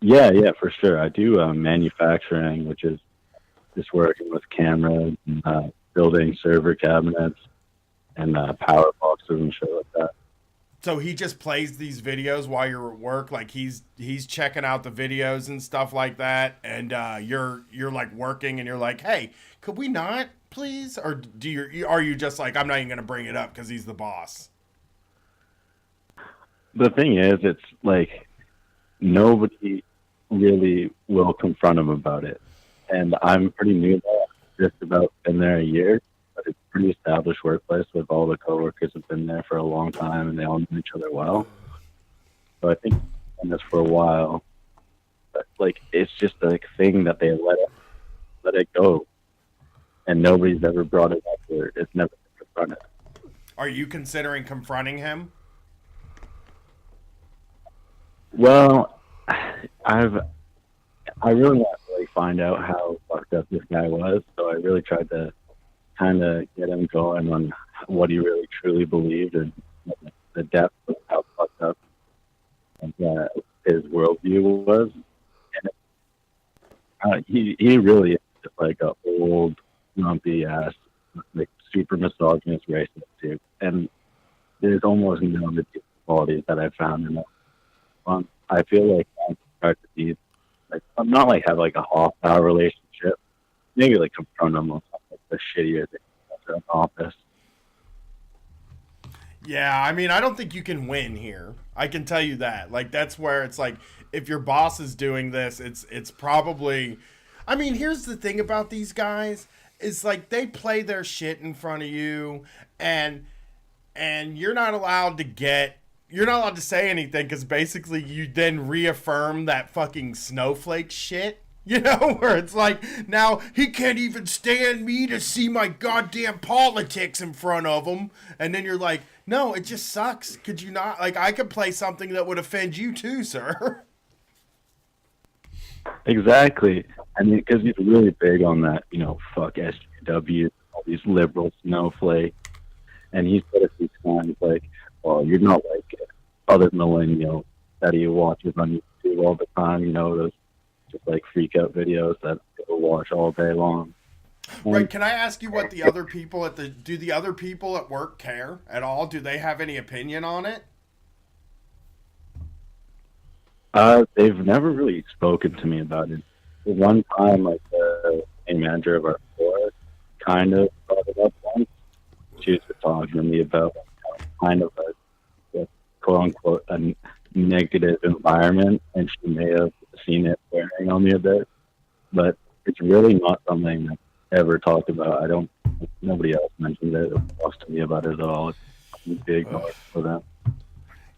[SPEAKER 8] Yeah, for sure. I do manufacturing, which is just working with cameras and building server cabinets and power boxes and shit like that.
[SPEAKER 1] So he just plays these videos while you're at work, like he's checking out the videos and stuff like that, and you're like working, and you're like, hey, could we not, please? Or are you just like, I'm not even gonna bring it up because he's the boss?
[SPEAKER 8] The thing is, it's like nobody really will confront him about it, and I'm pretty new there. I've just about been there a year, but it's a pretty established workplace with all the coworkers have been there for a long time, and they all know each other well. So I think I've done this for a while, but like it's just a thing that they let it go, and nobody's ever brought it up, or it's never been confronted.
[SPEAKER 1] Are you considering confronting him?
[SPEAKER 8] Well, I really want to like find out how fucked up this guy was, so I really tried to kind of get him going on what he really truly believed and the depth of how fucked up and, his worldview was. And he really is just like a old, grumpy ass, like super misogynist racist dude. And there's almost no redeeming qualities that I found in it. I feel like I'm trying to be like, I'm not like have like a hostile relationship. Maybe like confront him on something like the shittier thing in the office.
[SPEAKER 1] Yeah, I mean, I don't think you can win here. I can tell you that. Like, that's where it's like, if your boss is doing this, it's probably. I mean, here's the thing about these guys is like they play their shit in front of you, and you're not allowed to get. You're not allowed to say anything because basically you then reaffirm that fucking snowflake shit. You know, where it's like, now he can't even stand me to see my goddamn politics in front of him. And then you're like, no, it just sucks. Could you not? Like, I could play something that would offend you too, sir.
[SPEAKER 8] Exactly. I mean, because he's really big on that, fuck SJW, all these liberal snowflakes. And he's put a few times like, well, you're not like other millennials that he watches on YouTube all the time, those just like freak out videos that people watch all day long.
[SPEAKER 1] Right. Can I ask you what the other people do the other people at work care at all? Do they have any opinion on it?
[SPEAKER 8] They've never really spoken to me about it. One time, like the manager of our floor kind of brought it up once. She was talking to me about kind of a quote unquote a negative environment, and she may have seen it wearing on me a bit, but it's really not something that's ever talked about. Nobody else mentioned it or talks to me about it at all. It's big for them.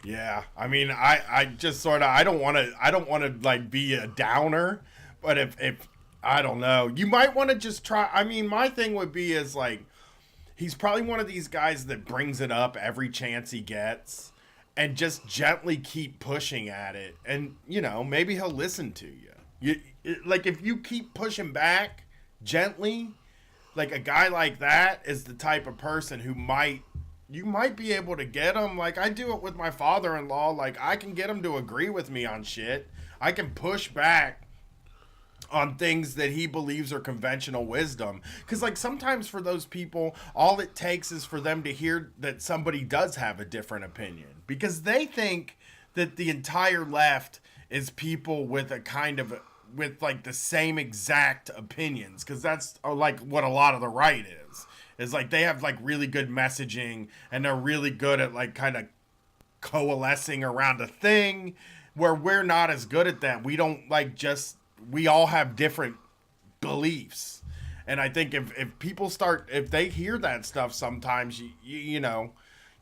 [SPEAKER 1] Yeah, I mean, I just sort of I don't want to like be a downer, but if I don't know, you might want to just try. I mean, my thing would be is like, he's probably one of these guys that brings it up every chance he gets, and just gently keep pushing at it, and maybe he'll listen to you. Like if you keep pushing back gently, like a guy like that is the type of person who you might be able to get him. Like I do it with my father-in-law. Like I can get him to agree with me on shit. I can push back on things that he believes are conventional wisdom. Because like sometimes for those people, all it takes is for them to hear that somebody does have a different opinion. Because they think that the entire left is people with with like the same exact opinions. Because that's like what a lot of the right is. Is like they have like really good messaging and they're really good at like kind of coalescing around a thing, where we're not as good at that. We don't we all have different beliefs. And I think if people if they hear that stuff sometimes, you can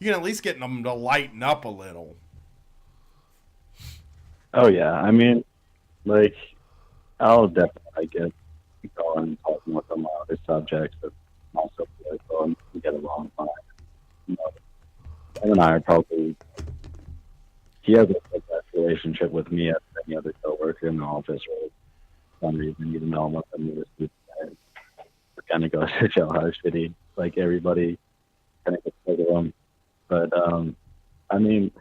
[SPEAKER 1] at least get them to lighten up a little.
[SPEAKER 8] Oh yeah. I mean, like I'll definitely get going talking with them on other subjects, but also political, and we get along fine. Him and I are probably. He has a best relationship with me as any other coworker in the office, or for some reason, even though I'm with him, it kind of goes to show how shitty like everybody kind of gets rid of him. But I mean,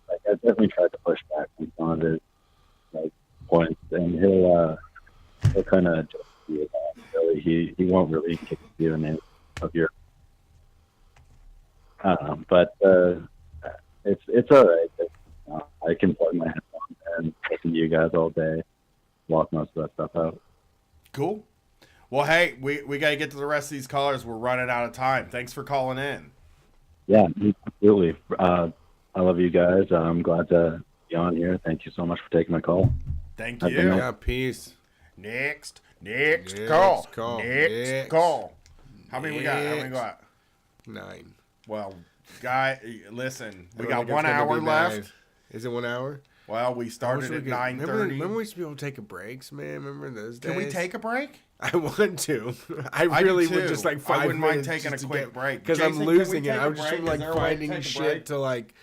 [SPEAKER 8] like I definitely tried to push back on some of his like points, and he'll kind of just be it. Really, he won't really kick you in it of your. I don't know, but it's it's all right. I can plug my headphones and listen to you guys all day, block most of that stuff out.
[SPEAKER 1] Cool. Well, hey, we got to get to the rest of these callers. We're running out of time. Thanks for calling in.
[SPEAKER 8] Yeah, absolutely. I love you guys. I'm glad to be on here. Thank you so much for taking my call.
[SPEAKER 1] Thank
[SPEAKER 8] Have a
[SPEAKER 1] you.
[SPEAKER 8] good night.
[SPEAKER 2] Yeah, peace.
[SPEAKER 1] Next
[SPEAKER 2] Next
[SPEAKER 1] call.
[SPEAKER 2] call.
[SPEAKER 1] Next
[SPEAKER 2] Next.
[SPEAKER 1] call. How many we got? How many we got?
[SPEAKER 2] 9.
[SPEAKER 1] Well, guy, listen,
[SPEAKER 2] I
[SPEAKER 1] we
[SPEAKER 2] don't
[SPEAKER 1] got
[SPEAKER 2] think it's
[SPEAKER 1] 1
[SPEAKER 2] gonna
[SPEAKER 1] hour
[SPEAKER 2] be
[SPEAKER 1] left.
[SPEAKER 2] 9. Is it 1 hour?
[SPEAKER 1] Well, we
[SPEAKER 2] I
[SPEAKER 1] started
[SPEAKER 2] wish we
[SPEAKER 1] at
[SPEAKER 2] could-
[SPEAKER 1] 9:30.
[SPEAKER 2] Remember we used to be able to take a breaks, man? Remember those days?
[SPEAKER 1] Can we take a break?
[SPEAKER 2] I want to. I
[SPEAKER 1] I do
[SPEAKER 2] really would
[SPEAKER 1] too.
[SPEAKER 2] just like
[SPEAKER 1] I
[SPEAKER 2] 5
[SPEAKER 1] wouldn't mind
[SPEAKER 2] minutes
[SPEAKER 1] taking
[SPEAKER 2] just
[SPEAKER 1] a
[SPEAKER 2] to
[SPEAKER 1] quick
[SPEAKER 2] get-
[SPEAKER 1] break.
[SPEAKER 2] because I'm
[SPEAKER 1] Jason, can we
[SPEAKER 2] losing it.
[SPEAKER 1] take a
[SPEAKER 2] I'm just
[SPEAKER 1] break?
[SPEAKER 2] like
[SPEAKER 1] Is there a way to
[SPEAKER 2] finding
[SPEAKER 1] take a
[SPEAKER 2] shit
[SPEAKER 1] break?
[SPEAKER 2] to like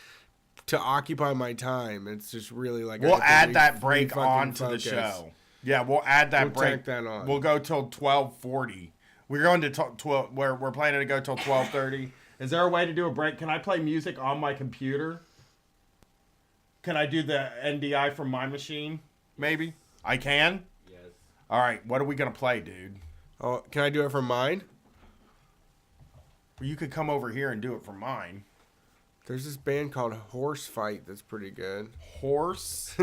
[SPEAKER 2] to occupy my time. It's just really like I
[SPEAKER 1] We'll
[SPEAKER 2] have to
[SPEAKER 1] add that break
[SPEAKER 2] fucking
[SPEAKER 1] on to the
[SPEAKER 2] focus.
[SPEAKER 1] show. Yeah, we'll add that
[SPEAKER 2] We'll
[SPEAKER 1] break.
[SPEAKER 2] tack that on.
[SPEAKER 1] We'll go till 12:40. We're going to 12. We're planning to go till 12:30. Is there a way to do a break? Can I play music on my computer? Can I do the NDI from my machine? Maybe I can.
[SPEAKER 3] Yes.
[SPEAKER 1] All right. What are we gonna play, dude?
[SPEAKER 2] Oh, can I do it from mine?
[SPEAKER 1] You could come over here and do it from mine.
[SPEAKER 2] There's this band called Horse Fight that's pretty good.
[SPEAKER 1] Horse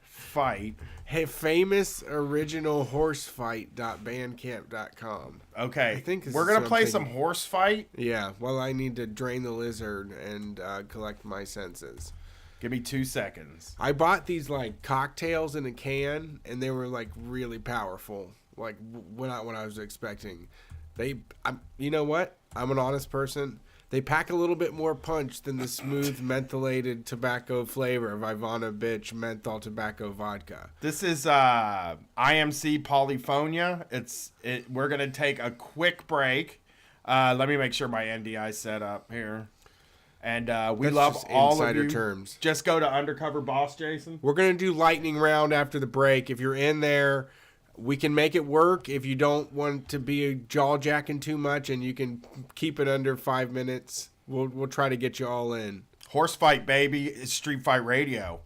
[SPEAKER 1] fight.
[SPEAKER 2] Hey, famous original horsefight.bandcamp.com.
[SPEAKER 1] Okay.
[SPEAKER 2] I think this
[SPEAKER 1] we're
[SPEAKER 2] is
[SPEAKER 1] gonna
[SPEAKER 2] what I'm
[SPEAKER 1] play
[SPEAKER 2] thinking.
[SPEAKER 1] some horse fight.
[SPEAKER 2] Yeah, well, I need to drain the lizard and collect my senses.
[SPEAKER 1] Give me 2 seconds.
[SPEAKER 2] I bought these like cocktails in a can, and they were like really powerful. Like what I was expecting. You know what? I'm an honest person. They pack a little bit more punch than the smooth mentholated tobacco flavor of Ivana Bitch menthol tobacco vodka.
[SPEAKER 1] This is IMC Polyphonia. We're gonna take a quick break. Let me make sure my NDI set up here. And we
[SPEAKER 2] That's
[SPEAKER 1] love
[SPEAKER 2] just
[SPEAKER 1] all of
[SPEAKER 2] insider
[SPEAKER 1] you.
[SPEAKER 2] terms.
[SPEAKER 1] Just go to Undercover Boss, Jason.
[SPEAKER 2] We're gonna do lightning round after the break. If you're in there, we can make it work. If you don't want to be jaw jacking too much, and you can keep it under 5 minutes, we'll try to get you all in.
[SPEAKER 1] Horse fight, baby. It's Street Fight Radio.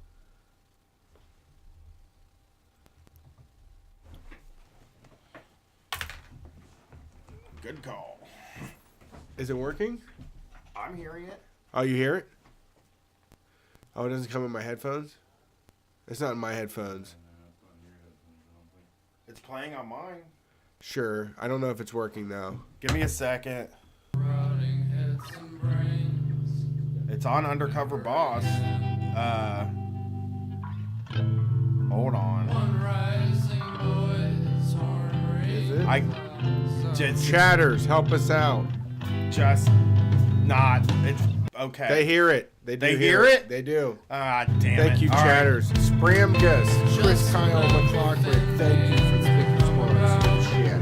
[SPEAKER 1] Good call.
[SPEAKER 2] Is it working?
[SPEAKER 1] I'm hearing it.
[SPEAKER 2] Oh, you hear it? Oh, it doesn't come in my headphones? It's not in my headphones.
[SPEAKER 1] It's playing on mine.
[SPEAKER 2] Sure. I don't know if it's working though.
[SPEAKER 1] Give me a second. It's on Undercover Boss. Hold on.
[SPEAKER 2] Is it?
[SPEAKER 1] I just
[SPEAKER 2] Chatters, help us out.
[SPEAKER 1] not. It's okay.
[SPEAKER 2] They hear it. They do
[SPEAKER 1] They hear it?
[SPEAKER 2] They do.
[SPEAKER 1] Ah, damn it.
[SPEAKER 2] Thank you,
[SPEAKER 1] All right.
[SPEAKER 2] Chatters. Spramgus, Chris Kyle McLaughlin, thank you for the big response. Good shit.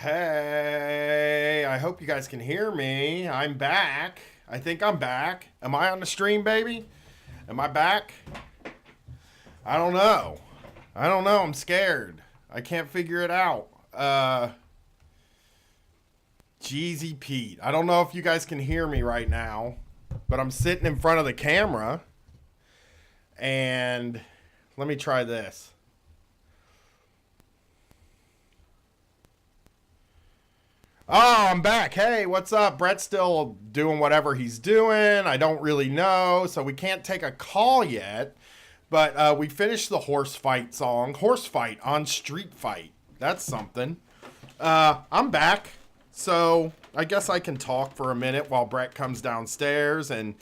[SPEAKER 1] Hey, I hope you guys can hear me. I'm back. I think I'm back. Am I on the stream, baby? Am I back? I don't know. I'm scared. I can't figure it out. Jeezy Pete. I don't know if you guys can hear me right now, but I'm sitting in front of the camera. And let me try this. Oh, I'm back. Hey, what's up? Brett's still doing whatever he's doing. I don't really know, so we can't take a call yet. But we finished the horse fight song. Horse fight on Street Fight. That's something. I'm back. So I guess I can talk for a minute while Brett comes downstairs, and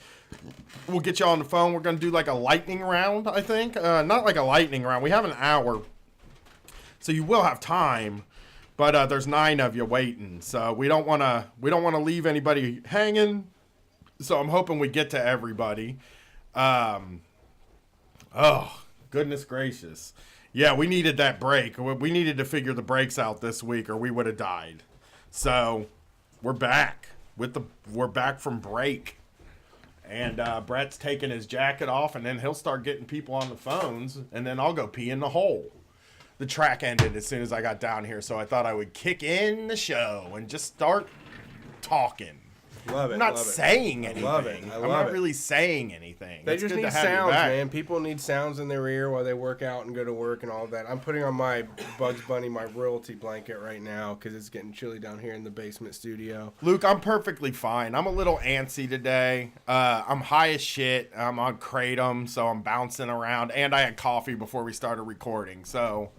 [SPEAKER 1] we'll get you on the phone. We're going to do like a lightning round, I think. Not like a lightning round. We have an hour, so you will have time. But there's 9 of you waiting, so we don't want to leave anybody hanging. So I'm hoping we get to everybody. Oh, goodness gracious. Yeah, we needed that break. We needed to figure the breaks out this week, or we would have died. So we're back we're back from break, and Brett's taking his jacket off, and then he'll start getting people on the phones, and then I'll go pee in the hole. The track ended as soon as I got down here, so I thought I would kick in the show and just start talking.
[SPEAKER 2] Love it.
[SPEAKER 1] I'm not saying anything.
[SPEAKER 2] Love it.
[SPEAKER 1] I'm not really saying anything.
[SPEAKER 2] They
[SPEAKER 1] It's
[SPEAKER 2] just
[SPEAKER 1] good
[SPEAKER 2] need
[SPEAKER 1] to have you
[SPEAKER 2] sounds,
[SPEAKER 1] back.
[SPEAKER 2] man. People need sounds in their ear while they work out and go to work and all that. I'm putting on my Bugs Bunny, my royalty blanket right now because it's getting chilly down here in the basement studio.
[SPEAKER 1] Luke, I'm perfectly fine. I'm a little antsy today. I'm high as shit. I'm on Kratom, so I'm bouncing around. And I had coffee before we started recording, so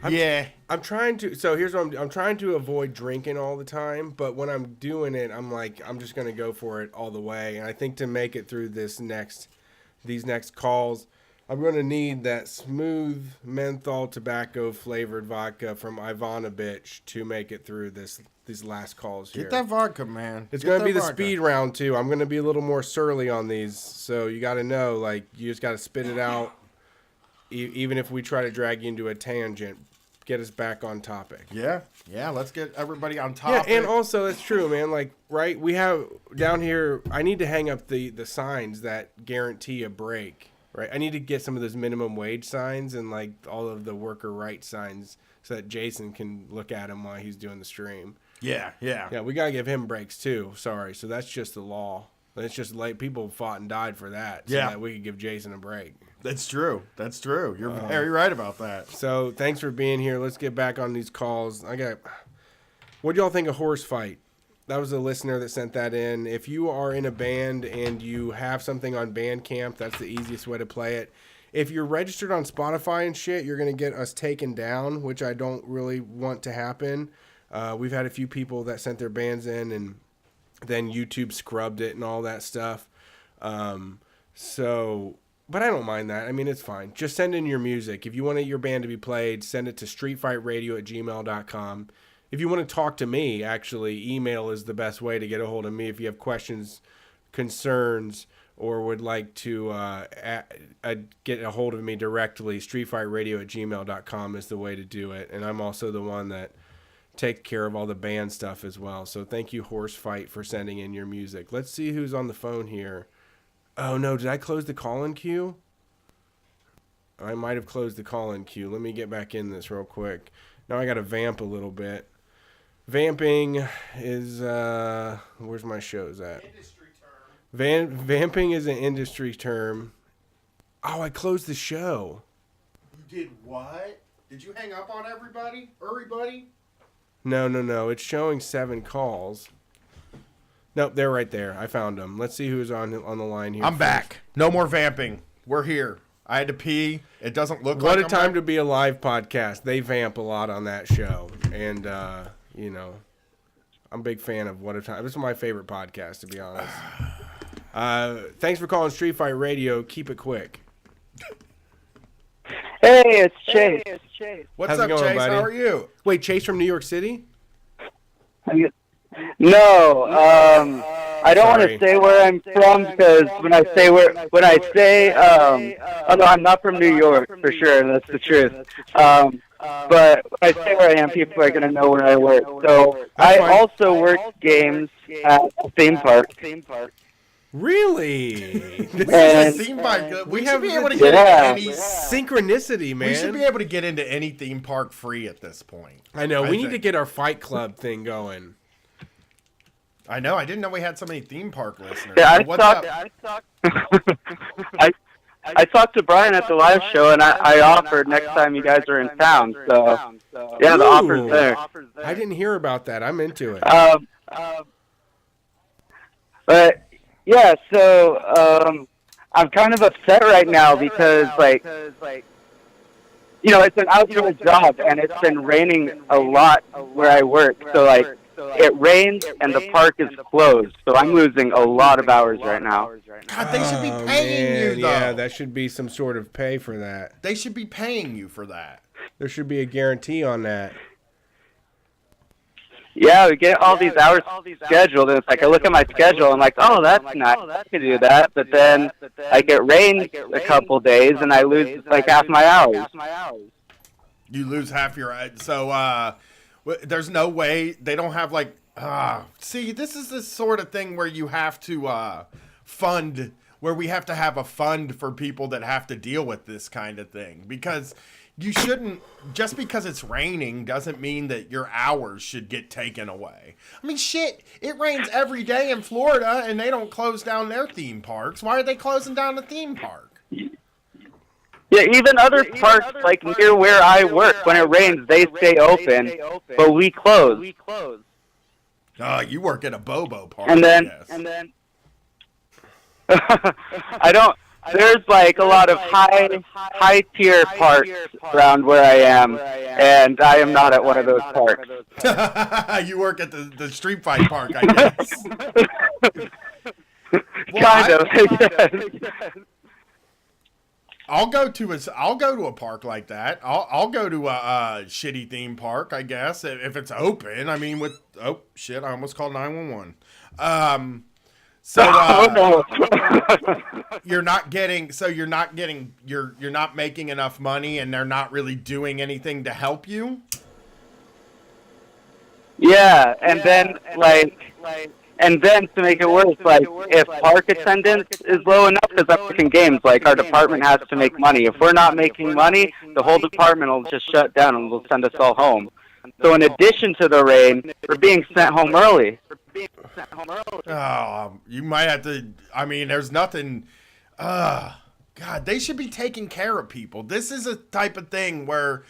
[SPEAKER 1] yeah.
[SPEAKER 2] I'm trying to. So here's what I'm trying to avoid drinking all the time, but when I'm doing it, I'm like, I'm just gonna go for it all the way. And I think to make it through these next calls, I'm gonna need that smooth menthol tobacco flavored vodka from Ivanovich to make it through these last calls here.
[SPEAKER 1] Get that vodka, man.
[SPEAKER 2] It's
[SPEAKER 1] Get
[SPEAKER 2] going to
[SPEAKER 1] that
[SPEAKER 2] be the
[SPEAKER 1] vodka.
[SPEAKER 2] speed round, too. I'm going to be a little more surly on these. So you got to know, like, you just got to spit it out. Even if we try to drag you into a tangent, get us back on topic.
[SPEAKER 1] Yeah, let's get everybody on
[SPEAKER 2] Yeah,
[SPEAKER 1] topic.
[SPEAKER 2] and also, that's true, man. Like, right, we have down here, I need to hang up the signs that guarantee a break, right? I need to get some of those minimum wage signs and, like, all of the worker rights signs so that Jason can look at them while he's doing the stream.
[SPEAKER 1] Yeah.
[SPEAKER 2] Yeah, we gotta give him breaks too. Sorry, so that's just the law. It's just like people fought and died for that. So that we could give Jason a break.
[SPEAKER 1] That's true. You're very right about that.
[SPEAKER 2] So thanks for being here. Let's get back on these calls. What do y'all think of Horse Fight? That was a listener that sent that in. If you are in a band and you have something on Bandcamp, that's the easiest way to play it. If you're registered on Spotify and shit, you're gonna get us taken down, which I don't really want to happen. We've had a few people that sent their bands in, and then YouTube scrubbed it and all that stuff. But I don't mind that. I mean, it's fine. Just send in your music. If you want your band to be played, send it to streetfightradio@gmail.com. If you want to talk to me, actually, email is the best way to get a hold of me. If you have questions, concerns, or would like to get a hold of me directly, streetfightradio@gmail.com is the way to do it. And I'm also the one that take care of all the band stuff as well. So thank you, Horse Fight, for sending in your music. Let's see who's on the phone here. Oh no, did I close the call-in queue? I might have closed the call-in queue. Let me get back in this real quick. Now I got to vamp a little bit. Vamping is where's my shows at? Industry term. Vamping is an industry term. Oh, I closed the show.
[SPEAKER 1] You did what? Did you hang up on everybody? Everybody?
[SPEAKER 2] No. It's showing 7 calls. Nope, they're right there. I found them. Let's see who's on the line here.
[SPEAKER 1] I'm back. No more vamping. We're here. I had to pee. It doesn't look like
[SPEAKER 2] What a time to be a live podcast. They vamp a lot on that show. And, I'm a big fan of What a Time. This is my favorite podcast, to be honest. Thanks for calling Street Fight Radio. Keep it quick.
[SPEAKER 6] Hey, it's Chase.
[SPEAKER 1] What's
[SPEAKER 2] How's it
[SPEAKER 1] up,
[SPEAKER 2] going,
[SPEAKER 1] Chase?
[SPEAKER 2] buddy?
[SPEAKER 1] How are you?
[SPEAKER 2] Wait, Chase from New York City?
[SPEAKER 6] No,
[SPEAKER 9] I don't want
[SPEAKER 2] Sorry.
[SPEAKER 9] to say where I'm from because when I say oh no, I'm not from New York for sure. That's the truth. But when I say where I am, people are gonna know where I work. So I
[SPEAKER 2] fine.
[SPEAKER 9] also work games at a theme park.
[SPEAKER 2] Really?
[SPEAKER 1] This
[SPEAKER 9] And-
[SPEAKER 1] is a theme park. We should
[SPEAKER 2] have
[SPEAKER 1] be able to
[SPEAKER 2] the-
[SPEAKER 1] get
[SPEAKER 9] Yeah.
[SPEAKER 1] into any.
[SPEAKER 2] Synchronicity, man.
[SPEAKER 1] We should be able to get into any theme park free at this point.
[SPEAKER 2] I know. We need to
[SPEAKER 1] think.
[SPEAKER 2] get our Fight Club thing going.
[SPEAKER 1] I know. I didn't know we had so many theme park listeners.
[SPEAKER 9] Yeah,
[SPEAKER 1] What's up?
[SPEAKER 9] I talked to Brian at the live show, and I offered next time you guys are in town. So yeah, the
[SPEAKER 2] Ooh.
[SPEAKER 9] offer's there.
[SPEAKER 2] I didn't hear about that. I'm into it.
[SPEAKER 9] But yeah, so I'm kind of upset right now because it's an outdoor job and it's been raining a lot where I work. So it rains and the park is closed. So I'm losing a lot of hours right now.
[SPEAKER 1] God, they should be
[SPEAKER 2] Oh,
[SPEAKER 1] paying
[SPEAKER 2] man,
[SPEAKER 1] you though.
[SPEAKER 2] Yeah, that should be some sort of pay for that.
[SPEAKER 1] They should be paying you for that.
[SPEAKER 2] There should be a guarantee on that.
[SPEAKER 9] Yeah, we get all these hours scheduled, and it's like I look at my schedule and like, oh, that's nice, I could do that. But then it rains a couple days, and I lose like half my hours.
[SPEAKER 1] You lose half your. There's no way they don't have like. See, this is the sort of thing where you have to fund. Where we have to have a fund for people that have to deal with this kind of thing because. You shouldn't, just because it's raining doesn't mean that your hours should get taken away. I mean, shit, it rains every day in Florida and they don't close down their theme parks. Why are they closing down the theme park?
[SPEAKER 9] Yeah, even other parks like near where I work, when it rains, they stay open, but we close.
[SPEAKER 1] You work at a Bobo park,
[SPEAKER 9] And then I don't. There's like a lot of high tier parks around where I am, and I am not at one of those parks.
[SPEAKER 1] You work at the Street Fight Park, I guess.
[SPEAKER 9] Kind of. Yes.
[SPEAKER 1] I'll go to a park like that. I'll go to a shitty theme park, I guess, if it's open. I mean, I almost called 911. So you're not making enough money, and they're not really doing anything to help you.
[SPEAKER 9] Yeah, and then to make it worse, if park attendance is low enough, because I'm working games, our department has to make money. If we're not making money, the whole department will just shut down and will send us all home. So in addition to the rain, we're being sent home early.
[SPEAKER 1] Oh, you might have to. I mean, there's nothing. God, they should be taking care of people. This is a type of thing where,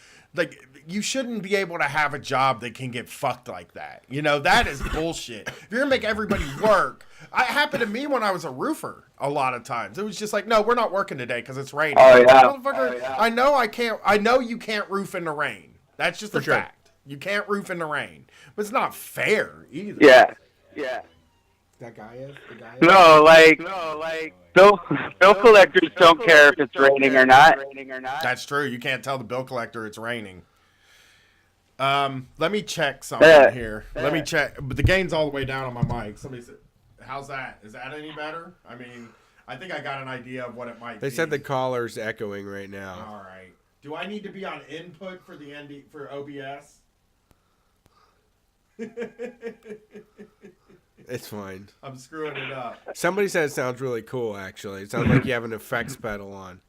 [SPEAKER 1] you shouldn't be able to have a job that can get fucked like that. That is bullshit. If you're gonna make everybody work, it happened to me when I was a roofer. A lot of times, it was just like, no, we're not working today because it's raining.
[SPEAKER 9] Oh, yeah.
[SPEAKER 1] Motherfucker, I know I can't. I know you can't roof in the rain. That's just a
[SPEAKER 2] sure.
[SPEAKER 1] fact. You can't roof in the rain, but it's not fair either.
[SPEAKER 9] Yeah.
[SPEAKER 2] That guy is? The guy is?
[SPEAKER 9] No, bill collectors don't care if it's raining or not.
[SPEAKER 1] That's true. You can't tell the bill collector it's raining. Let me check something here. Let me check. But the gain's all the way down on my mic. Somebody said, how's that? Is that any better? I mean, I think I got an idea of what it might be.
[SPEAKER 2] They said the caller's echoing right now.
[SPEAKER 1] All right. Do I need to be on input for the for OBS?
[SPEAKER 2] It's fine.
[SPEAKER 1] I'm screwing it up.
[SPEAKER 2] Somebody said it sounds really cool, actually. It sounds like you have an effects pedal on.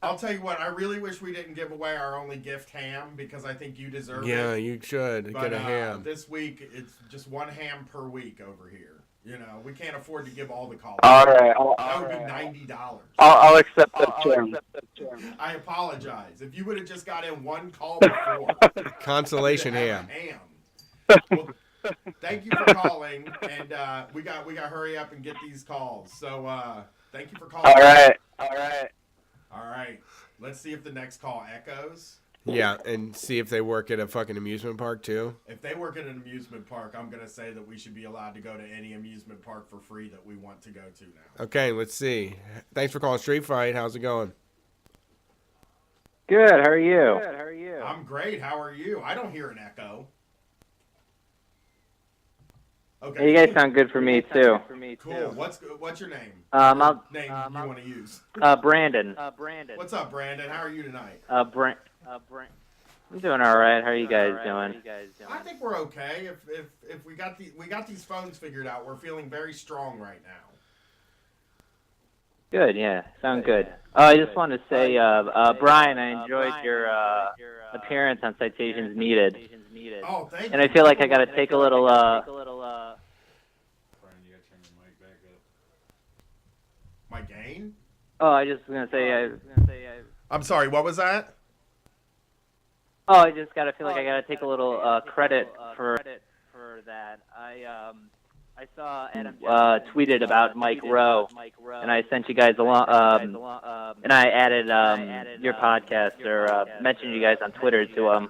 [SPEAKER 1] I'll tell you what, I really wish we didn't give away our only gift, ham, because I think you deserve it.
[SPEAKER 2] Yeah, you should
[SPEAKER 1] But,
[SPEAKER 2] get a ham.
[SPEAKER 1] this week, it's just one ham per week over here. We can't afford to give all the calls.
[SPEAKER 9] All right.
[SPEAKER 1] That would be $90.
[SPEAKER 9] I'll accept that term.
[SPEAKER 1] I apologize. If you would have just got in one call before.
[SPEAKER 2] Consolation
[SPEAKER 1] we would have
[SPEAKER 2] ham.
[SPEAKER 1] a ham. Well, thank you for calling, and we got to hurry up and get these calls. So thank you for calling. All right. Let's see if the next call echoes.
[SPEAKER 2] Yeah, and see if they work at a fucking amusement park, too.
[SPEAKER 1] If they work at an amusement park, I'm going to say that we should be allowed to go to any amusement park for free that we want to go to now.
[SPEAKER 2] Okay, let's see. Thanks for calling Street Fight. How's it going?
[SPEAKER 9] Good. How are you?
[SPEAKER 1] I'm great. How are you? I don't hear an echo. Okay.
[SPEAKER 9] You guys sound good for me too.
[SPEAKER 1] Cool. What's your name?
[SPEAKER 9] I'll,
[SPEAKER 1] Name you want to use?
[SPEAKER 9] Brandon.
[SPEAKER 1] What's up, Brandon? How are you tonight?
[SPEAKER 9] I'm doing all right. How are you guys doing?
[SPEAKER 1] I think we're okay. If we got these phones figured out, we're feeling very strong right now.
[SPEAKER 9] Good. Yeah, sound good. I just wanted to say, Brian, I enjoyed your appearance on Citations Needed.
[SPEAKER 1] Oh, thank you.
[SPEAKER 9] And I feel like I got to take a little.
[SPEAKER 3] Brian, you gotta turn your mic back up.
[SPEAKER 1] My gain?
[SPEAKER 9] Oh, I just was gonna say.
[SPEAKER 1] I'm sorry. What was that?
[SPEAKER 9] Oh, I just gotta feel like I gotta take a little credit for that. I saw Adam tweeted about Mike Rowe, and I sent you guys along, and I added your podcast or mentioned you guys on Twitter to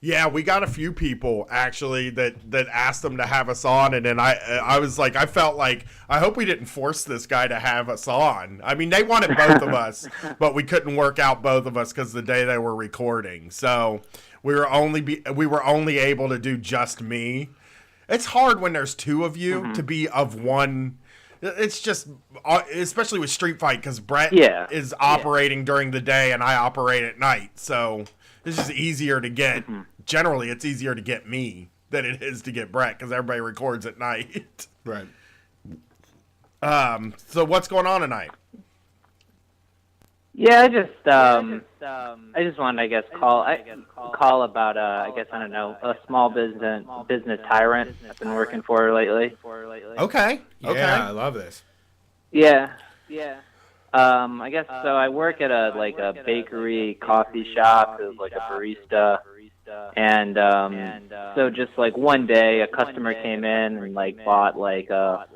[SPEAKER 1] Yeah, we got a few people actually that asked them to have us on, and then I was like, I felt like I hope we didn't force this guy to have us on. I mean, they wanted both of us, but we couldn't work out both of us because the day they were recording, so we were only able to do just me. It's hard when there's two of you to be of one. It's just, especially with Street Fight, because Brett is operating during the day and I operate at night, so it's just easier to get. Generally, it's easier to get me than it is to get Brett because everybody records at night.
[SPEAKER 2] Right.
[SPEAKER 1] So what's going on tonight?
[SPEAKER 9] Yeah, I just wanted, I guess, call about, I guess, I don't know, a small business tyrant I've been working for lately.
[SPEAKER 1] Okay.
[SPEAKER 2] Yeah, I love this.
[SPEAKER 9] Yeah. I guess so. I work at a bakery, coffee shop as like a barista, and so just like one day a customer came in and like bought like a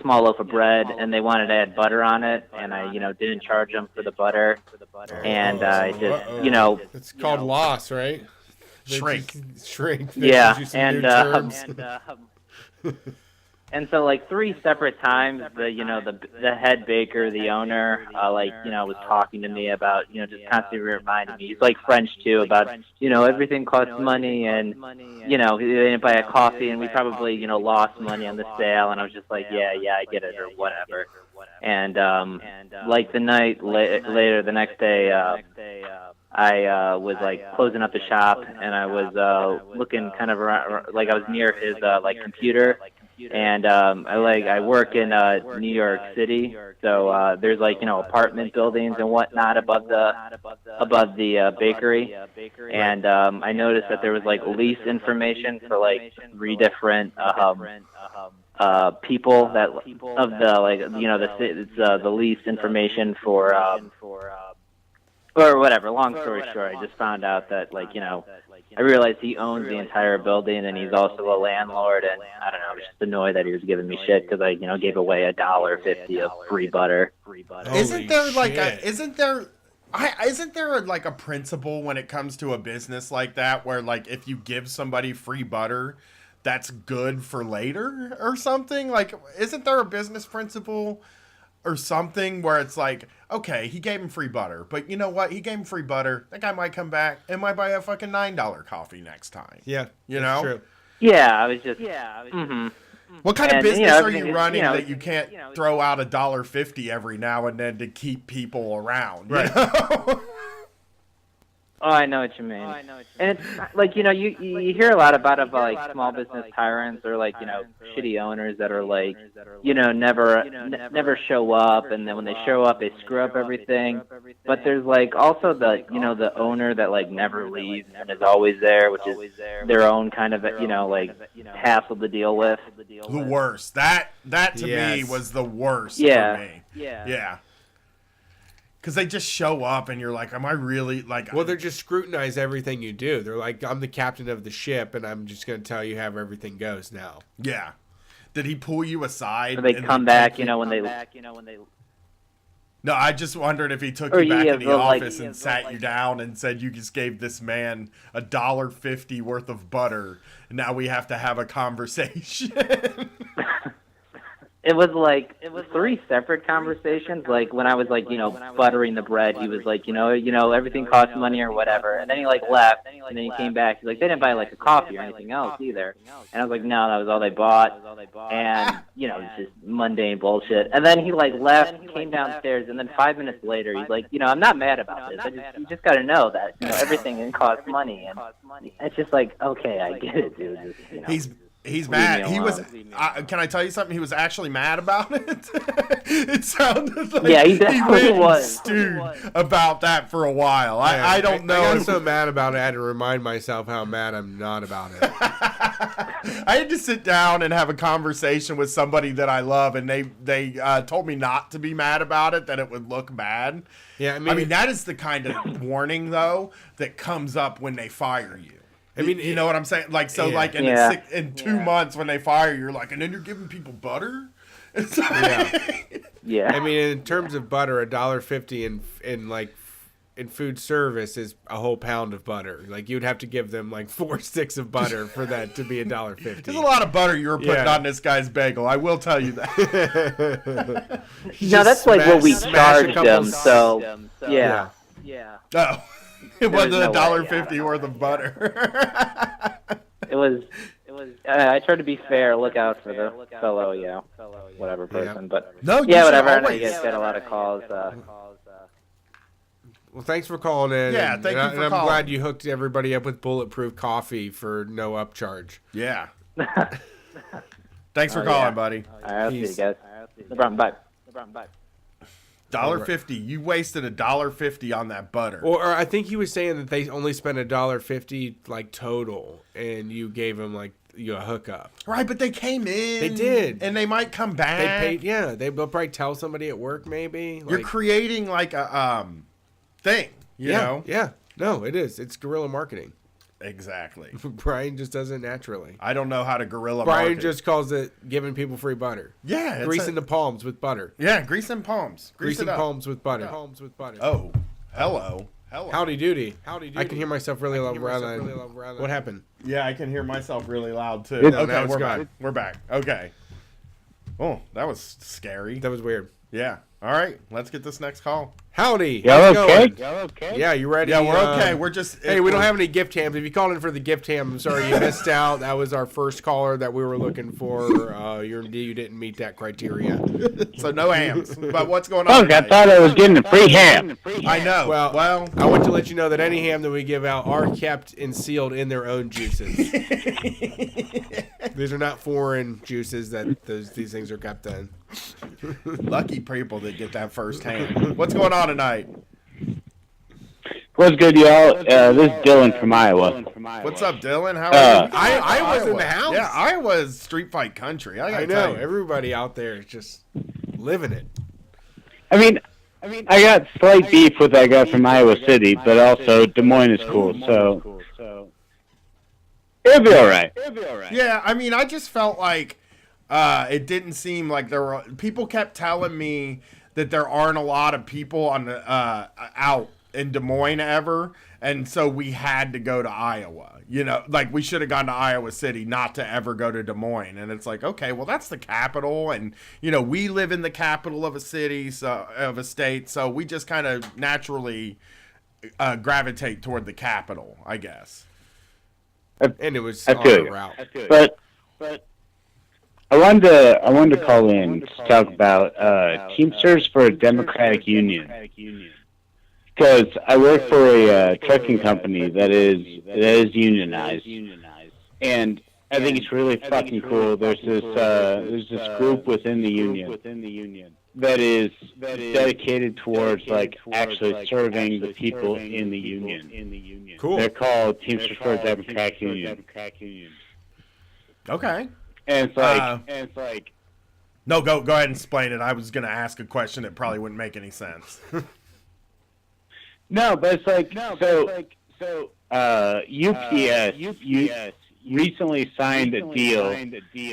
[SPEAKER 9] small loaf of bread, and they wanted to add butter on it, and I didn't charge them for the butter, and I just
[SPEAKER 2] it's called loss, right?
[SPEAKER 1] Shrink.
[SPEAKER 2] They
[SPEAKER 9] yeah,
[SPEAKER 2] use some
[SPEAKER 9] and
[SPEAKER 2] new terms.
[SPEAKER 9] And so, like, 3 separate times, the head baker, the owner, was talking to me about, just constantly reminding me. He's, like, French, too, about, everything costs money, and, they didn't buy a coffee, and we probably, lost money on the sale, and I was just like, yeah, I get it, or whatever. And, like, the night later, the next day, I was, like, closing up the shop, and I was looking kind of around, like, I was near his, computer. And I work in New York City, so there's like apartment buildings and whatnot above the bakery, and I noticed that there was like lease information for like 3 different people that of the the lease information for or whatever. Long story short, I just found out that I realized he owns the entire building, and he's also a landlord, and I don't know, I was just annoyed that he was giving me shit because I, gave away $1.50 of free butter.
[SPEAKER 1] Isn't there like a principle when it comes to a business like that where like if you give somebody free butter, that's good for later or something? Like, isn't there a business principle or something where it's like, okay, he gave him free butter, but you know what? He gave him free butter. That guy might come back and might buy a fucking $9 coffee next time.
[SPEAKER 2] Yeah,
[SPEAKER 1] you know.
[SPEAKER 2] True.
[SPEAKER 9] Yeah, I was just. Mm-hmm.
[SPEAKER 1] What kind of business are you running that you can't throw out $1.50 every now and then to keep people around?
[SPEAKER 2] Right.
[SPEAKER 1] You know?
[SPEAKER 9] Oh, I know what you mean. And it's like, you hear a lot about like small business tyrants or like, shitty owners that are like, never show up, and then when they show up, they screw up everything. But there's like also the, the owner that like never leaves and is always there, which is their own kind of, hassle to deal with.
[SPEAKER 1] The worst. That to me was the worst for me. Yeah. Because they just show up and you're like, am I really like...
[SPEAKER 2] Well, they just scrutinize everything you do. They're like, I'm the captain of the ship and I'm just going to tell you how everything goes now.
[SPEAKER 1] Yeah. Did he pull you aside?
[SPEAKER 9] Or they come back, when they...
[SPEAKER 1] No, I just wondered if he took you back in the office and sat you down and said you just gave this man $1.50 worth of butter and now we have to have a conversation.
[SPEAKER 9] It was
[SPEAKER 10] 3 separate conversations. Like when I was like, buttering the bread, he was like, everything costs money or whatever. And then he like left, and then he came back. He's like, they didn't buy like a coffee or anything else either. And I was like, no, that was all they bought. And it's just mundane bullshit. And then he like left, came downstairs, and then 5 minutes later, he's like, I'm not mad about this. You just got to know that everything costs money, and it's just like, okay, I get it, dude. Just,
[SPEAKER 1] He's mad. He was. Can I tell you something? He was actually mad about it. It sounded like
[SPEAKER 10] he definitely was.
[SPEAKER 1] Stewed about that for a while. I don't know.
[SPEAKER 2] I got so mad about it. I had to remind myself how mad I'm not about it.
[SPEAKER 1] I had to sit down and have a conversation with somebody that I love, and they told me not to be mad about it. That it would look bad.
[SPEAKER 2] Yeah,
[SPEAKER 1] I mean that is the kind of warning though that comes up when they fire you. I mean, you know what I'm saying? Like, so, like, in 2 months when they fire you, you're like, and then you're giving people butter?
[SPEAKER 10] Yeah.
[SPEAKER 2] I mean, in terms of butter, $1.50 in food service is a whole pound of butter. Like, you'd have to give them, like, 4 sticks of butter for that to be $1.50.
[SPEAKER 1] There's a lot of butter you were putting on this guy's bagel. I will tell you that.
[SPEAKER 10] No, that's like what we charged them, so, yeah.
[SPEAKER 1] Oh. It wasn't $1.50 worth of butter.
[SPEAKER 10] It was. I tried to be fair. Look out for the fellow, whatever person. But whatever. I know you guys get a lot of calls.
[SPEAKER 2] Well, thanks for calling in.
[SPEAKER 1] Yeah, thank you for calling.
[SPEAKER 2] I'm glad you hooked everybody up with bulletproof coffee for no upcharge.
[SPEAKER 1] Yeah. Thanks for calling, buddy.
[SPEAKER 10] All right, I'll see you guys. No problem. Bye.
[SPEAKER 1] $1.50. You wasted $1.50 on that butter.
[SPEAKER 2] Or I think he was saying that they only spent $1.50 like total, and you gave them like a hookup.
[SPEAKER 1] Right, but they came in.
[SPEAKER 2] They did,
[SPEAKER 1] and they might come back.
[SPEAKER 2] They paid. Yeah, they'll probably tell somebody at work. Maybe
[SPEAKER 1] you're creating like a thing. You know?
[SPEAKER 2] Yeah. No, it is. It's guerrilla marketing.
[SPEAKER 1] Exactly.
[SPEAKER 2] Brian just does it naturally.
[SPEAKER 1] I don't know how to guerrilla
[SPEAKER 2] Brian
[SPEAKER 1] market.
[SPEAKER 2] just calls it giving people free butter.
[SPEAKER 1] Yeah.
[SPEAKER 2] Greasing the palms with butter.
[SPEAKER 1] Yeah, greasing palms.
[SPEAKER 2] Greasing palms with butter.
[SPEAKER 1] Oh, hello.
[SPEAKER 2] Howdy doody. I can hear myself really loud. What happened?
[SPEAKER 1] Yeah, I can hear myself really loud too.
[SPEAKER 2] Okay,
[SPEAKER 1] we're back. We're back. Okay. Oh, that was scary.
[SPEAKER 2] That was weird.
[SPEAKER 1] Yeah. All right, let's get this next call.
[SPEAKER 2] Howdy.
[SPEAKER 11] Y'all okay?
[SPEAKER 2] Yeah, you ready?
[SPEAKER 1] Yeah, we're okay. We're just...
[SPEAKER 2] Hey, we don't have any gift hams. If you called in for the gift ham, I'm sorry you missed out. That was our first caller that we were looking for. You didn't meet that criteria.
[SPEAKER 1] So no hams. But what's going on?
[SPEAKER 11] Look, I thought I was getting a free ham.
[SPEAKER 1] I know. Well,
[SPEAKER 2] I want to let you know that any ham that we give out are kept and sealed in their own juices. These are not foreign juices that these things are kept in.
[SPEAKER 1] Lucky people that get that first ham. What's going on tonight?
[SPEAKER 11] What's good, y'all? This is Dylan from Iowa.
[SPEAKER 1] What's up, Dylan? How are you?
[SPEAKER 2] Iowa's in the house.
[SPEAKER 1] Yeah, Iowa's street fight country. I know.
[SPEAKER 2] Everybody out there is just living it.
[SPEAKER 11] I mean, I got slight beef with that guy from Iowa City, but also Des Moines is cool, so it'll be all right.
[SPEAKER 1] Yeah, I mean, I just felt like it didn't seem like there were people kept telling me that there aren't a lot of people on the out in Des Moines ever, and so we had to go to Iowa. You know, like we should have gone to Iowa City, not to ever go to Des Moines. And it's like, okay, well that's the capital, and you know we live in the capital of a city, of a state, so we just kind of naturally gravitate toward the capital, I guess.
[SPEAKER 2] And it was on the route.
[SPEAKER 11] But I wanted to call in to talk about Teamsters for a Democratic Union. Because I work for a trucking company that is unionized, and I think it's really fucking cool. There's this group within the union that is dedicated towards like actually serving the people in the union.
[SPEAKER 2] Cool.
[SPEAKER 11] They're called Teamsters for a Democratic Union.
[SPEAKER 1] Okay.
[SPEAKER 11] And it's like.
[SPEAKER 1] No, go ahead and explain it. I was going to ask a question that probably wouldn't make any sense.
[SPEAKER 11] No, but it's like UPS recently signed a deal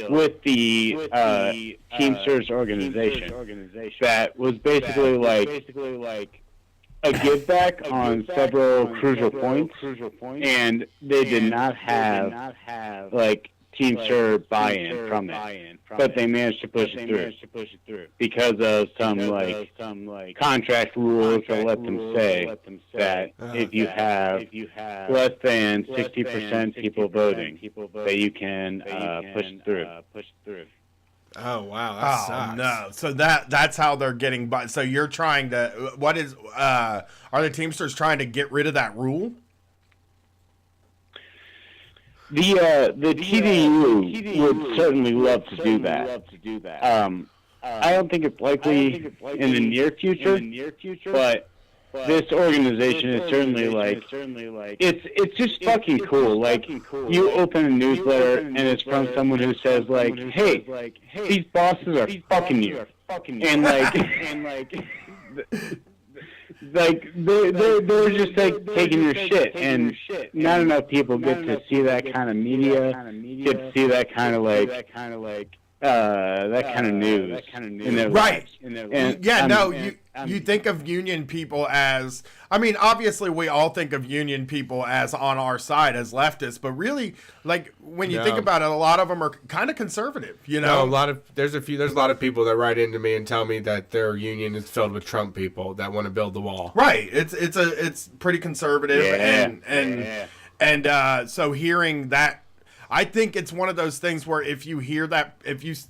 [SPEAKER 11] with the Teamsters organization that was basically like a give back on several crucial points, and they did not have like Teamster buy-in from it, but they managed to push it through because of some contract rules that let them say that if you have less than 60% people voting, that you can push it through.
[SPEAKER 2] Oh wow, that sucks.
[SPEAKER 1] No, so that's how they're getting by. So you're trying to are the Teamsters trying to get rid of that rule?
[SPEAKER 11] The TDU would certainly love to do that. I don't think it's likely in the near future, but this organization is certainly it's just fucking cool. Like, you open a newsletter and it's from someone who says hey, these bosses are fucking you, and they're just taking your shit, and not enough people get to see that kind of media, get to see that kind of that kind of news in their
[SPEAKER 1] right.
[SPEAKER 11] lives.
[SPEAKER 1] You think of union people as, I mean, obviously we all think of union people as on our side as leftists, but really, when you think about it, a lot of them are kind of conservative, you know?
[SPEAKER 2] No, there's a lot of people that write into me and tell me that their union is filled with Trump people that want to build the wall.
[SPEAKER 1] Right. It's pretty conservative, and so hearing that, I think it's one of those things where if you hear that,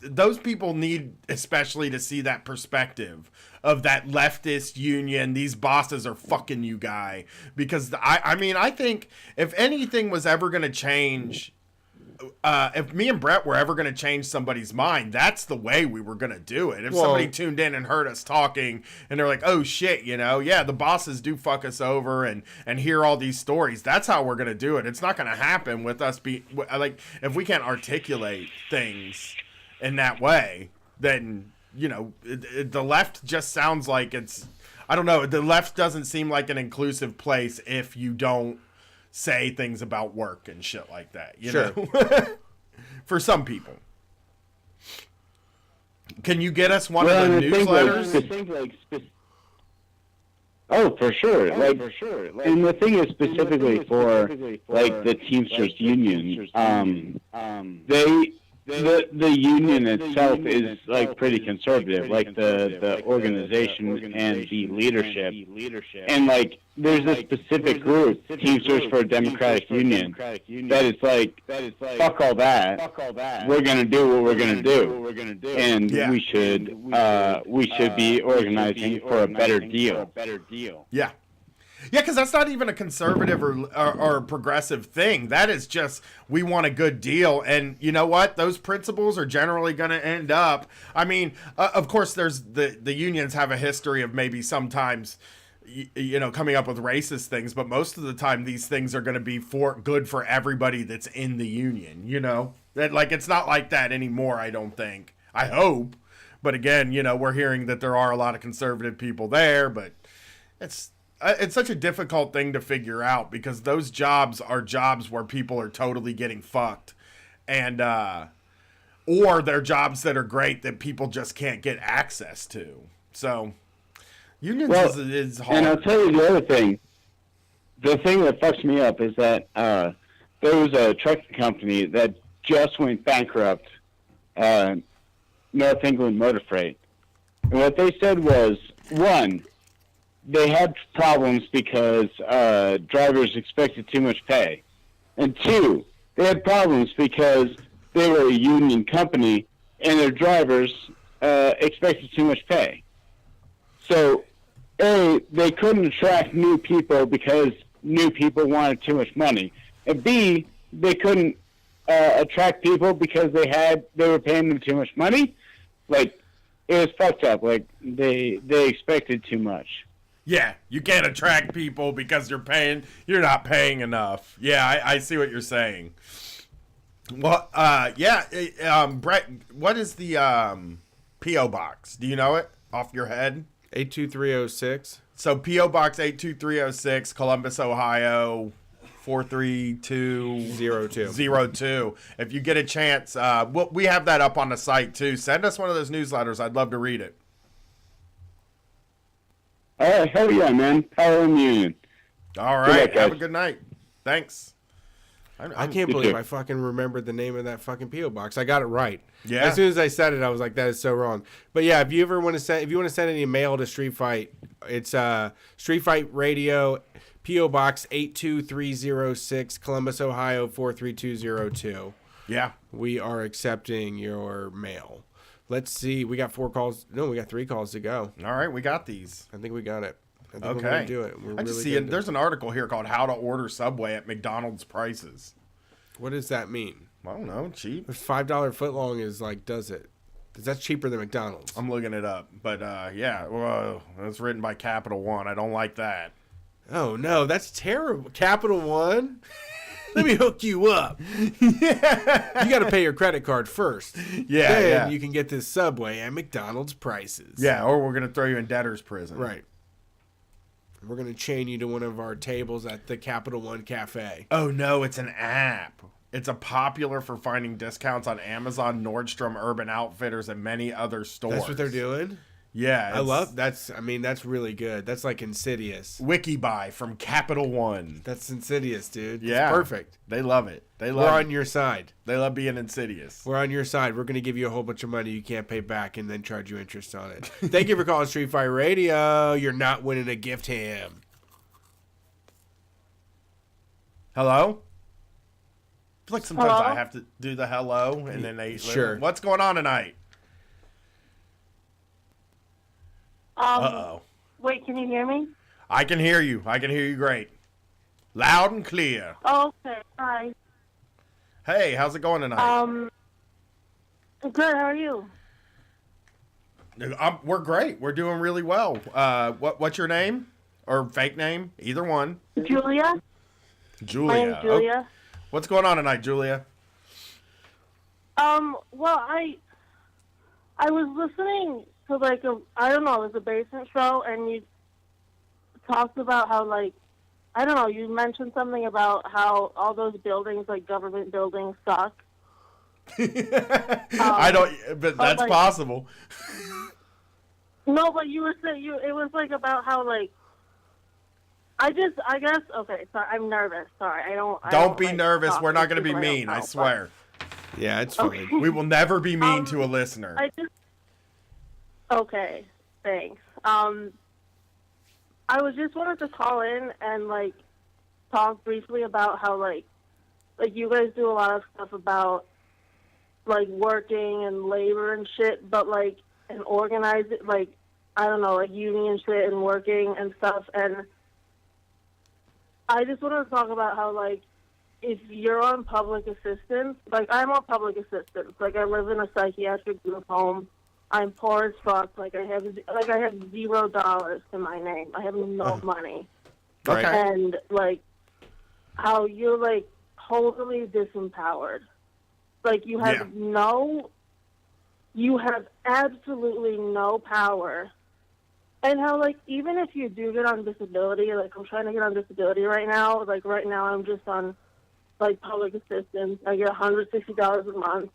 [SPEAKER 1] those people need especially to see that perspective of that leftist union, these bosses are fucking you guy. Because I think if anything was ever going to change, if me and Brett were ever going to change somebody's mind, that's the way we were going to do it. If somebody tuned in and heard us talking and they're like, oh shit, the bosses do fuck us over and hear all these stories, that's how we're going to do it. It's not going to happen with us if we can't articulate things in that way, then, the left just sounds like I don't know, the left doesn't seem like an inclusive place if you don't say things about work and shit like that, you know? For some people. Can you get us one of the newsletters?
[SPEAKER 11] Oh, for sure. And the thing is specifically for the Teamsters union, the union itself is pretty conservative, the organization and the leadership, and there's a specific group, Teamsters for a Democratic Union, that is fuck all that. We're gonna do what we're gonna do, and we should be organizing for a better deal.
[SPEAKER 1] Yeah. Yeah, because that's not even a conservative or progressive thing. That is just, we want a good deal. And you know what? Those principles are generally going to end up. I mean, of course, there's the unions have a history of maybe sometimes, coming up with racist things. But most of the time, these things are going to be good for everybody that's in the union, It's not like that anymore, I don't think. I hope. But again, we're hearing that there are a lot of conservative people there, but it's such a difficult thing to figure out because those jobs are jobs where people are totally getting fucked, and or they're jobs that are great that people just can't get access to. So unions is hard.
[SPEAKER 11] And I'll tell you the other thing. The thing that fucks me up is that there was a trucking company that just went bankrupt, North England Motor Freight, and what they said was, one, they had problems because drivers expected too much pay. And two, they had problems because they were a union company and their drivers expected too much pay. So, A, they couldn't attract new people because new people wanted too much money. And B, they couldn't attract people because they were paying them too much money. It was fucked up. They expected too much.
[SPEAKER 1] Yeah, you can't attract people because you're not paying enough. Yeah, I see what you're saying. Well, Brett, what is the P.O. Box? Do you know it off your head?
[SPEAKER 2] 82306.
[SPEAKER 1] So P.O. Box 82306, Columbus, Ohio, 43202. If you get a chance, we have that up on the site too. Send us one of those newsletters. I'd love to read it.
[SPEAKER 11] All right, hell yeah, man. Power and union.
[SPEAKER 1] All right, have a good night. Thanks.
[SPEAKER 2] I can't believe I fucking remembered the name of that fucking P.O. box. I got it right.
[SPEAKER 1] Yeah.
[SPEAKER 2] As soon as I said it, I was like, that is so wrong. But yeah, if you want to send any mail to Street Fight, it's Street Fight Radio, P.O. Box 82306, Columbus, Ohio 43202.
[SPEAKER 1] Yeah.
[SPEAKER 2] We are accepting your mail. Let's see. We got 4 calls. No, we got 3 calls to go.
[SPEAKER 1] All right, we got these.
[SPEAKER 2] I think we got it. I think
[SPEAKER 1] Okay.
[SPEAKER 2] we're gonna do it.
[SPEAKER 1] I just see it. There's an article here called "How to Order Subway at McDonald's Prices."
[SPEAKER 2] What does that mean?
[SPEAKER 1] I don't know. Cheap.
[SPEAKER 2] A $5 footlong is like, does it? Because that's cheaper than McDonald's.
[SPEAKER 1] I'm looking it up, but yeah. Whoa, it's written by Capital One. I don't like that.
[SPEAKER 2] Oh no, that's terrible. Capital One. Let me hook you up. You got to pay your credit card first.
[SPEAKER 1] Yeah,
[SPEAKER 2] then
[SPEAKER 1] yeah.
[SPEAKER 2] you can get this Subway at McDonald's prices.
[SPEAKER 1] Yeah, or we're gonna throw you in debtor's prison.
[SPEAKER 2] Right. We're going to chain you to one of our tables at the Capital One Cafe.
[SPEAKER 1] Oh no, it's an app. It's a popular for finding discounts on Amazon, Nordstrom, Urban Outfitters, and many other stores.
[SPEAKER 2] That's what they're doing?
[SPEAKER 1] Yeah.
[SPEAKER 2] I love that's really good. That's like Insidious.
[SPEAKER 1] WikiBuy from Capital One.
[SPEAKER 2] That's Insidious, dude.
[SPEAKER 1] Yeah.
[SPEAKER 2] It's perfect.
[SPEAKER 1] They love it.
[SPEAKER 2] We're on your side.
[SPEAKER 1] They love being insidious.
[SPEAKER 2] We're on your side. We're going to give you a whole bunch of money you can't pay back and then charge you interest on it. Thank you for calling Street Fight Radio. You're not winning a gift ham.
[SPEAKER 1] Hello? I feel like sometimes
[SPEAKER 12] Hello?
[SPEAKER 1] I have to do the hello and then they
[SPEAKER 2] Sure.
[SPEAKER 1] What's going on tonight? Uh-oh.
[SPEAKER 12] Wait, can you hear me?
[SPEAKER 1] I can hear you. I can hear you great. Loud and clear.
[SPEAKER 12] Oh, okay. Hi.
[SPEAKER 1] Hey, how's it going tonight?
[SPEAKER 12] Good. How are you?
[SPEAKER 1] We're great. We're doing really well. What's your name? Or fake name? Either one.
[SPEAKER 12] Julia.
[SPEAKER 1] Julia.
[SPEAKER 12] My name's Julia.
[SPEAKER 1] What's going on tonight, Julia?
[SPEAKER 12] Well, I was listening to I don't know, it was a basement show, and you talked about how I don't know, you mentioned something about how all those buildings, like government buildings, suck.
[SPEAKER 1] I don't, but that's possible.
[SPEAKER 12] No, but you were saying it was about how I guess okay. Sorry, I'm nervous. Sorry, I don't.
[SPEAKER 1] Don't be nervous. We're not going to be mean. I swear.
[SPEAKER 2] Yeah, it's fine.
[SPEAKER 12] Okay.
[SPEAKER 1] We will never be mean to a listener.
[SPEAKER 12] Okay, thanks. I was just wanted to call in and talk briefly about how you guys do a lot of stuff about working and labor and shit, but and organize it I don't know, union shit and working and stuff. And I just wanted to talk about how if you're on public assistance, I'm on public assistance. I live in a psychiatric group home. I'm poor as fuck. I have $0 to my name. I have no money.
[SPEAKER 1] Okay.
[SPEAKER 12] And how you're totally disempowered. You have you have absolutely no power. And how even if you do get on disability, I'm trying to get on disability right now. Right now I'm just on public assistance. I get $160 a month.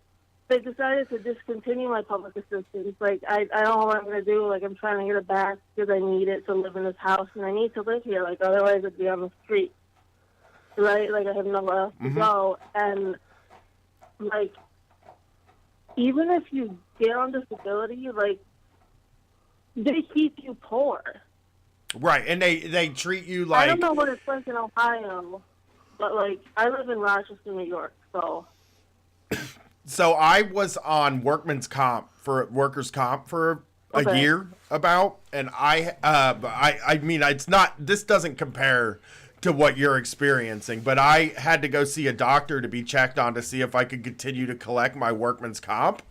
[SPEAKER 12] They decided to discontinue my public assistance. I don't know what I'm going to do. I'm trying to get it back because I need it to live in this house, and I need to live here. Otherwise I'd be on the street. Right? I have nowhere else to go. And, even if you get on disability, they keep you poor.
[SPEAKER 1] Right, and they treat you
[SPEAKER 12] I don't know what it's like in Ohio, but, I live in Rochester, New York, so...
[SPEAKER 1] So I was on workers' comp for a year and I mean, it's not, this doesn't compare to what you're experiencing, but I had to go see a doctor to be checked on to see if I could continue to collect my workman's comp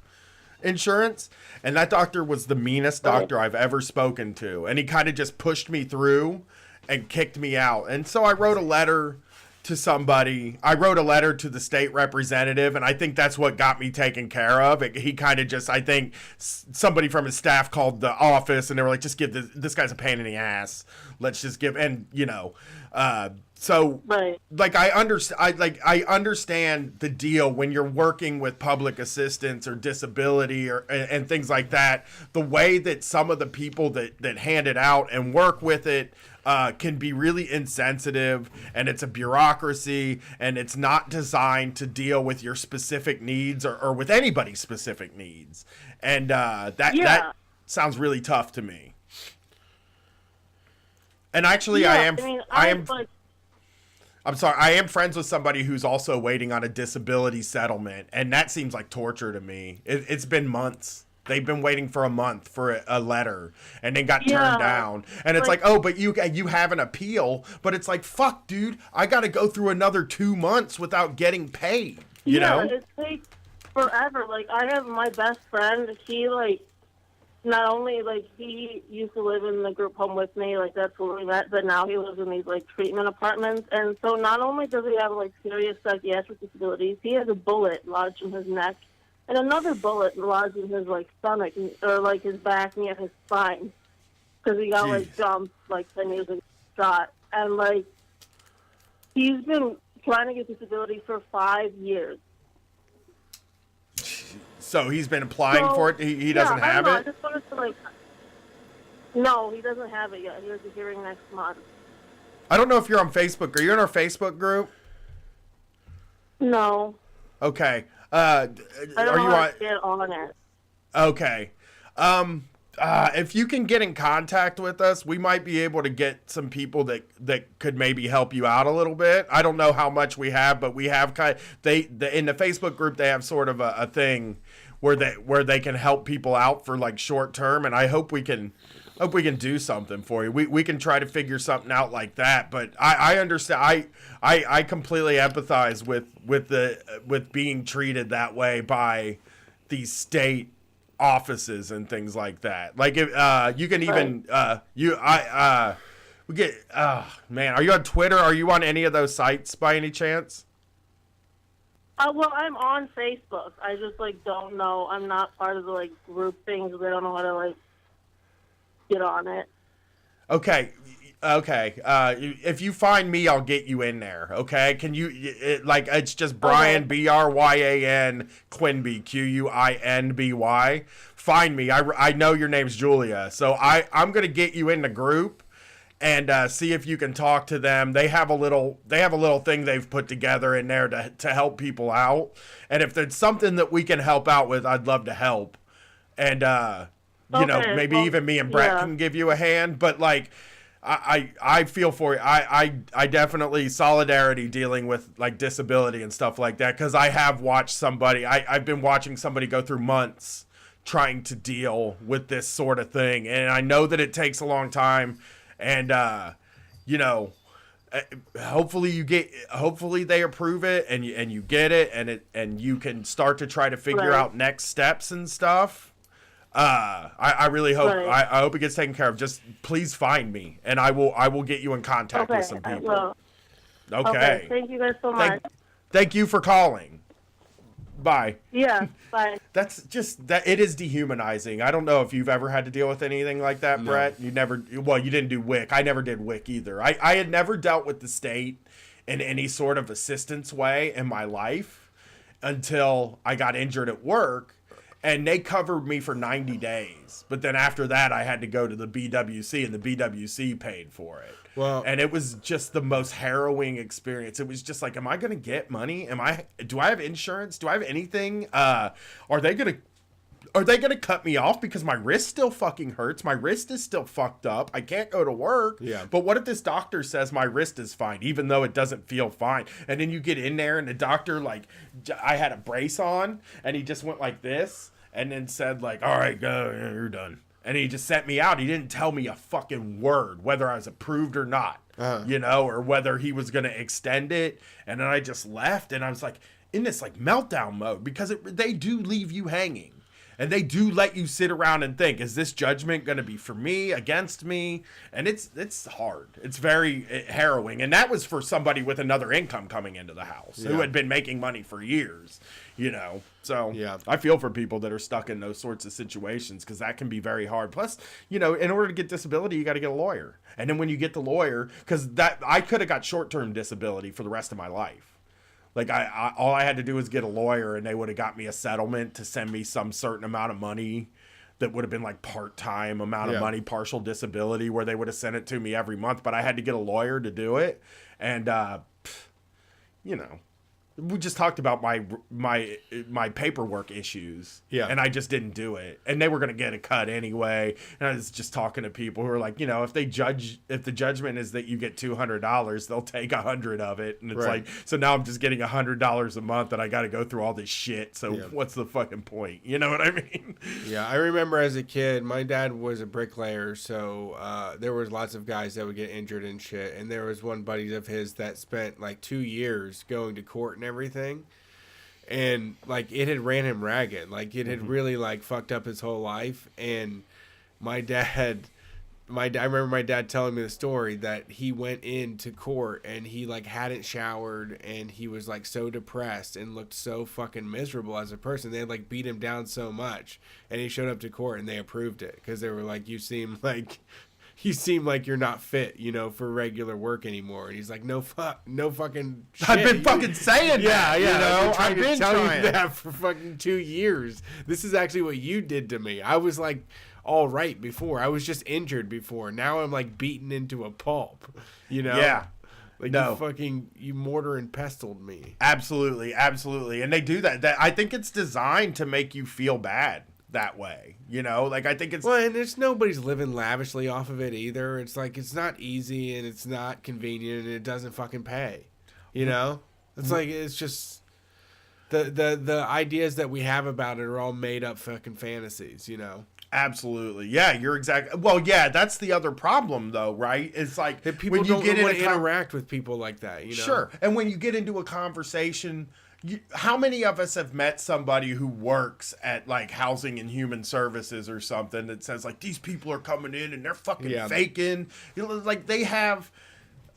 [SPEAKER 1] insurance. And that doctor was the meanest doctor I've ever spoken to. And he kind of just pushed me through and kicked me out. And so I wrote a letter to somebody. I wrote a letter to the state representative, and I think that's what got me taken care of. He kind of just, I think somebody from his staff called the office, and they were like, just give this guy's a pain in the ass. Let's just give, and so
[SPEAKER 12] right.
[SPEAKER 1] I understand the deal when you're working with public assistance or disability and things like that. The way that some of the people that hand it out and work with it, can be really insensitive, and it's a bureaucracy, and it's not designed to deal with your specific needs or with anybody's specific needs. And that sounds really tough to me. And actually, I'm sorry, I am friends with somebody who's also waiting on a disability settlement, and that seems like torture to me. It's been months. They've been waiting for a month for a letter, and then got turned down. And it's like, oh, but you have an appeal. But it's like, fuck, dude, I got to go through another 2 months without getting paid. You know?
[SPEAKER 12] It takes forever. Like, I have my best friend. He, like, not only, like, he used to live in the group home with me, like, that's where we met, but now he lives in these, like, treatment apartments. And so not only does he have, like, serious psychiatric disabilities, he has a bullet lodged in his neck and another bullet lodged in his, like, stomach, or, like, his back near his spine, because he got, like, jumped, like, 10 years ago, shot. And, like, he's been trying to get disability for 5 years.
[SPEAKER 1] So he's been applying for it. He doesn't have it.
[SPEAKER 12] I just wanted to, like, no, he doesn't have it yet. He has a hearing next month.
[SPEAKER 1] I don't know if you're on Facebook. Are you in our Facebook group?
[SPEAKER 12] No.
[SPEAKER 1] Okay.
[SPEAKER 12] I don't know how to get on it.
[SPEAKER 1] Okay. If you can get in contact with us, we might be able to get some people that could maybe help you out a little bit. I don't know how much we have, but we have in the Facebook group, they have sort of a thing where they can help people out for like short term, and I hope we can do something for you. We can try to figure something out like that. But I understand. I completely empathize with being treated that way by these state offices and things like that. Like if you can even we get man, are you on Twitter? Are you on any of those sites by any chance?
[SPEAKER 12] Well, I'm on Facebook. I just, like, don't know. I'm not part of the, like, group things. I don't know how to, like, get on it.
[SPEAKER 1] Okay. If you find me, I'll get you in there. Okay. Can you it's just Brian, Bryan Quinby, Quinby. Find me. I know your name's Julia. So I'm going to get you in the group and see if you can talk to them. They have a little thing they've put together in there to help people out. And if there's something that we can help out with, I'd love to help. And, maybe even me and Brett can give you a hand, but like, I feel for you. I definitely solidarity dealing with like disability and stuff like that. Cause I have watched somebody, I've been watching somebody go through months trying to deal with this sort of thing. And I know that it takes a long time and, hopefully they approve it and you get it and you can start to try to figure out next steps and stuff. I really hope I hope it gets taken care of. Just please find me, and I will get you in contact with some people. Okay.
[SPEAKER 12] Thank you guys so much.
[SPEAKER 1] Thank you for calling. Bye.
[SPEAKER 12] Yeah. Bye.
[SPEAKER 1] That's just that. It is dehumanizing. I don't know if you've ever had to deal with anything like that, Brett. You never. Well, you didn't do WIC. I never did WIC either. I had never dealt with the state in any sort of assistance way in my life until I got injured at work. And they covered me for 90 days. But then after that, I had to go to the BWC, and the BWC paid for it.
[SPEAKER 2] Wow.
[SPEAKER 1] And it was just the most harrowing experience. It was just like, am I going to get money? Do I have insurance? Do I have anything? Are they going to cut me off because my wrist still fucking hurts? My wrist is still fucked up. I can't go to work.
[SPEAKER 2] Yeah.
[SPEAKER 1] But what if this doctor says my wrist is fine, even though it doesn't feel fine? And then you get in there and the doctor, like, I had a brace on and he just went like this and then said like, all right, go, you're done. And he just sent me out. He didn't tell me a fucking word, whether I was approved or not, or whether he was going to extend it. And then I just left and I was like in this like meltdown mode because they do leave you hanging. And they do let you sit around and think, is this judgment going to be for me, against me? And it's hard. It's very harrowing. And that was for somebody with another income coming into the house who had been making money for years, So I feel for people that are stuck in those sorts of situations because that can be very hard. Plus, in order to get disability, you got to get a lawyer. And then when you get the lawyer, because I could have got short-term disability for the rest of my life. Like all I had to do was get a lawyer and they would have got me a settlement to send me some certain amount of money that would have been like part-time amount of money, partial disability, where they would have sent it to me every month, but I had to get a lawyer to do it. And, you know, we just talked about my paperwork issues, and I just didn't do it, and they were going to get a cut anyway. And I was just talking to people who are like, you know, if the judgment is that you get $200, they'll take 100 of it, and it's like, so now I'm just getting $100 a month, and I got to go through all this shit. So what's the fucking point? You know what I mean?
[SPEAKER 2] Yeah, I remember as a kid, my dad was a bricklayer, so there was lots of guys that would get injured and shit, and there was one buddy of his that spent like 2 years going to court and everything, and like it had ran him ragged, like it had really like fucked up his whole life. And I remember my dad telling me the story that he went into court and he like hadn't showered, and he was like so depressed and looked so fucking miserable as a person. They had like beat him down so much, and he showed up to court and they approved it because they were like, you seem like you're not fit, you know, for regular work anymore. And he's like, no fucking shit.
[SPEAKER 1] I've been fucking saying that, you know?
[SPEAKER 2] I've been telling you that for fucking 2 years. This is actually what you did to me. I was like all right before. I was just injured before. Now I'm like beaten into a pulp, you know?
[SPEAKER 1] Yeah.
[SPEAKER 2] Like you mortar and pestled me.
[SPEAKER 1] Absolutely. And they do that. I think it's designed to make you feel bad that way, you know, like I think it's
[SPEAKER 2] and it's nobody's living lavishly off of it either. It's like it's not easy and it's not convenient and it doesn't fucking pay, you know. It's like it's just the ideas that we have about it are all made up fucking fantasies, you know.
[SPEAKER 1] Absolutely, yeah, you're exactly. Well, yeah, that's the other problem though, right? It's like
[SPEAKER 2] that people don't want to interact with people like that, you know.
[SPEAKER 1] Sure, and when you get into a conversation. How many of us have met somebody who works at like Housing and Human Services or something that says like these people are coming in and they're fucking faking, you know, like they have.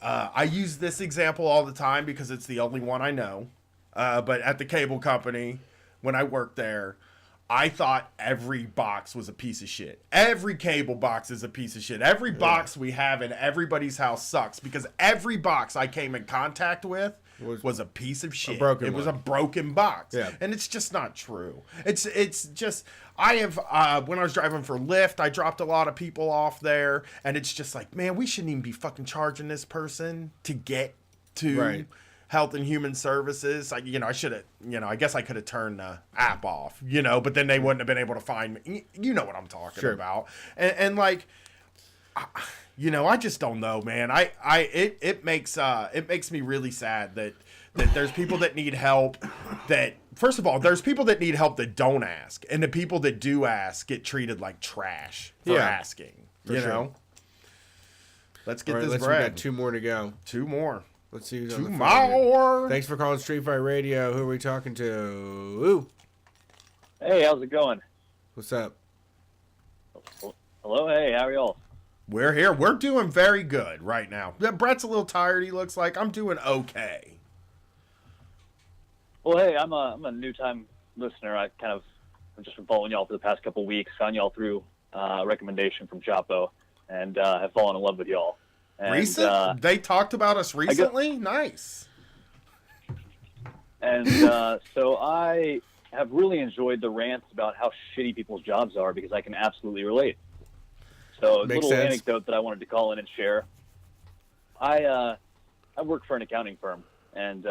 [SPEAKER 1] I use this example all the time because it's the only one I know. But at the cable company, when I worked there, I thought every box was a piece of shit. Every cable box is a piece of shit. Every box we have in everybody's house sucks because every box I came in contact with was a piece of shit. It was a broken box.
[SPEAKER 2] Yeah.
[SPEAKER 1] And it's just not true. It's just, I have, when I was driving for Lyft, I dropped a lot of people off there, and it's just like, man, we shouldn't even be fucking charging this person to get to Health and Human Services. I should have, I guess I could have turned the app off, but then they wouldn't have been able to find me. You know what I'm talking about. And like, I just don't know, man. It makes me really sad that there's people that need help that, first of all, there's people that need help that don't ask, and the people that do ask get treated like trash for asking.
[SPEAKER 2] For sure.
[SPEAKER 1] Let's get this bread.
[SPEAKER 2] We got 2 more to go.
[SPEAKER 1] 2 more.
[SPEAKER 2] Let's see who's
[SPEAKER 1] 2
[SPEAKER 2] on the phone
[SPEAKER 1] more.
[SPEAKER 2] here. Thanks for calling Street Fight Radio. Who are we talking to? Ooh.
[SPEAKER 13] Hey, how's it going?
[SPEAKER 2] What's up?
[SPEAKER 13] Hello, hey, how are y'all?
[SPEAKER 1] We're here. We're doing very good right now. Brett's a little tired, he looks like. I'm doing okay.
[SPEAKER 13] Well, hey, I'm a new-time listener. I've just been following y'all for the past couple weeks. Found y'all through a recommendation from Chapo, and have fallen in love with y'all. And,
[SPEAKER 1] they talked about us recently? Nice.
[SPEAKER 13] And so I have really enjoyed the rants about how shitty people's jobs are because I can absolutely relate. So a little anecdote that I wanted to call in and share. I work for an accounting firm and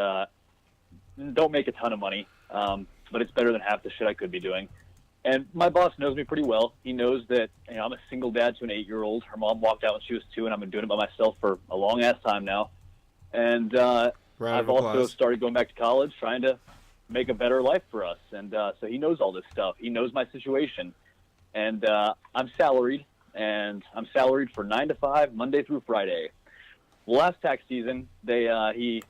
[SPEAKER 13] don't make a ton of money, but it's better than half the shit I could be doing. And my boss knows me pretty well. He knows that I'm a single dad to an 8-year-old. Her mom walked out when she was 2, and I've been doing it by myself for a long-ass time now. And I've also started going back to college, trying to make a better life for us. And so he knows all this stuff. He knows my situation. And I'm salaried, and I'm salaried for 9 to 5, Monday through Friday. Last tax season, he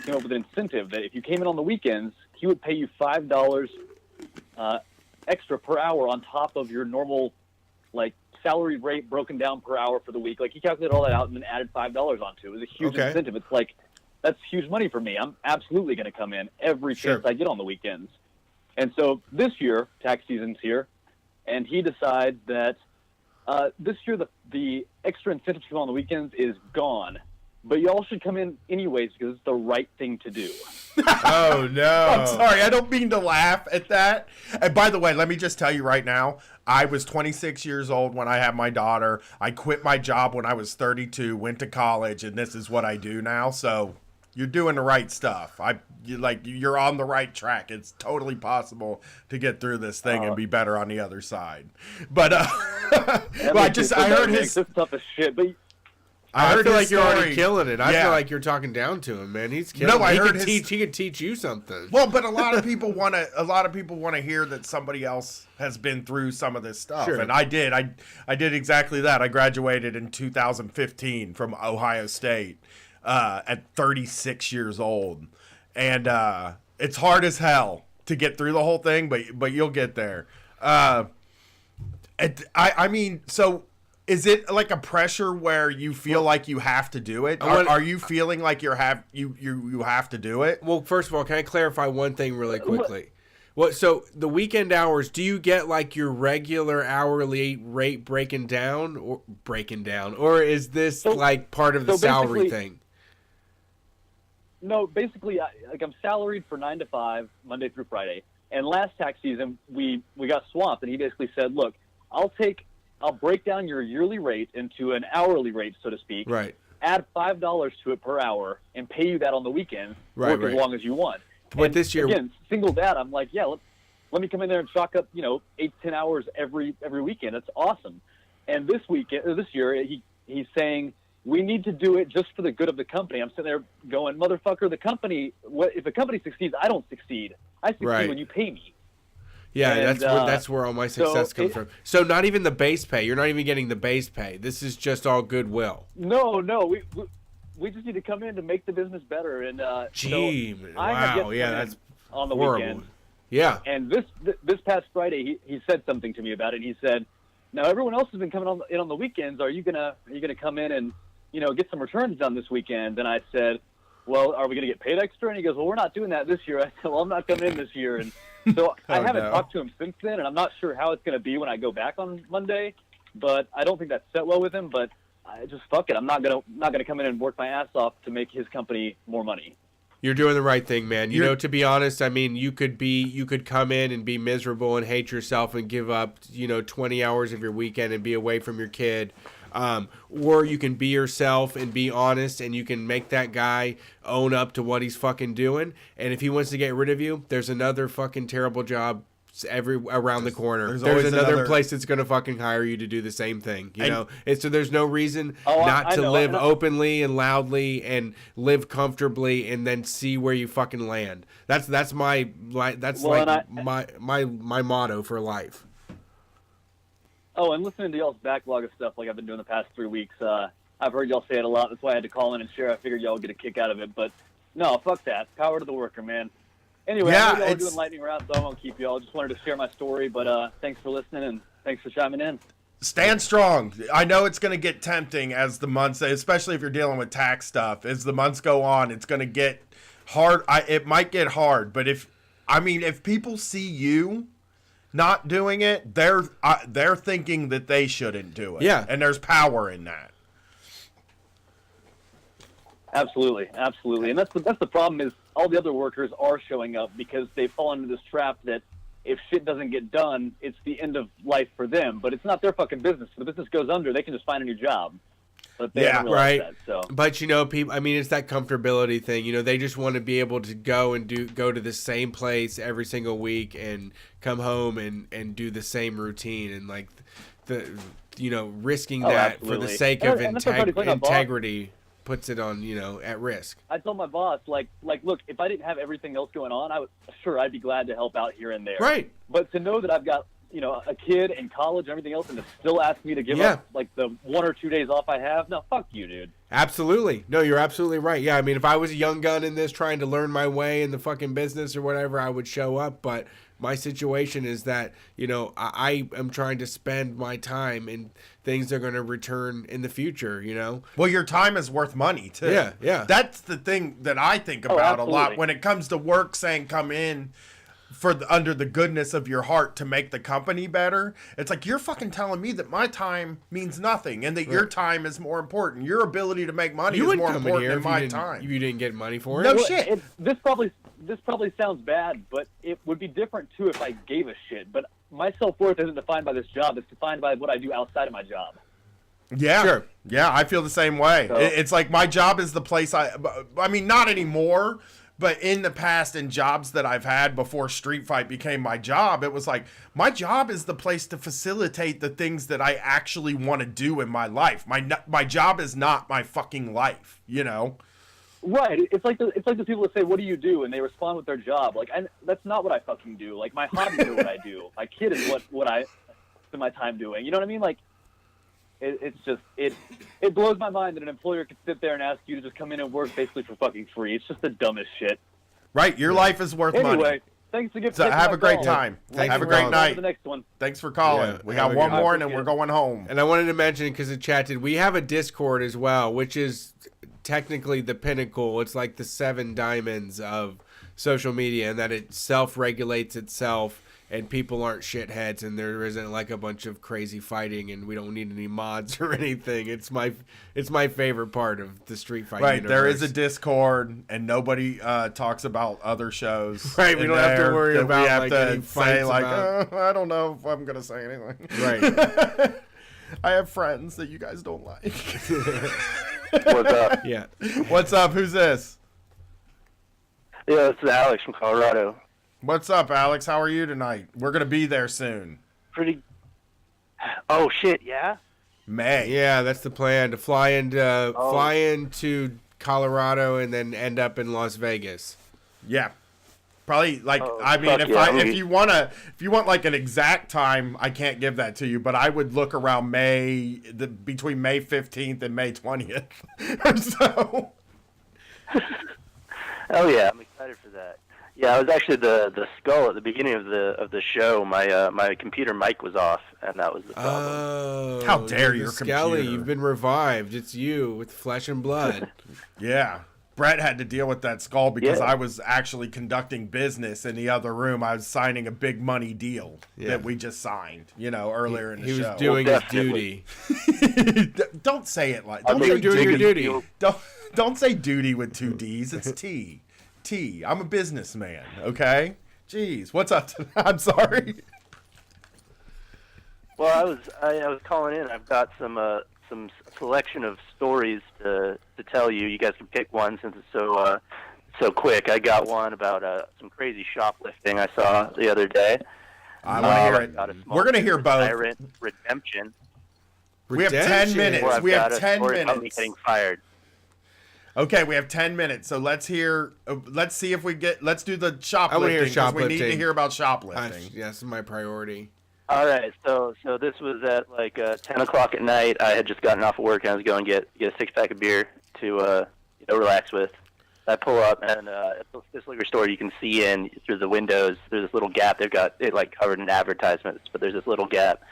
[SPEAKER 13] came up with an incentive that if you came in on the weekends, he would pay you $5 extra per hour on top of your normal, salary rate broken down per hour for the week. He calculated all that out and then added $5 onto it. It was a huge incentive. It's that's huge money for me. I'm absolutely going to come in every chance I get on the weekends. And so this year, tax season's here, and he decides that this year the extra incentive to come on the weekends is gone. But y'all should come in anyways because it's the right thing to do.
[SPEAKER 2] Oh, no.
[SPEAKER 1] I'm sorry. I don't mean to laugh at that. And by the way, let me just tell you right now, I was 26 years old when I had my daughter. I quit my job when I was 32, went to college, and this is what I do now. So you're doing the right stuff. You're on the right track. It's totally possible to get through this thing and be better on the other side. But I heard his
[SPEAKER 13] this tough as shit, but
[SPEAKER 2] I feel like you're
[SPEAKER 1] story.
[SPEAKER 2] already killing it. I
[SPEAKER 1] Yeah.
[SPEAKER 2] feel like you're talking down to him, man. He's killing.
[SPEAKER 1] No, I
[SPEAKER 2] he
[SPEAKER 1] heard
[SPEAKER 2] could teach. He could teach you something.
[SPEAKER 1] Well, but a lot of people want to hear that somebody else has been through some of this stuff,
[SPEAKER 2] Sure.
[SPEAKER 1] and I did. I did exactly that. I graduated in 2015 from Ohio State at 36 years old, and it's hard as hell to get through the whole thing, but you'll get there. I mean, so. Is it like a pressure where you feel like you have to do it? Are you feeling like you have to do it?
[SPEAKER 2] Well, first of all, can I clarify one thing really quickly? So the weekend hours, do you get like your regular hourly rate breaking down, or is this like part of the salary thing?
[SPEAKER 13] No, basically, I'm salaried for 9 to 5, Monday through Friday. And last tax season, we got swamped, and he basically said, "Look, I'll break down your yearly rate into an hourly rate, so to speak.
[SPEAKER 2] Right.
[SPEAKER 13] Add $5 to it per hour and pay you that on the weekend.
[SPEAKER 2] Right,
[SPEAKER 13] work
[SPEAKER 2] right.
[SPEAKER 13] as long as you want."
[SPEAKER 2] But
[SPEAKER 13] And
[SPEAKER 2] this year,
[SPEAKER 13] again, single dad, I'm like, yeah, let me come in there and chalk up, 8 to 10 hours every weekend. That's awesome. And this year, he's saying we need to do it just for the good of the company. I'm sitting there going, motherfucker, the company. If the company succeeds, I don't succeed. I succeed
[SPEAKER 2] Right.
[SPEAKER 13] when you pay me.
[SPEAKER 2] yeah,
[SPEAKER 13] And,
[SPEAKER 2] that's where all my success comes from. So not even the base pay. You're not even getting the base pay. This is just all goodwill.
[SPEAKER 13] No, we just need to come in to make the business better. And
[SPEAKER 2] Gee,
[SPEAKER 13] so I have yet
[SPEAKER 2] wow,
[SPEAKER 13] to
[SPEAKER 2] yeah,
[SPEAKER 13] come in
[SPEAKER 2] that's
[SPEAKER 13] on the
[SPEAKER 2] horrible.
[SPEAKER 13] weekend.
[SPEAKER 2] Yeah.
[SPEAKER 13] And this past Friday, he said something to me about it. He said, "Now everyone else has been coming in on the weekends. Are you gonna come in and get some returns done this weekend?" And I said, "Well, are we gonna get paid extra?" And he goes, "Well, we're not doing that this year." I said, "Well, I'm not coming in this year." And so I haven't talked to him since then, and I'm not sure how it's gonna be when I go back on Monday. But I don't think that set well with him. But I just fuck it. I'm not gonna come in and work my ass off to make his company more money.
[SPEAKER 2] You're doing the right thing, man. You know, to be honest, I mean, you could come in and be miserable and hate yourself and give up, 20 hours of your weekend and be away from your kid. Or you can be yourself and be honest, and you can make that guy own up to what he's fucking doing. And if he wants to get rid of you, there's another fucking terrible job around the corner. There's another place that's going to fucking hire you to do the same thing, And so there's no reason not to live openly and loudly and live comfortably and then see where you fucking land. That's my motto for life.
[SPEAKER 13] Oh, and listening to y'all's backlog of stuff like I've been doing the past 3 weeks, I've heard y'all say it a lot. That's why I had to call in and share. I figured y'all would get a kick out of it. But no, fuck that. Power to the worker, man. Anyway, I know y'all are doing lightning rounds, so I won't keep y'all. Just wanted to share my story. But thanks for listening, and thanks for chiming in.
[SPEAKER 1] Stand strong. I know it's going to get tempting as the months, especially if you're dealing with tax stuff. As the months go on, it's going to get hard. It might get hard, but if people see you not doing it, they're thinking that they shouldn't do it.
[SPEAKER 2] Yeah,
[SPEAKER 1] and there's power in that.
[SPEAKER 13] Absolutely, and that's the problem is all the other workers are showing up because they fall into this trap that if shit doesn't get done, it's the end of life for them. But it's not their fucking business. If the business goes under, they can just find a new job. But they don't realize that, so.
[SPEAKER 2] But people, I mean, it's that comfortability thing. They just want to be able to go to the same place every single week and come home and do the same routine and like risking that
[SPEAKER 13] absolutely.
[SPEAKER 2] for the sake of integrity puts it on at risk.
[SPEAKER 13] I told my boss like look, if I didn't have everything else going on, I'd be glad to help out here and there.
[SPEAKER 2] Right.
[SPEAKER 13] But to know that I've got a kid in college and everything else, and to still ask me to give up like the 1 or 2 days off I have, no, fuck you, dude. Absolutely.
[SPEAKER 2] No, you're absolutely right. Yeah, I mean, if I was a young gun in this trying to learn my way in the fucking business or whatever, I would show up. But my situation is that, I am trying to spend my time in things that are going to return in the future,
[SPEAKER 1] Well, your time is worth money, too.
[SPEAKER 2] Yeah.
[SPEAKER 1] That's the thing that I think about a lot when it comes to work saying come in. under the goodness of your heart to make the company better. It's like, you're fucking telling me that my time means nothing and that your time is more important. Your ability to make money is more important than my time.
[SPEAKER 2] You didn't get money for it.
[SPEAKER 1] No shit.
[SPEAKER 13] This probably sounds bad, but it would be different too if I gave a shit. But my self-worth isn't defined by this job. It's defined by what I do outside of my job.
[SPEAKER 1] Yeah.
[SPEAKER 2] Sure.
[SPEAKER 1] Yeah, I feel the same way.
[SPEAKER 13] So-
[SPEAKER 1] It's like my job is the place I mean, not anymore, but in the past, in jobs that I've had before Street Fight became my job, it was like, my job is the place to facilitate the things that I actually want to do in my life. My job is not my fucking life, you know?
[SPEAKER 13] Right. It's like the people that say, "What do you do?" and they respond with their job. Like, that's not what I fucking do. Like, my hobbies are what I do. My kid is what I spend my time doing. You know what I mean? Like, it's just it blows my mind that an employer could sit there and ask you to just come in and work basically for fucking free. It's just the dumbest shit.
[SPEAKER 1] Right. Your life is worth money.
[SPEAKER 13] Anyway, thanks for
[SPEAKER 1] So have a great time.
[SPEAKER 2] Thanks
[SPEAKER 1] have a
[SPEAKER 2] for
[SPEAKER 1] great
[SPEAKER 2] calling.
[SPEAKER 1] night.
[SPEAKER 13] The next one.
[SPEAKER 1] Thanks for calling.
[SPEAKER 2] Yeah,
[SPEAKER 1] we
[SPEAKER 2] have
[SPEAKER 1] got
[SPEAKER 2] a
[SPEAKER 1] one
[SPEAKER 2] good
[SPEAKER 1] more
[SPEAKER 2] night.
[SPEAKER 1] and then we're going home.
[SPEAKER 2] And I wanted to mention, because the chat did, we have a Discord as well, which is technically the pinnacle. It's like the 7 diamonds of social media, and that it self-regulates itself, and people aren't shitheads, and there isn't like a bunch of crazy fighting, and we don't need any mods or anything. It's my favorite part of the Street Fight
[SPEAKER 1] Right,
[SPEAKER 2] universe.
[SPEAKER 1] there is a Discord, and nobody talks about other shows.
[SPEAKER 2] Right, we
[SPEAKER 1] in
[SPEAKER 2] don't have to
[SPEAKER 1] there
[SPEAKER 2] worry
[SPEAKER 1] that
[SPEAKER 2] about,
[SPEAKER 1] we have
[SPEAKER 2] like,
[SPEAKER 1] to
[SPEAKER 2] any
[SPEAKER 1] say
[SPEAKER 2] fights
[SPEAKER 1] like,
[SPEAKER 2] about-
[SPEAKER 1] I don't know if I'm gonna say anything.
[SPEAKER 2] Right.
[SPEAKER 1] I have friends that you guys don't like.
[SPEAKER 14] What's up?
[SPEAKER 2] Yeah.
[SPEAKER 1] What's up? Who's this?
[SPEAKER 14] Yeah, this is Alex from Colorado.
[SPEAKER 1] What's up, Alex? How are you tonight? We're gonna be there soon.
[SPEAKER 14] Pretty. Oh shit! Yeah.
[SPEAKER 1] May.
[SPEAKER 2] Yeah, that's the plan, to fly into Colorado and then end up in Las Vegas.
[SPEAKER 1] Yeah. Probably like I mean
[SPEAKER 14] fuck
[SPEAKER 1] if
[SPEAKER 14] yeah,
[SPEAKER 1] if you want like an exact time, I can't give that to you, but I would look around between May 15th and May 20th or so.
[SPEAKER 14] Oh yeah, I'm excited for that. Yeah, I was actually the skull at the beginning of the show. My computer mic was off, and that was the problem.
[SPEAKER 2] Oh,
[SPEAKER 1] How dare
[SPEAKER 2] you're
[SPEAKER 1] your
[SPEAKER 2] the Skelly,
[SPEAKER 1] computer.
[SPEAKER 2] you've been revived. It's you with flesh and blood.
[SPEAKER 1] Yeah. Brett had to deal with that skull because
[SPEAKER 14] Yeah.
[SPEAKER 1] I was actually conducting business in the other room. I was signing a big money deal that we just signed, earlier in the show.
[SPEAKER 2] He was doing his duty.
[SPEAKER 1] Don't say it like.
[SPEAKER 14] I
[SPEAKER 1] Don't
[SPEAKER 14] mean,
[SPEAKER 1] say
[SPEAKER 2] doing your
[SPEAKER 1] duty.
[SPEAKER 2] duty.
[SPEAKER 1] Don't say duty with 2 D's. It's T. T. I'm a businessman. Okay. Jeez, what's up? I'm sorry.
[SPEAKER 14] Well, I was calling in. I've got some selection of stories to tell you. You guys can pick one since it's so quick. I got one about some crazy shoplifting I saw the other day.
[SPEAKER 1] I want to hear it.
[SPEAKER 14] Got a small
[SPEAKER 1] We're gonna hear both.
[SPEAKER 14] Tyrant redemption.
[SPEAKER 1] We have 10 minutes.
[SPEAKER 14] Or I've
[SPEAKER 1] We have
[SPEAKER 14] got a
[SPEAKER 1] 10
[SPEAKER 14] story about me
[SPEAKER 1] minutes.
[SPEAKER 14] getting fired.
[SPEAKER 1] Okay, we have 10 minutes. So let's hear. Let's see if we get. Let's do the shoplifting.
[SPEAKER 2] I want to hear
[SPEAKER 1] 'cause
[SPEAKER 2] shoplifting.
[SPEAKER 1] We need to hear about shoplifting.
[SPEAKER 2] Yes, is my priority.
[SPEAKER 14] All right, so this was at like 10 o'clock at night. I had just gotten off of work and I was going to get a 6-pack of beer to relax with. I pull up and this liquor store you can see in through the windows. There's this little gap. They've got it like covered in advertisements, but there's this little gap.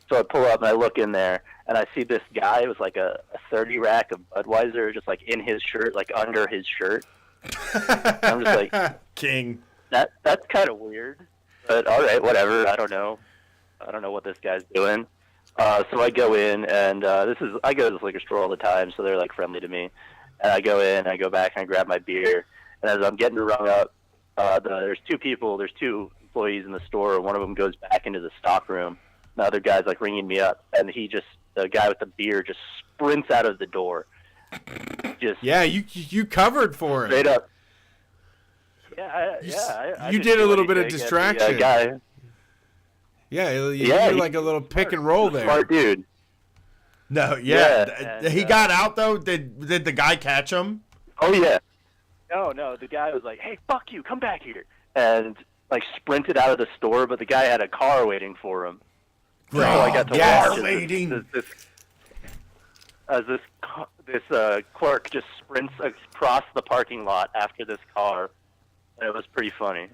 [SPEAKER 14] So I pull up and I look in there and I see this guy. It was like a 30 rack of Budweiser just like in his shirt, like under his shirt. I'm just like,
[SPEAKER 1] King.
[SPEAKER 14] That's kind of weird, but all right, whatever. I don't know what this guy's doing. So I go in, and I go to this liquor store all the time, so they're like friendly to me. And I go in, I go back, and I grab my beer. And as I'm getting rung up, there's 2 employees in the store. One of them goes back into the stock room. The other guy's like ringing me up, and the guy with the beer just sprints out of the door.
[SPEAKER 2] You covered for him.
[SPEAKER 14] Straight up. I
[SPEAKER 2] You
[SPEAKER 14] just
[SPEAKER 2] did a
[SPEAKER 14] do
[SPEAKER 2] little bit of
[SPEAKER 14] anything to get the,
[SPEAKER 2] distraction.
[SPEAKER 14] guy.
[SPEAKER 2] Yeah, you
[SPEAKER 14] Yeah,
[SPEAKER 2] did like a little pick and roll there.
[SPEAKER 14] Smart dude.
[SPEAKER 1] No,
[SPEAKER 14] Yeah, and,
[SPEAKER 1] he got out though. Did the guy catch him?
[SPEAKER 14] Oh yeah. No, the guy was like, "Hey, fuck you, come back here," and like sprinted out of the store. But the guy had a car waiting for him. So I got to watch as this clerk just sprints across the parking lot after this car. And it was pretty funny.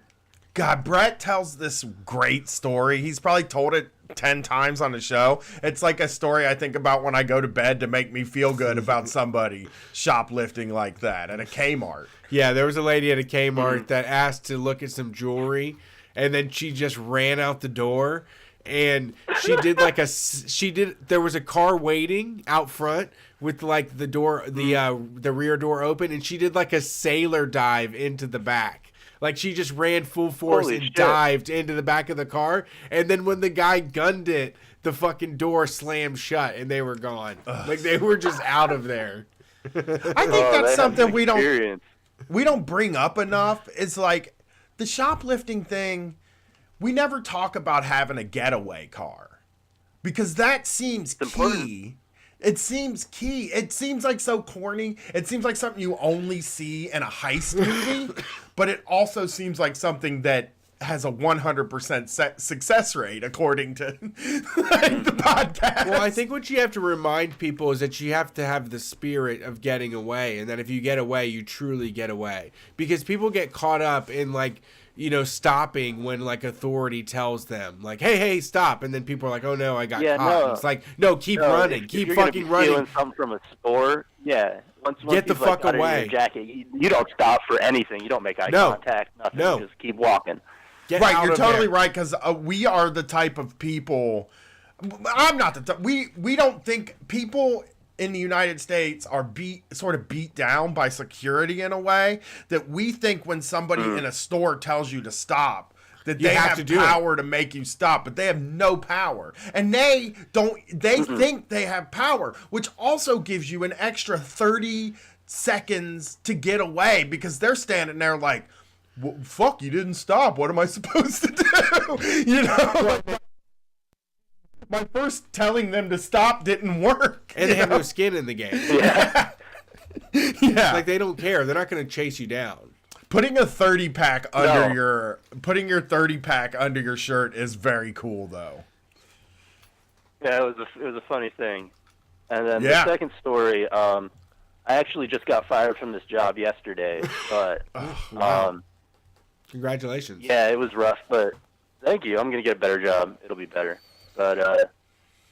[SPEAKER 1] God, Brett tells this great story. He's probably told it 10 times on the show. It's like a story I think about when I go to bed to make me feel good about somebody shoplifting like that at a Kmart.
[SPEAKER 2] Yeah, there was a lady at a Kmart that asked to look at some jewelry, and then she just ran out the door. And there was a car waiting out front with like the door, the rear door open, and she did like a sailor dive into the back. Like she just ran full force and dived into the back of the car. And then when the guy gunned it, the fucking door slammed shut and they were gone. Like they were just out of there.
[SPEAKER 1] I think that's something we don't bring up enough. It's like the shoplifting thing. We never talk about having a getaway car because that seems key. It seems key. It seems like so corny. It seems like something you only see in a heist movie, but it also seems like something that has a 100% success rate according to the podcast.
[SPEAKER 2] Well, I think what you have to remind people is that you have to have the spirit of getting away, and that if you get away, you truly get away. Because people get caught up in like, stopping when like authority tells them like, hey, stop. And then people are like, oh no, I got caught. No. It's like, no, keep running. Keep fucking running.
[SPEAKER 14] Stealing something from a store, once
[SPEAKER 2] get the fuck away.
[SPEAKER 14] Your jacket, you don't stop for anything. You don't make eye contact, nothing.
[SPEAKER 2] No.
[SPEAKER 14] You just keep walking.
[SPEAKER 1] Right, you're totally right, because we are the type of people. I'm not the type. We don't think people in the United States are sort of beat down by security in a way that we think when somebody in a store tells you to stop, that they have power to make you stop, but they have no power. And they think they have power, which also gives you an extra 30 seconds to get away because they're standing there like, well, fuck, you didn't stop. What am I supposed to do? My first telling them to stop didn't work.
[SPEAKER 2] And they have no skin in the game.
[SPEAKER 1] Yeah.
[SPEAKER 2] Like they don't care. They're not going to chase you down.
[SPEAKER 1] Putting a 30-pack under your 30-pack under your shirt is very cool, though.
[SPEAKER 14] Yeah, it was a funny thing. And then the second story, I actually just got fired from this job yesterday, but
[SPEAKER 2] wow. Congratulations.
[SPEAKER 14] Yeah, it was rough, but thank you. I'm going to get a better job. It'll be better. But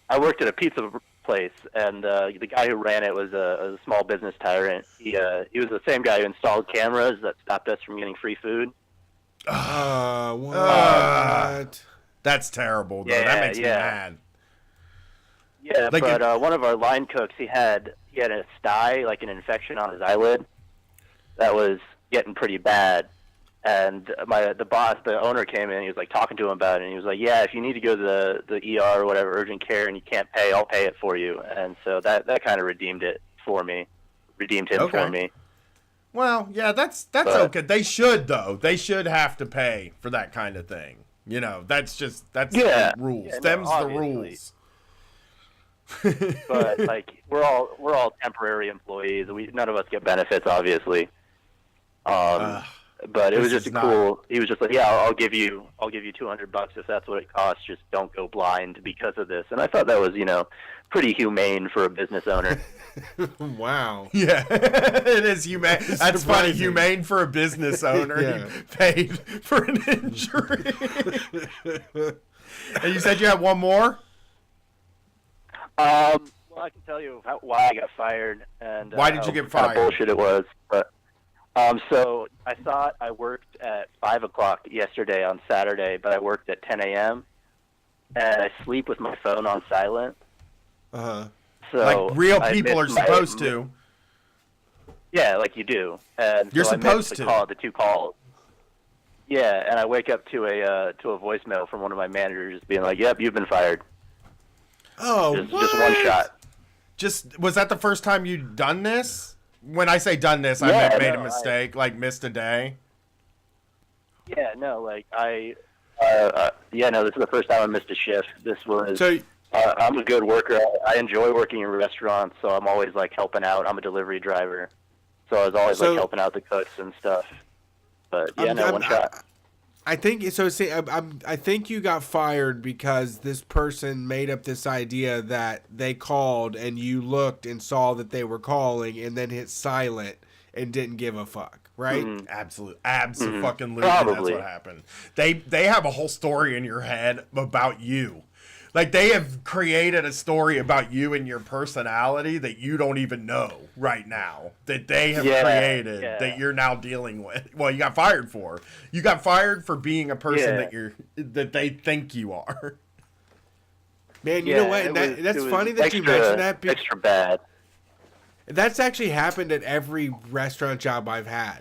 [SPEAKER 14] I worked at a pizza place, and the guy who ran it was a small business tyrant. He was the same guy who installed cameras that stopped us from getting free food.
[SPEAKER 2] What?
[SPEAKER 1] That's terrible, though. That makes me mad.
[SPEAKER 14] Yeah, like but one of our line cooks, he had a sty, like an infection on his eyelid, that was getting pretty bad. And the boss, the owner, came in. He was like talking to him about it, and he was like, "Yeah, if you need to go to the ER or whatever, urgent care, and you can't pay, I'll pay it for you." And so that kind of redeemed him for me.
[SPEAKER 1] Well, yeah, that's okay. They should though. They should have to pay for that kind of thing. That's the rules.
[SPEAKER 14] Yeah,
[SPEAKER 1] Them's
[SPEAKER 14] no,
[SPEAKER 1] the rules.
[SPEAKER 14] But like we're all temporary employees. None of us get benefits, obviously. But it was just cool. He was just like, "Yeah, I'll give you $200 if that's what it costs. Just don't go blind because of this." And I thought that was, pretty humane for a business owner.
[SPEAKER 2] Wow.
[SPEAKER 1] Yeah, it is humane. That's funny. Humane for a business owner.
[SPEAKER 2] Yeah.
[SPEAKER 1] You paid for an injury. And you said you had one more?
[SPEAKER 14] Well, I can tell you why I got fired and
[SPEAKER 1] why did you get fired?
[SPEAKER 14] What kind of bullshit it was, but. So I thought I worked at 5 o'clock yesterday on Saturday, but I worked at 10 a.m. and I sleep with my phone on silent.
[SPEAKER 2] Uh-huh.
[SPEAKER 14] So
[SPEAKER 1] like real people are supposed to.
[SPEAKER 14] Yeah, like you do. And
[SPEAKER 1] you're
[SPEAKER 14] so
[SPEAKER 1] supposed
[SPEAKER 14] to call the two calls. Yeah, and I wake up to a voicemail from one of my managers being like, "Yep, you've been fired."
[SPEAKER 1] Oh,
[SPEAKER 14] just one shot.
[SPEAKER 1] Was that the first time you'd done this? When I say done this, I meant made a mistake, like missed a day.
[SPEAKER 14] Yeah, no, like this is the first time I missed a shift. This was.
[SPEAKER 2] So,
[SPEAKER 14] I'm a good worker. I enjoy working in restaurants, so I'm always like helping out. I'm a delivery driver, so I was always like helping out the cooks and stuff. But one shot.
[SPEAKER 2] I think so. See, I think you got fired because this person made up this idea that they called and you looked and saw that they were calling and then hit silent and didn't give a fuck, right?
[SPEAKER 1] Mm-hmm. Absolutely.
[SPEAKER 14] Probably.
[SPEAKER 1] That's what happened. They have a whole story in your head about you. Like, they have created a story about you and your personality that you don't even know right now. That they have created that you're now dealing with. Well, you got fired for. You got fired for being a person that they think you are.
[SPEAKER 2] Man, you know what? That's funny that you mentioned that.
[SPEAKER 14] Extra bad.
[SPEAKER 2] That's actually happened at every restaurant job I've had.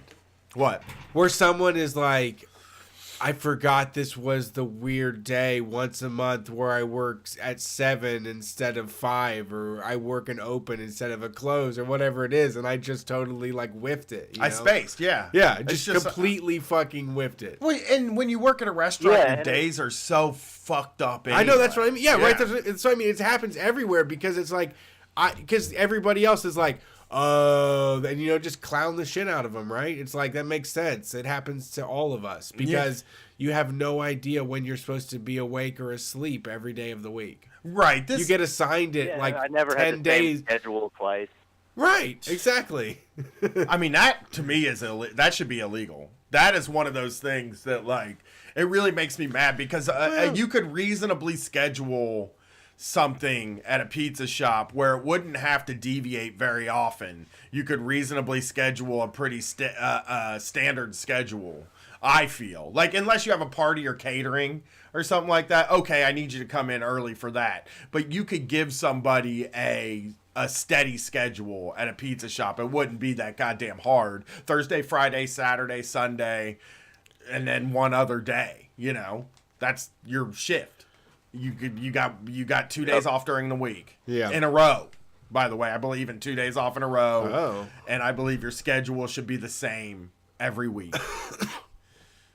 [SPEAKER 1] What?
[SPEAKER 2] Where someone is like, I forgot this was the weird day once a month where I work at 7 instead of 5, or I work an open instead of a close, or whatever it is, and I just totally like whiffed it.
[SPEAKER 1] I spaced, yeah.
[SPEAKER 2] Yeah, just completely fucking whiffed it.
[SPEAKER 1] Well, and when you work at a restaurant, your days are so fucked up anyway.
[SPEAKER 2] I know, that's what I mean. Yeah, right. That's what I mean. It happens everywhere because it's like, because everybody else is like, oh, and just clown the shit out of them, right? It's like, that makes sense. It happens to all of us because you have no idea when you're supposed to be awake or asleep every day of the week.
[SPEAKER 1] Right.
[SPEAKER 2] You get assigned it
[SPEAKER 14] I never
[SPEAKER 2] 10
[SPEAKER 14] had the
[SPEAKER 2] days.
[SPEAKER 14] same schedule twice.
[SPEAKER 2] Right. Exactly.
[SPEAKER 1] I mean, that to me is that should be illegal. That is one of those things that like it really makes me mad because you could reasonably schedule something at a pizza shop where it wouldn't have to deviate very often. You could reasonably schedule a pretty standard schedule, I feel. Like, unless you have a party or catering or something like that, okay, I need you to come in early for that. But you could give somebody a steady schedule at a pizza shop. It wouldn't be that goddamn hard. Thursday, Friday, Saturday, Sunday, and then one other day, That's your shift. You got 2 days off during the week.
[SPEAKER 2] Yeah.
[SPEAKER 1] In a row. By the way, I believe in 2 days off in a row.
[SPEAKER 2] Oh.
[SPEAKER 1] And I believe your schedule should be the same every week.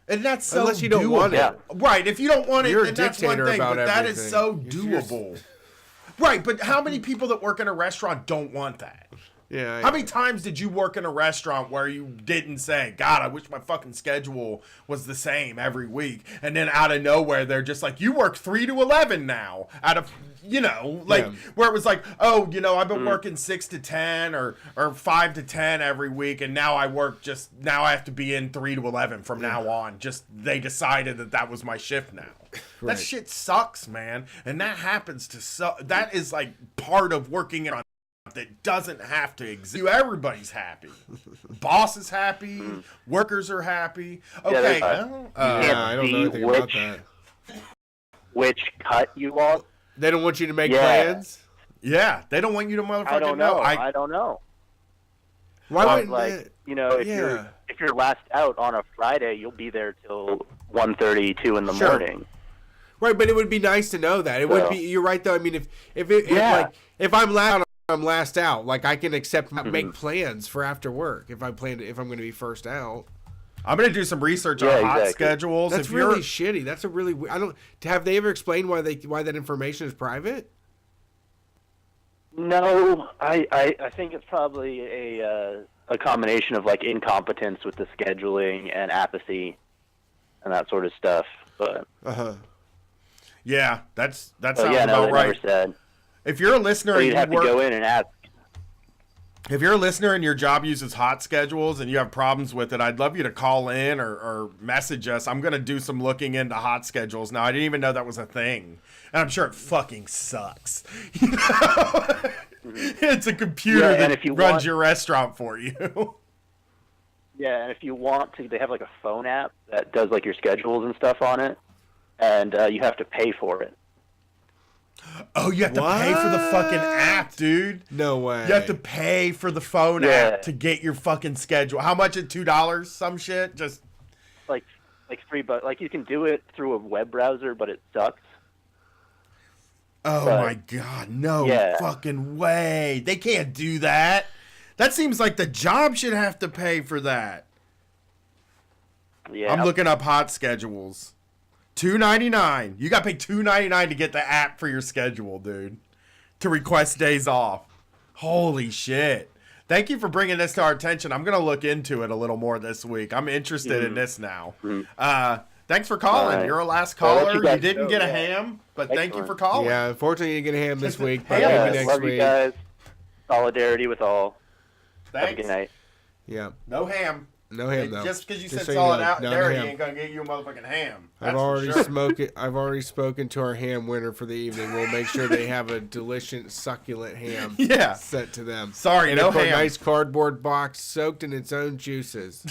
[SPEAKER 1] And that's so
[SPEAKER 2] Unless you don't want it.
[SPEAKER 1] Right, if you don't want it,
[SPEAKER 2] You're a
[SPEAKER 1] then that's one
[SPEAKER 2] dictator
[SPEAKER 1] thing,
[SPEAKER 2] about
[SPEAKER 1] but that is
[SPEAKER 2] everything.
[SPEAKER 1] so doable. Right, but how many people that work in a restaurant don't want that?
[SPEAKER 2] Yeah.
[SPEAKER 1] How many times did you work in a restaurant where you didn't say, God, I wish my fucking schedule was the same every week? And then out of nowhere, they're just like, you work 3 to 11 now. Out of, where it was like, oh, I've been working 6 to 10 or 5 to 10 every week. And now I have to be in 3 to 11 from now on. Just they decided that was my shift now.
[SPEAKER 2] Right.
[SPEAKER 1] That shit sucks, man. And that happens that is like part of working in a that doesn't have to exist. Everybody's happy. Boss is happy. Workers are happy. Okay.
[SPEAKER 2] I don't know anything about that.
[SPEAKER 14] Which cut you want?
[SPEAKER 2] They don't want you to make plans?
[SPEAKER 1] Yeah, they don't want you to motherfucking
[SPEAKER 14] I don't know.
[SPEAKER 1] know.
[SPEAKER 14] I don't know.
[SPEAKER 2] Why would
[SPEAKER 14] if you're last out on a Friday, you'll be there till 1:30, 2 in the morning.
[SPEAKER 2] Right, but it would be nice to know that. It would be. You're right, though. I mean, if I'm last out. Like, I can make plans for after work if I'm going to be first out.
[SPEAKER 1] I'm going to do some research on hot schedules.
[SPEAKER 2] That's really shitty. That's a really. Have they ever explained why that information is private?
[SPEAKER 14] No, I think it's probably a combination of like incompetence with the scheduling and apathy and that sort of stuff. But
[SPEAKER 1] yeah, that sounds
[SPEAKER 14] about
[SPEAKER 1] right.
[SPEAKER 14] Never said.
[SPEAKER 1] If you're a listener,
[SPEAKER 14] you'd have to go in and ask.
[SPEAKER 1] If you're a listener and your job uses hot schedules and you have problems with it, I'd love you to call in or message us. I'm going to do some looking into hot schedules. Now, I didn't even know that was a thing. And I'm sure it fucking sucks. It's a computer that runs your restaurant for you.
[SPEAKER 14] Yeah, and if you want to, they have like a phone app that does like your schedules and stuff on it. And you have to pay for it.
[SPEAKER 1] Oh, you have to pay for the fucking app, dude.
[SPEAKER 2] No way.
[SPEAKER 1] You have to pay for the phone app to get your fucking schedule. How much is $2? Some shit? Just
[SPEAKER 14] like $3. Like, you can do it through a web browser, but it sucks.
[SPEAKER 1] Oh my god, no fucking way. They can't do that. That seems like the job should have to pay for that.
[SPEAKER 14] Yeah.
[SPEAKER 1] I'm looking up hot schedules. $2.99. You got to pay $2.99 to get the app for your schedule, dude. To request days off. Holy shit. Thank you for bringing this to our attention. I'm going to look into it a little more this week. I'm interested in this now. Thanks for calling. Right. You're a last caller. You didn't get a ham, but thank you for calling.
[SPEAKER 2] Yeah, unfortunately you didn't get a ham this week, but
[SPEAKER 14] maybe
[SPEAKER 2] next
[SPEAKER 14] love
[SPEAKER 2] week.
[SPEAKER 14] You guys. Solidarity with all.
[SPEAKER 1] Thanks.
[SPEAKER 14] Have a good night.
[SPEAKER 2] Yeah.
[SPEAKER 1] No ham.
[SPEAKER 2] No ham though.
[SPEAKER 1] Just because you
[SPEAKER 2] Just
[SPEAKER 1] said
[SPEAKER 2] so you
[SPEAKER 1] solid
[SPEAKER 2] know,
[SPEAKER 1] out
[SPEAKER 2] no
[SPEAKER 1] dairy
[SPEAKER 2] ham.
[SPEAKER 1] ain't gonna get you a motherfucking ham.
[SPEAKER 2] I've
[SPEAKER 1] That's
[SPEAKER 2] already
[SPEAKER 1] for sure.
[SPEAKER 2] I've already spoken to our ham winner for the evening. We'll make sure they have a delicious, succulent ham.
[SPEAKER 1] Yeah.
[SPEAKER 2] Sent to them.
[SPEAKER 1] Sorry,
[SPEAKER 2] in
[SPEAKER 1] no
[SPEAKER 2] a
[SPEAKER 1] ham.
[SPEAKER 2] nice cardboard box soaked in its own juices.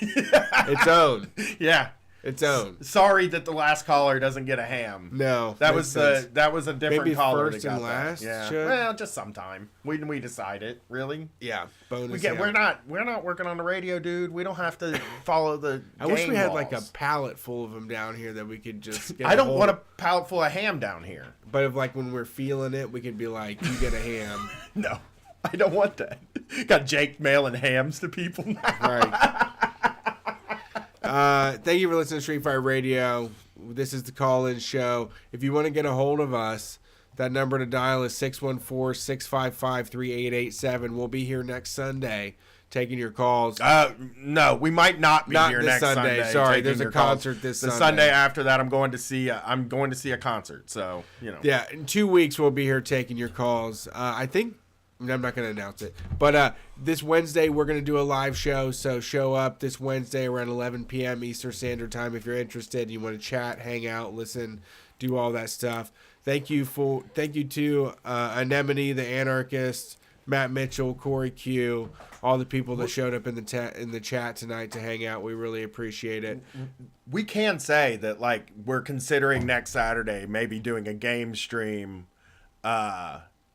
[SPEAKER 2] Its own.
[SPEAKER 1] Yeah.
[SPEAKER 2] Its own.
[SPEAKER 1] Sorry that the last caller doesn't get a ham.
[SPEAKER 2] No,
[SPEAKER 1] that
[SPEAKER 2] makes
[SPEAKER 1] was
[SPEAKER 2] sense.
[SPEAKER 1] that was a different
[SPEAKER 2] Maybe
[SPEAKER 1] caller.
[SPEAKER 2] first
[SPEAKER 1] that got
[SPEAKER 2] and last
[SPEAKER 1] That. Yeah.
[SPEAKER 2] should?
[SPEAKER 1] Well, just sometime. We decide it. Really.
[SPEAKER 2] Yeah. Bonus.
[SPEAKER 1] We're
[SPEAKER 2] ham.
[SPEAKER 1] not working on the radio, dude. We don't have to follow the.
[SPEAKER 2] I wish we
[SPEAKER 1] game
[SPEAKER 2] had like a
[SPEAKER 1] laws.
[SPEAKER 2] pallet full of them down here that we could just get.
[SPEAKER 1] I don't
[SPEAKER 2] hold
[SPEAKER 1] want
[SPEAKER 2] of.
[SPEAKER 1] a pallet full of ham down here.
[SPEAKER 2] But if like when we're feeling it, we could be like, you get a ham.
[SPEAKER 1] No, I don't want that. Got Jake mailing hams to people now.
[SPEAKER 2] Right. Thank you for listening to Street Fight Radio. This is the call-in show. If you want to get a hold of us, that number to dial is 614-655-3887. We'll be here next Sunday taking your calls.
[SPEAKER 1] No, we might not be
[SPEAKER 2] Not
[SPEAKER 1] here
[SPEAKER 2] this
[SPEAKER 1] next
[SPEAKER 2] Sunday.
[SPEAKER 1] Sunday.
[SPEAKER 2] Sorry,
[SPEAKER 1] taking
[SPEAKER 2] there's a
[SPEAKER 1] your calls.
[SPEAKER 2] concert this
[SPEAKER 1] the
[SPEAKER 2] Sunday.
[SPEAKER 1] Sunday after that. I'm going to see a concert. So
[SPEAKER 2] Yeah, in 2 weeks we'll be here taking your calls. I think I'm not going to announce it, but this Wednesday we're going to do a live show. So show up this Wednesday around 11 p.m. Eastern Standard Time if you're interested. You want to chat, hang out, listen, do all that stuff. Thank you to Anemone, the Anarchist, Matt Mitchell, Corey Q, all the people that showed up in the chat tonight to hang out. We really appreciate it.
[SPEAKER 1] we can say that like we're considering next Saturday maybe doing a game stream.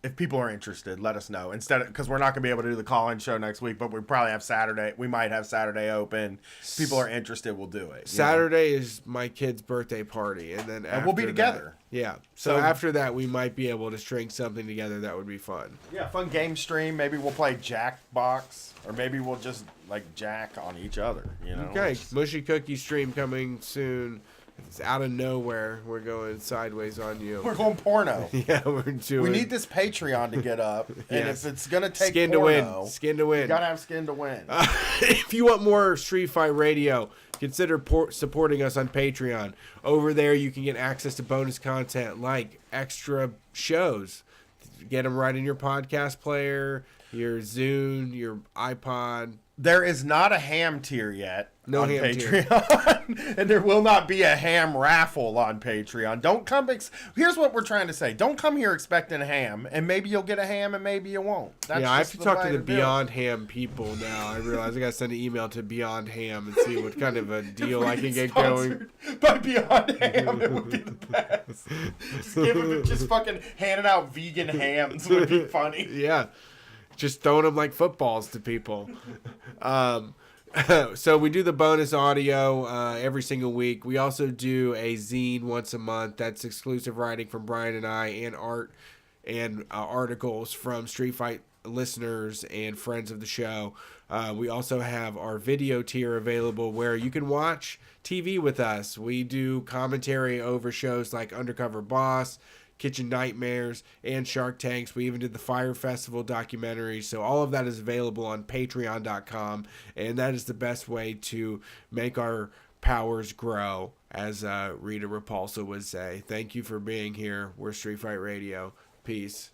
[SPEAKER 1] If people are interested, let us know. Because we're not gonna be able to do the call-in show next week, but we probably have Saturday. We might have Saturday open. If people are interested, we'll do it.
[SPEAKER 2] Saturday is my kid's birthday party, and then
[SPEAKER 1] And we'll be
[SPEAKER 2] after
[SPEAKER 1] together.
[SPEAKER 2] that- yeah. So after that, we might be able to string something together that would be fun.
[SPEAKER 1] Yeah, fun game stream. Maybe we'll play Jackbox, or maybe we'll just like jack on each other. You know.
[SPEAKER 2] Okay, Mushy Cookie stream coming soon. It's out of nowhere. We're going sideways on you.
[SPEAKER 1] We're going porno.
[SPEAKER 2] Yeah, we're doing.
[SPEAKER 1] We need this Patreon to get up, and
[SPEAKER 2] Yes.
[SPEAKER 1] if it's gonna take
[SPEAKER 2] Skin
[SPEAKER 1] porno,
[SPEAKER 2] to win. Skin to win.
[SPEAKER 1] You gotta have skin to win.
[SPEAKER 2] If you want more Street Fight Radio, consider supporting us on Patreon. Over there, you can get access to bonus content like extra shows. Get them right in your podcast player, your Zune, your iPod.
[SPEAKER 1] There is not a ham tier yet
[SPEAKER 2] No
[SPEAKER 1] on
[SPEAKER 2] ham tier.
[SPEAKER 1] Patreon, and there will not be a ham raffle on Patreon. Don't come. Here's what we're trying to say: don't come here expecting a ham, and maybe you'll get a ham, and maybe you won't. That's
[SPEAKER 2] Yeah, I have
[SPEAKER 1] just
[SPEAKER 2] to
[SPEAKER 1] the
[SPEAKER 2] talk to
[SPEAKER 1] way
[SPEAKER 2] the
[SPEAKER 1] do it.
[SPEAKER 2] Beyond Ham people now. I realize I got to send an email to Beyond Ham and see what kind of a deal I can get going.
[SPEAKER 1] By Beyond Ham, it would be the best. Just fucking handing out vegan hams would be funny.
[SPEAKER 2] Yeah, just throwing them like footballs to people. So we do the bonus audio every single week. We also do a zine once a month. That's exclusive writing from Brian and I, and art and articles from Street Fight listeners and friends of the show. We also have our video tier available where you can watch TV with us. We do commentary over shows like Undercover Boss, Kitchen Nightmares, and Shark Tanks. We even did the Fire Festival documentary. So all of that is available on patreon.com, and that is the best way to make our powers grow, as Rita Repulsa would say. Thank you for being here. We're Street Fight Radio. Peace.